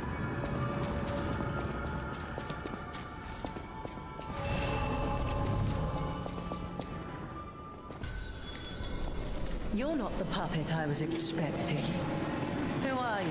You're not the puppet I was expecting. Who are you?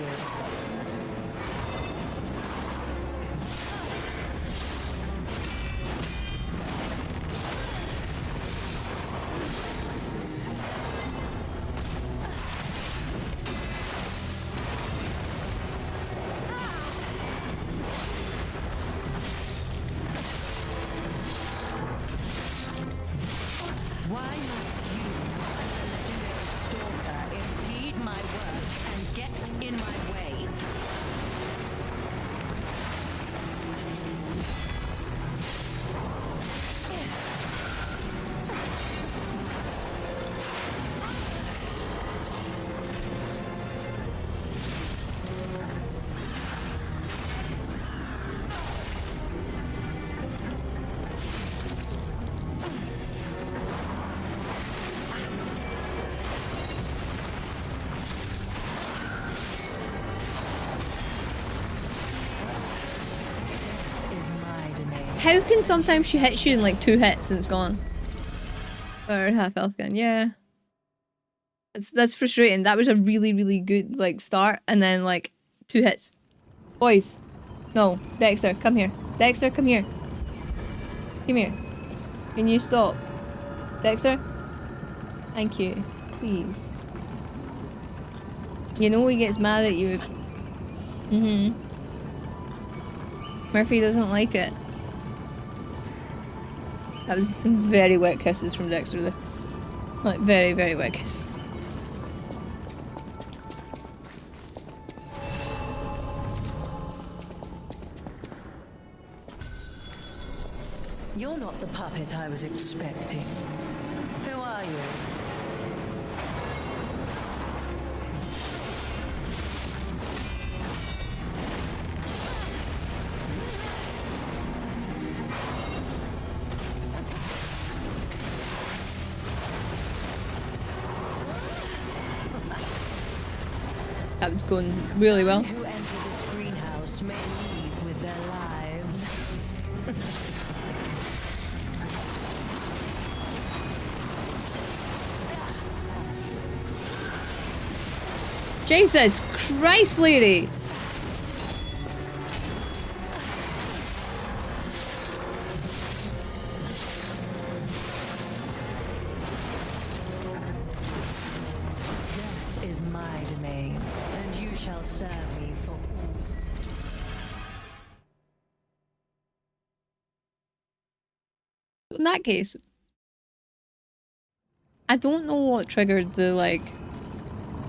Why must you, the legendary stalker, impede my work and get in my way? Is my domain. How can sometimes she hits you in like 2 hits and it's gone? Or half health again, yeah. That's frustrating. That was a really, really good like start and then like 2 hits. Boys. No, Dexter, come here. Dexter, come here. Come here. Can you stop? Dexter? Thank you. Please. You know he gets mad at you. Murphy doesn't like it. That was some very wet kisses from Dexter there. Like, very, very wet kisses. You're not the puppet I was expecting. Who are you? That was going really well. Who enter this greenhouse may leave with their lives. Jesus Christ, lady! my domain, and you shall serve me for all. In that case, I don't know what triggered the like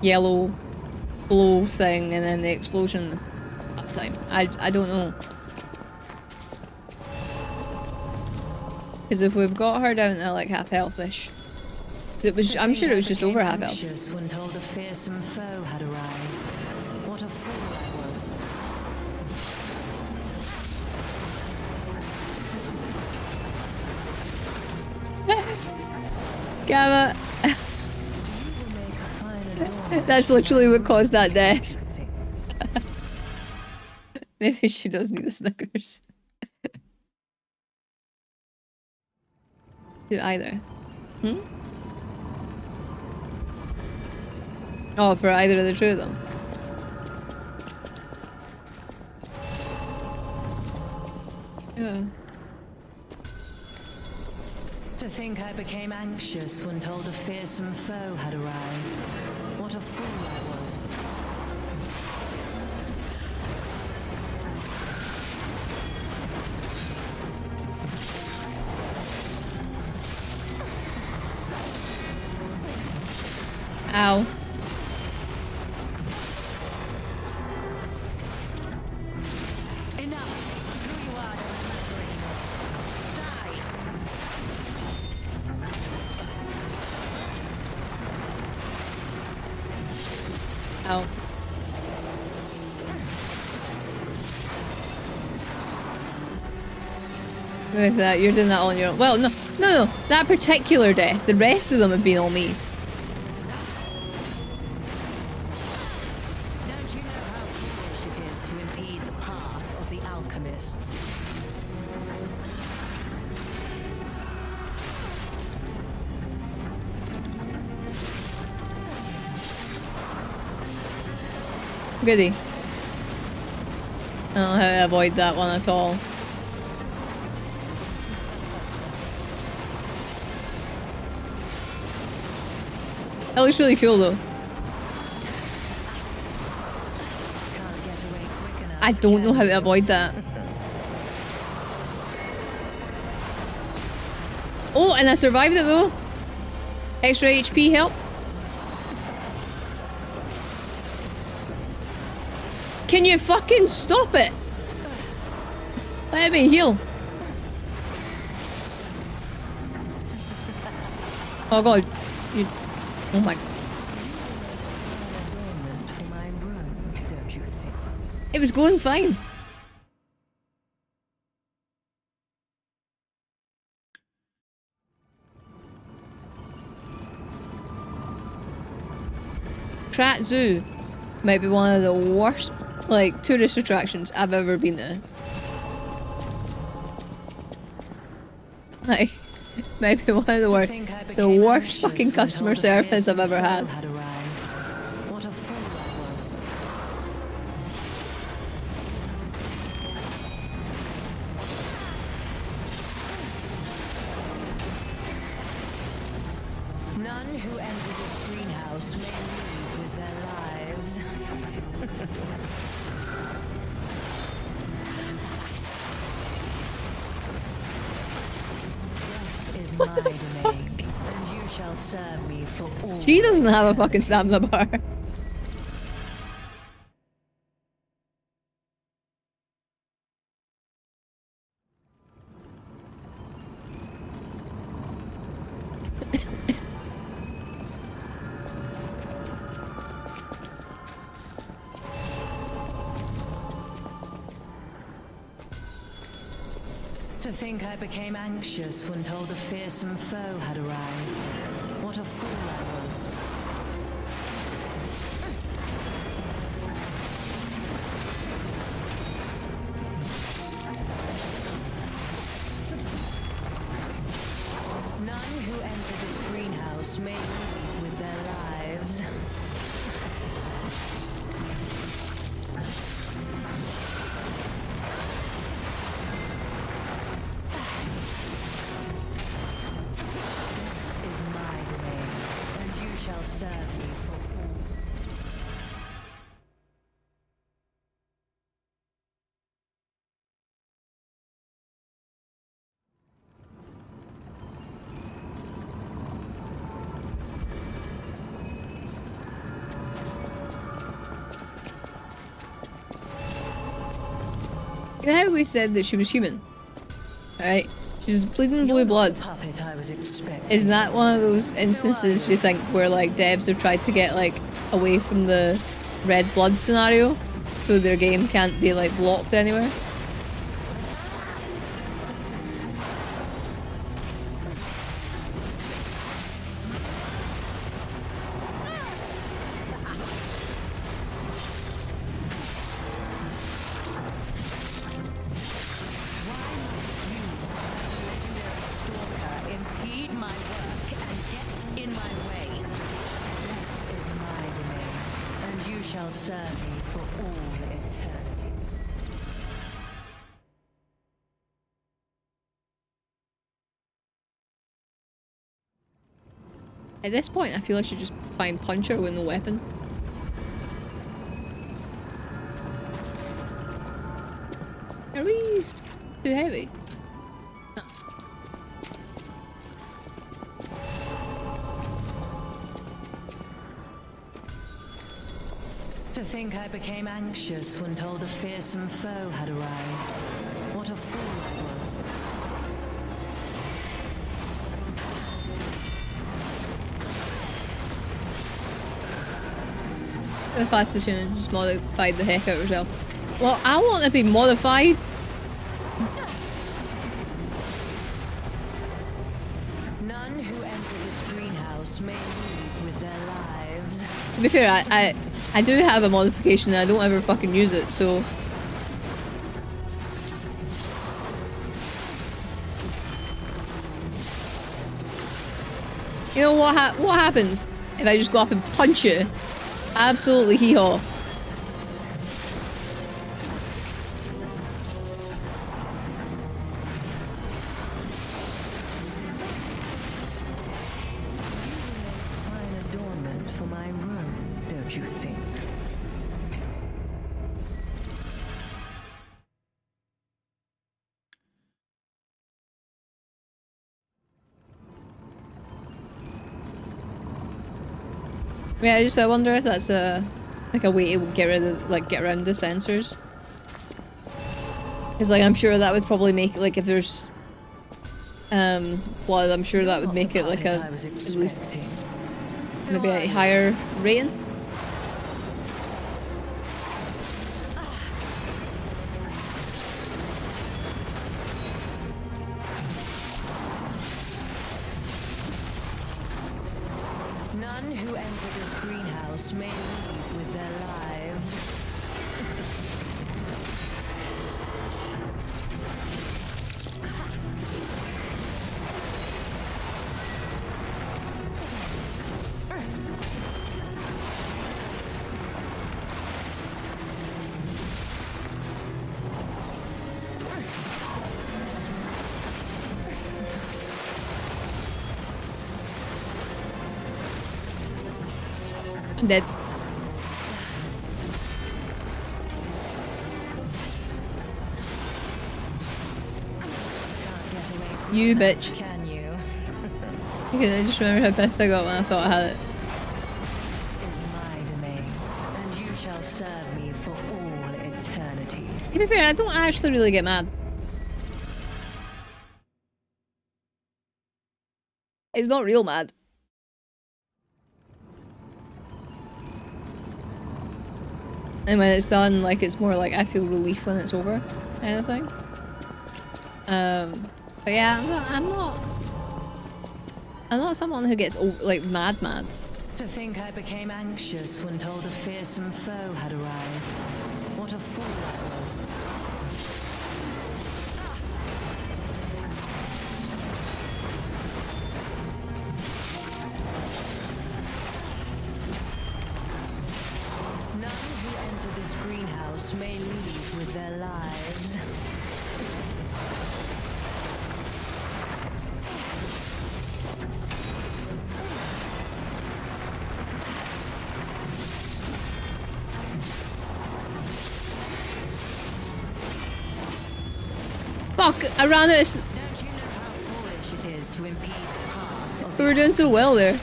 yellow glow thing and then the explosion that time. I don't know. Because if we've got her down to like half health-ish, I'm sure it was just over half health. When told a fearsome foe had arrived. What a fool I was. Gamma. That's literally what caused that death. Maybe she does need the Snickers. Do either. Hmm? Oh, for either of the two of them. Yeah. To think I became anxious when told a fearsome foe had arrived. What a fool I was. Ow. Enough. Who you are doesn't matter anymore. Die. Ow. With that, you're doing that all on your own. Well, no. That particular death. The rest of them have been all me. Don't you know how foolish it is to impede the path of the alchemists? Goody. I don't know how to avoid that one at all. That looks really cool though. Can't get away quick enough. I don't know can how to you? avoid that. Oh, and I survived it though. Extra HP helped. Can you fucking stop it? Let me heal. Oh god. You... Oh my... For my room, don't you think? It was going fine. Kraat Zoo might be one of the worst, like, tourist attractions I've ever been to. Like, maybe one of the worst. It's the worst fucking customer service I've ever had. What a fool I was. None who enter this greenhouse may leave with their lives. Death is my domain, and you shall serve me for all. She doesn't have a fucking stamina bar. To think I became anxious when told a fearsome foe had arrived. What a fool I was. None who enter this greenhouse may leave with their lives. Is my domain, and you shall serve me for all. You know how we said that she was human? Right? She's bleeding blue blood. Puppet I was expecting. Isn't that one of those instances you think where like devs have tried to get like away from the red blood scenario so their game can't be like blocked anywhere? Impede my work and get in my way. Death is my domain, and you shall serve me for all eternity. At this point, I feel I should just try and punch her with no weapon. Are we too heavy? No. To think I became anxious when told a fearsome foe had arrived. What a fool I was. The fastest human just modified the heck out of herself. Well, I want to be modified. None who enter this greenhouse may leave with their lives. To be fair, I do have a modification and I don't ever fucking use it, so... You know what happens if I just go up and punch you? Absolutely hee-haw. Fine adornment for my room, don't you think? Yeah, I wonder if that's a way to get around the sensors. Because like I'm sure that would probably make like if there's blood, I'm sure that would make it like a at least maybe a higher rating. None who enter this greenhouse may leave with their lives. I'm dead. You bitch. Can you? Okay, I just remember how pissed I got when I thought I had it. Is my domain, and you shall serve me for all eternity. To be fair, I don't actually really get mad. It's not real mad. And when it's done, like it's more like I feel relief when it's over, kind of thing. But yeah, I'm not someone who gets like mad. To think I became anxious when told a fearsome foe had arrived. What a fool I was. None who enter this greenhouse may leave with their lives. Fuck! I ran out of... Don't you know how foolish it is to impede the path of We were doing so well there.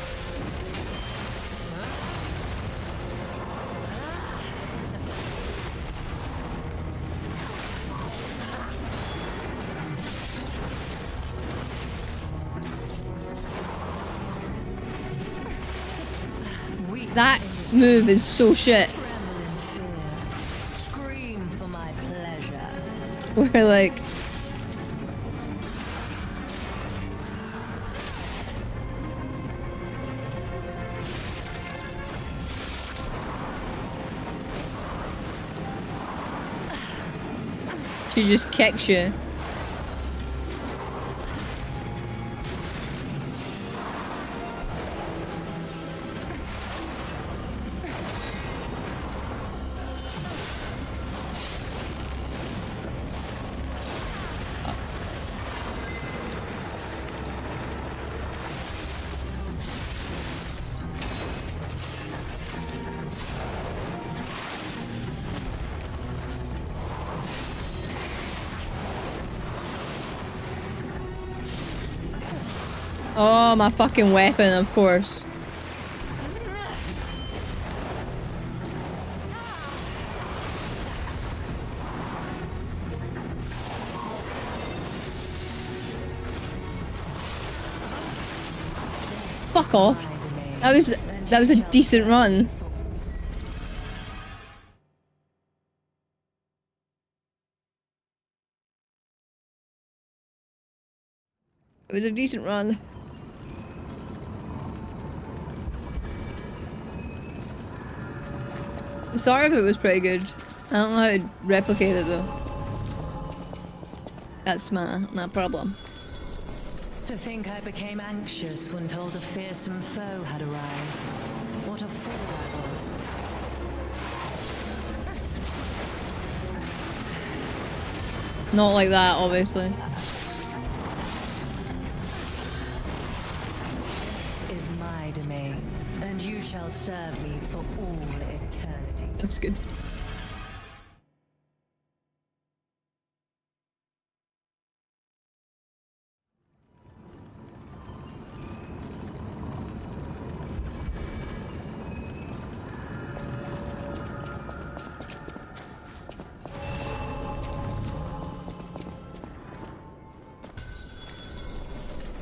That move is so shit. Tremble in fear. Scream for my pleasure. We're like... She just kicks you. Oh, my fucking weapon, of course. Fuck off. That was a decent run. It was a decent run. The start of it was pretty good. I don't know how to replicate it though. That's my problem. To think I became anxious when told a fearsome foe had arrived. What a fool I was. Not like that, obviously. Is my domain, and you shall serve me for all eternity. That was good.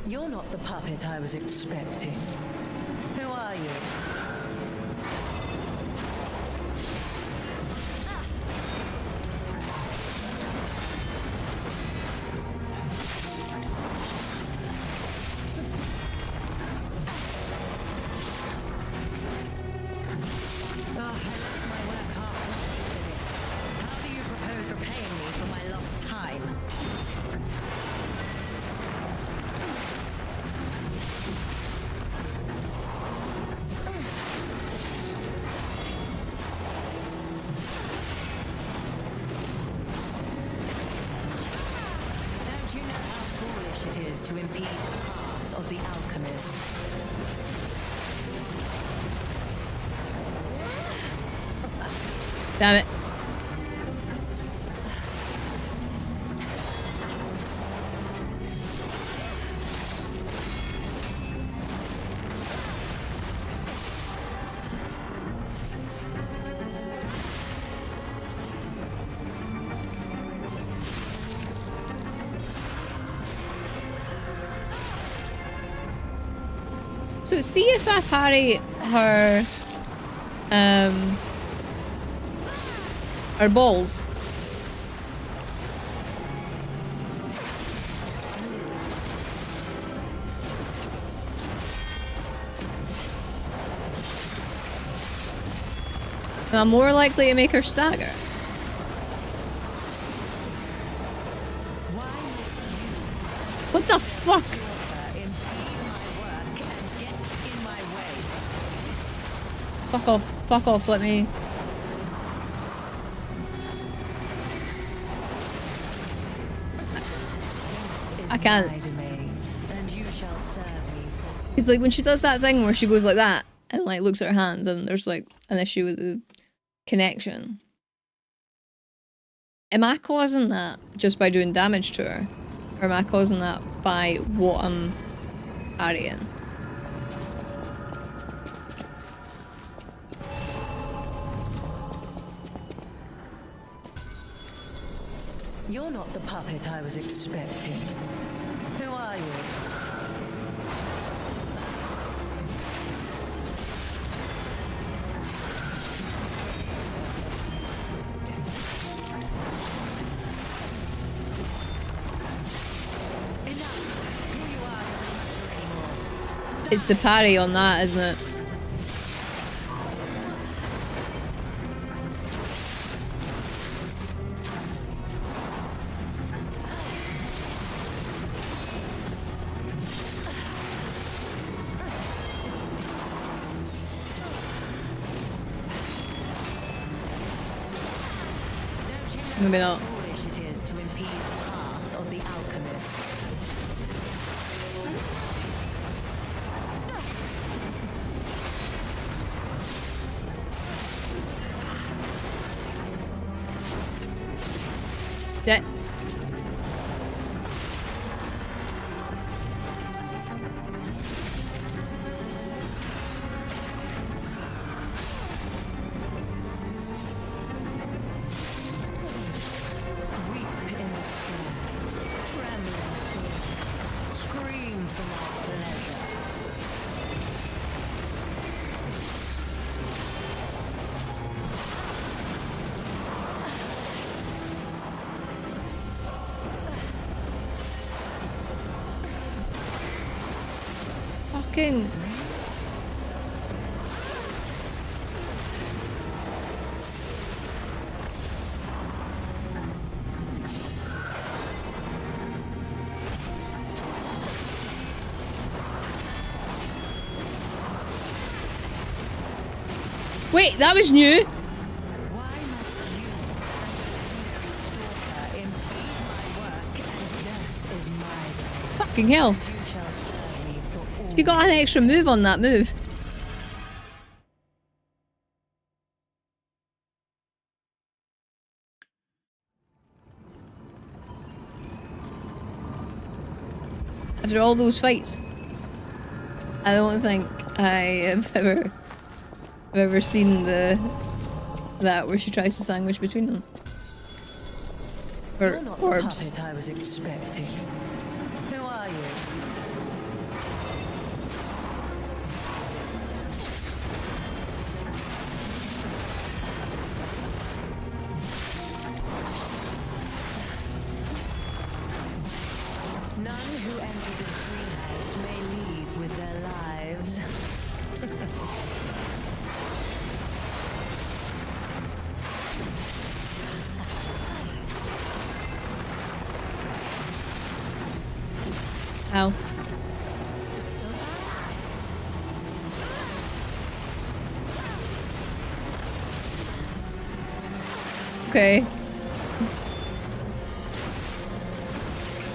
You're not the puppet I was expecting. Who are you? Oh, I left my work hard for this. How do you propose repaying me for my lost time? Don't you know how foolish it is to impede the path of the alchemist? Damn it. So see if I parry her balls. Am I more likely to make her stagger? What the fuck? Fuck off, let me... I can't. It's like when she does that thing where she goes like that and like looks at her hands and there's like an issue with the connection. Am I causing that just by doing damage to her? Or am I causing that by what I'm parrying? You're not the puppet I was expecting. Who are you? It's the parry on that, isn't it? Maybe not. Foolish it is to impede the path of the alchemists. Yeah. Weep in the storm, tremble in fear, scream from our pleasure. Fucking. Wait, that was new. Why must you, stalker, impede my work as death is my way? Fucking hell. You shall serve me for all. You got an extra move on that move. After all those fights, I don't think I have ever seen that where she tries to sandwich between them. Or You're not the orbs. puppet I was expecting. Who are you? None who enter this greenhouse may leave with their lives. Ow. Okay.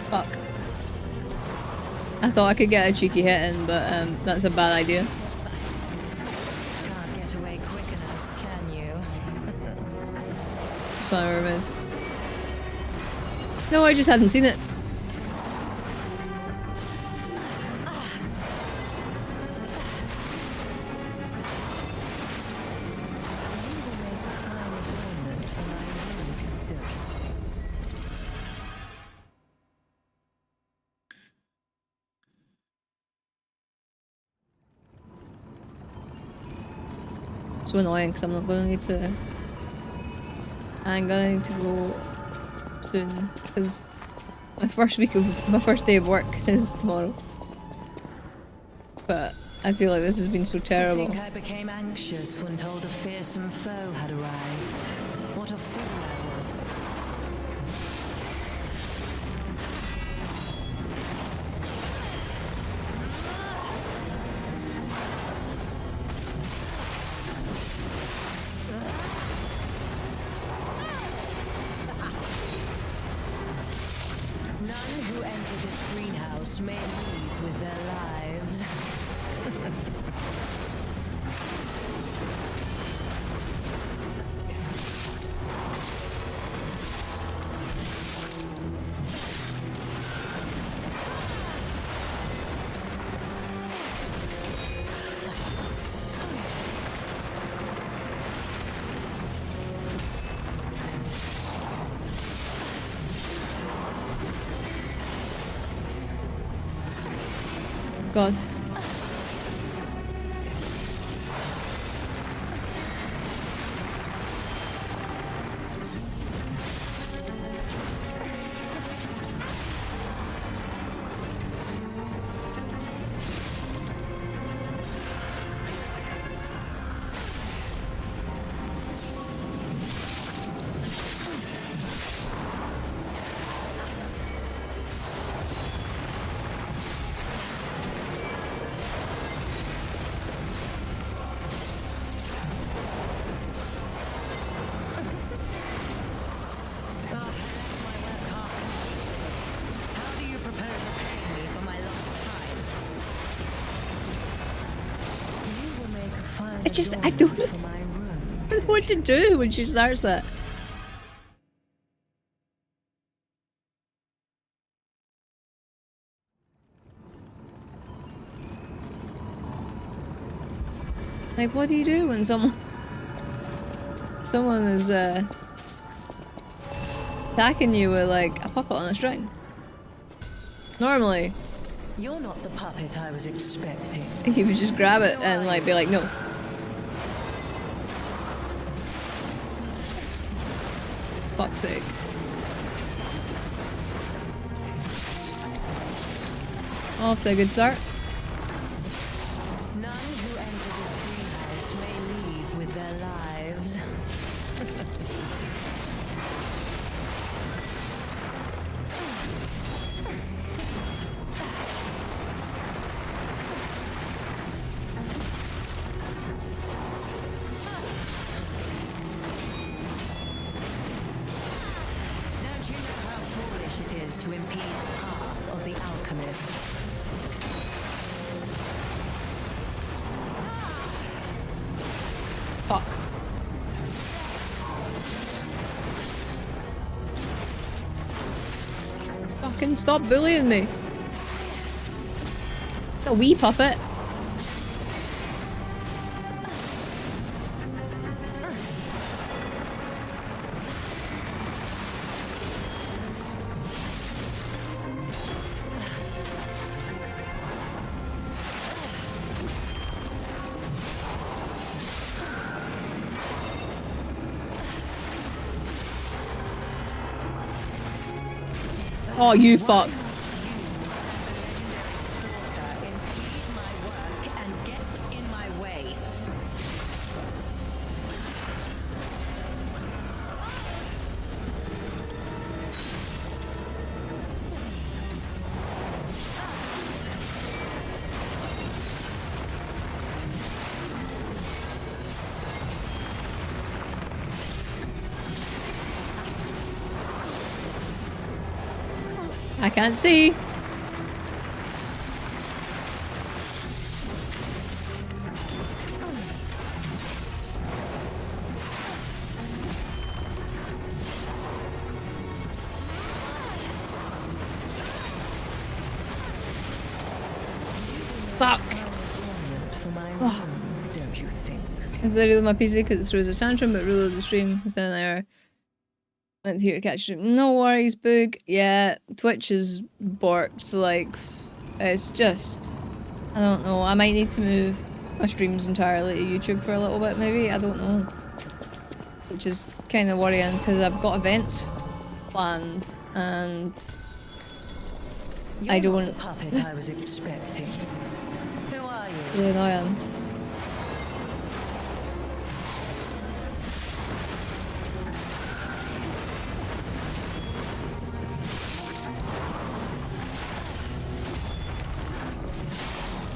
Fuck. I thought I could get a cheeky hit in, but that's a bad idea. Can't get away quick enough, can you? It's one of her moves. No, I just hadn't seen it. So annoying because I'm not gonna need to. I'm gonna need to go soon because my first day of work is tomorrow. But I feel like this has been so terrible. To think I became anxious when told a fearsome foe had arrived. What a fool I was. None who enter this greenhouse may leave with their lives. God. I don't know For my room. what to do when she starts that. Like, what do you do when someone is attacking you with like a puppet on a string? Normally, You're not the puppet I was expecting. you would just grab it and like be like, no. Fuck's sake. Off to a good start. None who enter this greenhouse may leave with their lives. Don't you know how foolish it is to impede the path of the alchemist? Fuck. Fucking stop bullying me. A wee puppet. Oh, you fuck. Impede my work and get in my way. I can't see. Fuck. For my Oh. room, don't you think? I literally my PC because it throws a tantrum, but reload the stream was down there. Went here to catch it. No worries, Boog. Yeah, Twitch is borked. Like, it's just, I don't know. I might need to move my streams entirely to YouTube for a little bit, maybe. I don't know. Which is kind of worrying because I've got events planned and You're I not don't. the puppet I was expecting. Who are you? Really annoying.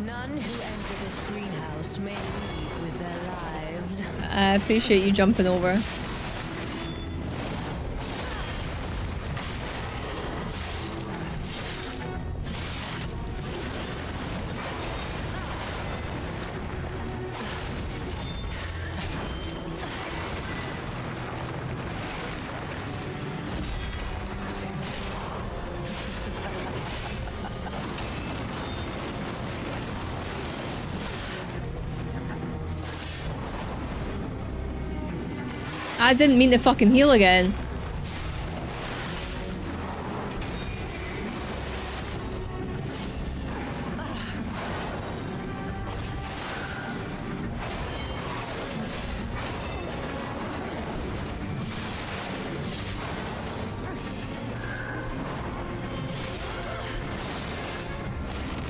None who enter this greenhouse may leave with their lives. I appreciate you jumping over. I didn't mean to fucking heal again.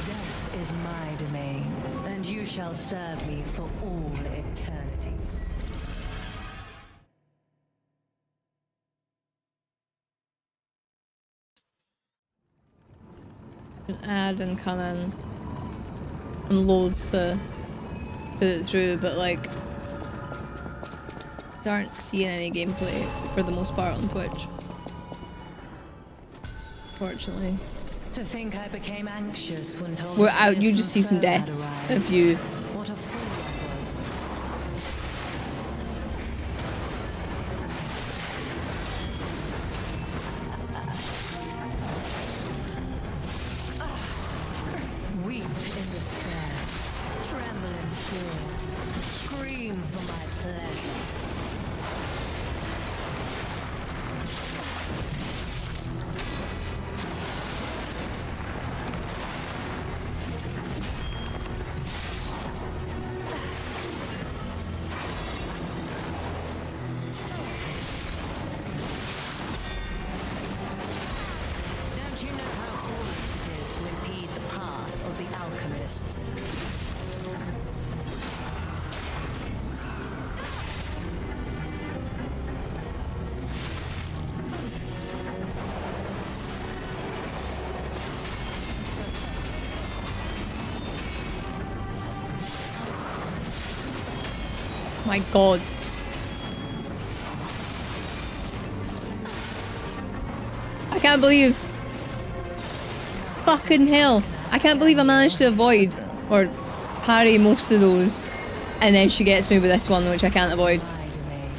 Death is my domain, and you shall serve me for all eternity. Add and come in and loads to put it through, but like aren't seeing any gameplay for the most part on Twitch. Fortunately. To think I became anxious when told We're the out, you fearsome just see some foe had deaths arrived. of you. What a fool I was. My god. I can't believe... Fucking hell. I can't believe I managed to avoid or parry most of those. And then she gets me with this one, which I can't avoid. My domain,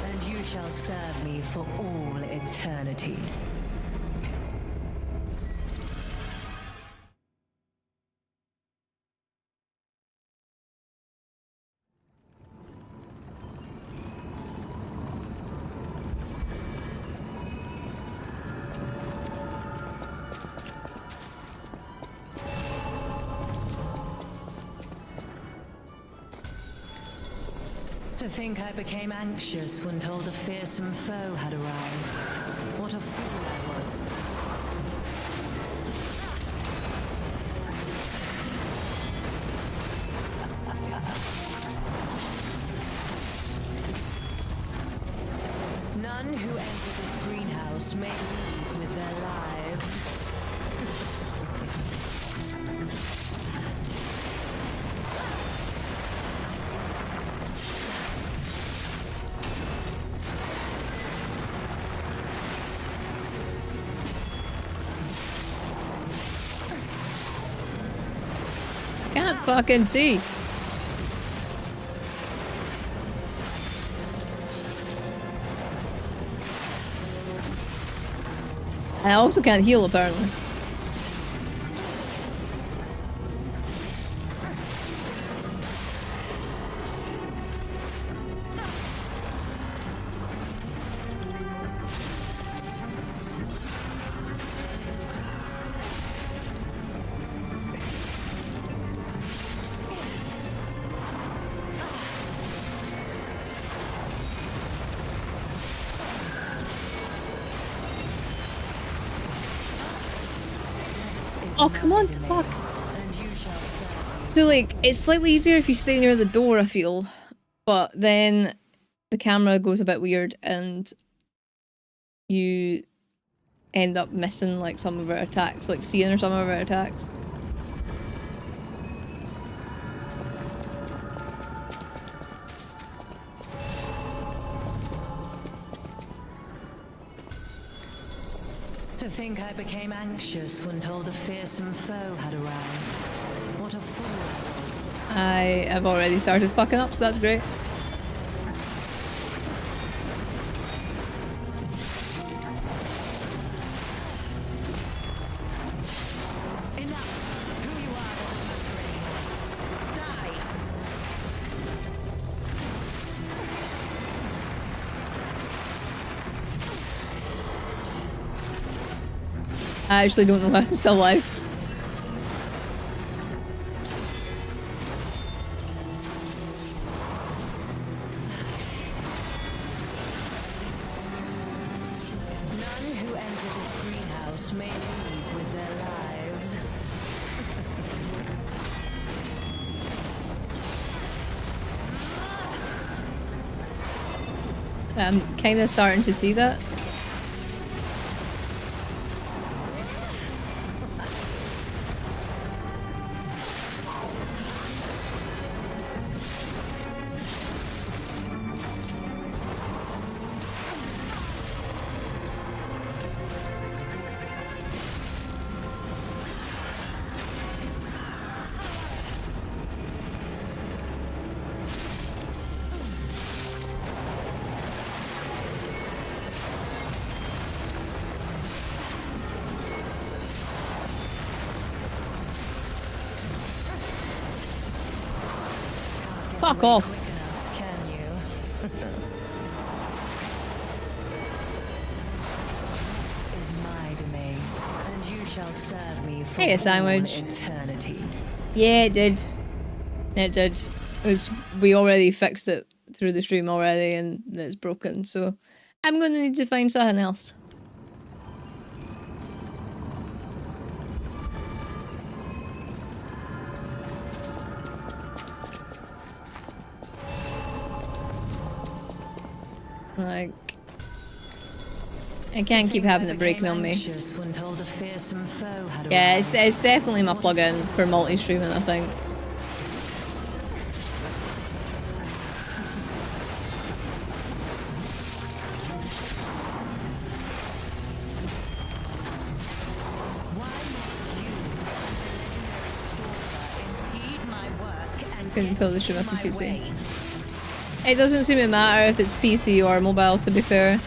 and you shall serve me for all eternity. To think I became anxious when told a fearsome foe had arrived. What a fool I was. None who enter this greenhouse may leave with their lives. Can't fucking see. I also can't heal apparently. Oh, come on, fuck. So, like, it's slightly easier if you stay near the door, I feel. But then the camera goes a bit weird and you end up missing, like, some of her attacks, like seeing some of her attacks. To think I became anxious when told a fearsome foe had arrived. What a fool I was. I have already started fucking up, so that's great. Enough! Who you are doesn't matter anymore. I actually don't know why I'm still alive. None who enter this greenhouse may leave with their lives. I'm kind of starting to see that. Fuck off. Quick enough, can you? Is my domain, and you shall serve me for Hey, a all sandwich. eternity. Yeah, it did. It did. It was, we already fixed it through the stream already and it's broken, so I'm gonna need to find something else. Like, I can't keep having it breaking on me. Yeah, it's definitely my plugin for multi-streaming, I think. Couldn't pull the stream up on PC. It doesn't seem to matter if it's PC or mobile, to be fair.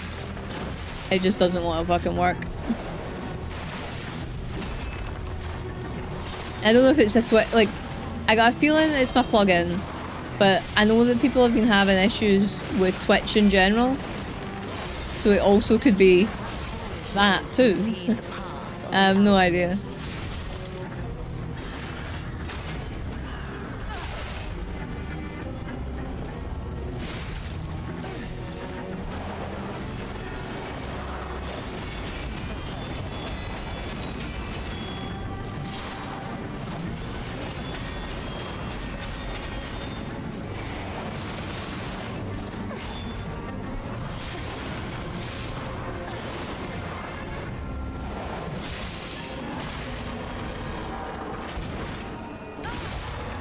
It just doesn't want to fucking work. I don't know if it's a like, I got a feeling it's my plugin, but I know that people have been having issues with Twitch in general, so it also could be that too. I have no idea.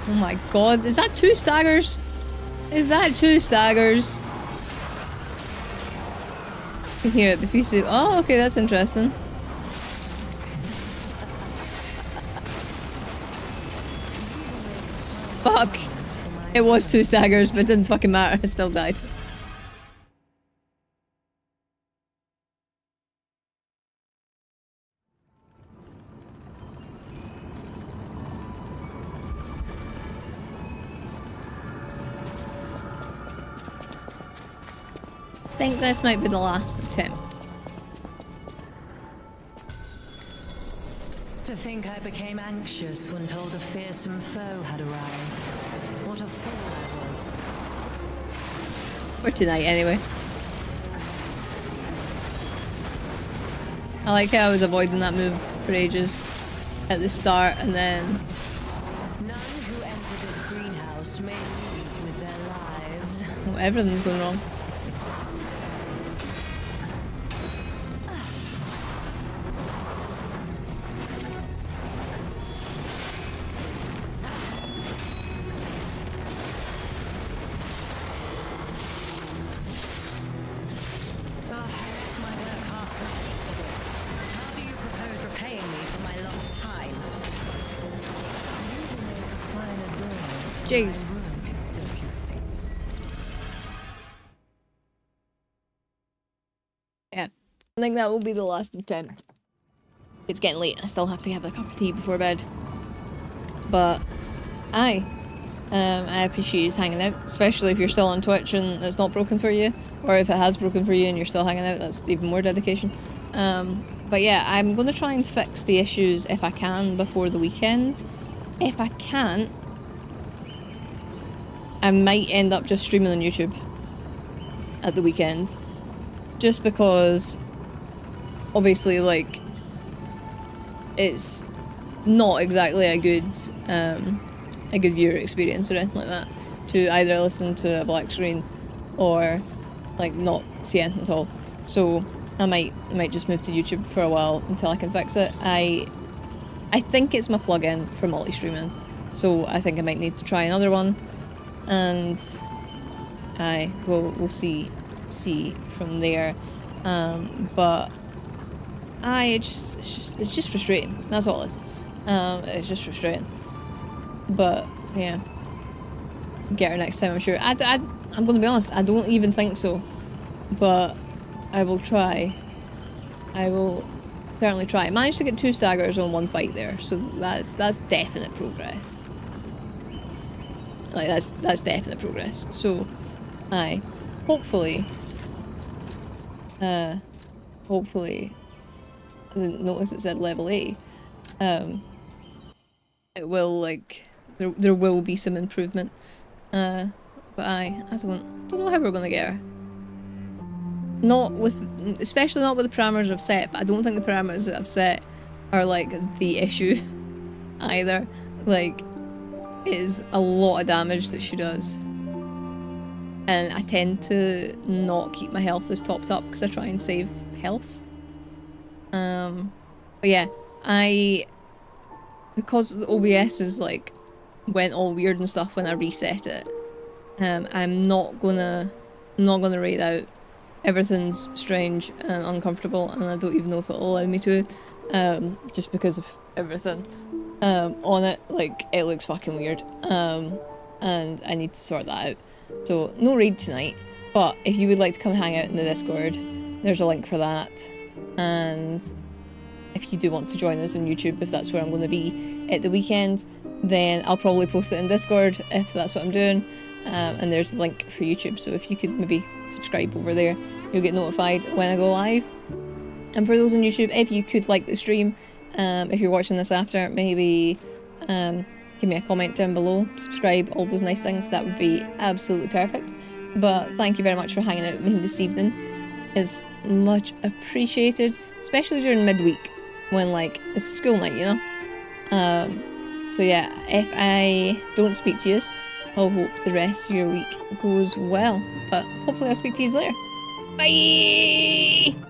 Oh my god, is that 2 staggers? Is that 2 staggers? I can hear it, the PC. Oh, okay, that's interesting. Fuck! It was 2 staggers, but it didn't fucking matter, I still died. I think this might be the last attempt. To think I became anxious when told a fearsome foe had arrived. What a fool I was. For tonight, anyway. I like how I was avoiding that move for ages at the start, and then... None who enter this greenhouse may leave with their lives. Oh, everything's going wrong. Jeez. Yeah, I think that will be the last attempt. It's getting late, I still have to have a cup of tea before bed. But, I appreciate you hanging out, especially if you're still on Twitch and it's not broken for you, or if it has broken for you and you're still hanging out, that's even more dedication. But yeah, I'm going to try and fix the issues if I can before the weekend. If I can't, I might end up just streaming on YouTube at the weekend. Just because, obviously, like, it's not exactly a good viewer experience or anything like that, to either listen to a black screen or, like, not see anything at all. So, I might just move to YouTube for a while until I can fix it. I think it's my plugin for multi-streaming, so I think I might need to try another one. And we'll see from there. But it's just frustrating. That's all it is. It's just frustrating. But yeah, get her next time, I'm sure. I'm gonna be honest, I don't even think so, but I will try. I will certainly try. I managed to get 2 staggers on 1 fight there, so that's definite progress. Like, that's definite progress. So, hopefully, I didn't notice it said level 8. It will, like, there will be some improvement. But I don't know how we're gonna get her. Especially not with the parameters I've set, but I don't think the parameters that I've set are, like, the issue either. Like, it is a lot of damage that she does. And I tend to not keep my health as topped up because I try and save health. But yeah, because the OBS is, like, went all weird and stuff when I reset it, I'm not gonna rate out. Everything's strange and uncomfortable, and I don't even know if it'll allow me to, just because of everything on it. Like, it looks fucking weird. and I need to sort that out. So no raid tonight, but if you would like to come hang out in the Discord, there's a link for that. And if you do want to join us on YouTube, if that's where I'm going to be at the weekend, then I'll probably post it in Discord if that's what I'm doing. And there's a link for YouTube, so if you could maybe subscribe over there, you'll get notified when I go live. And for those on YouTube, if you could like the stream, if you're watching this after, maybe give me a comment down below, subscribe, all those nice things, that would be absolutely perfect. But thank you very much for hanging out with me this evening. It's much appreciated, especially during midweek when like it's school night, you know. So yeah, if I don't speak to you, I hope the rest of your week goes well. But hopefully I'll speak to you later. Bye!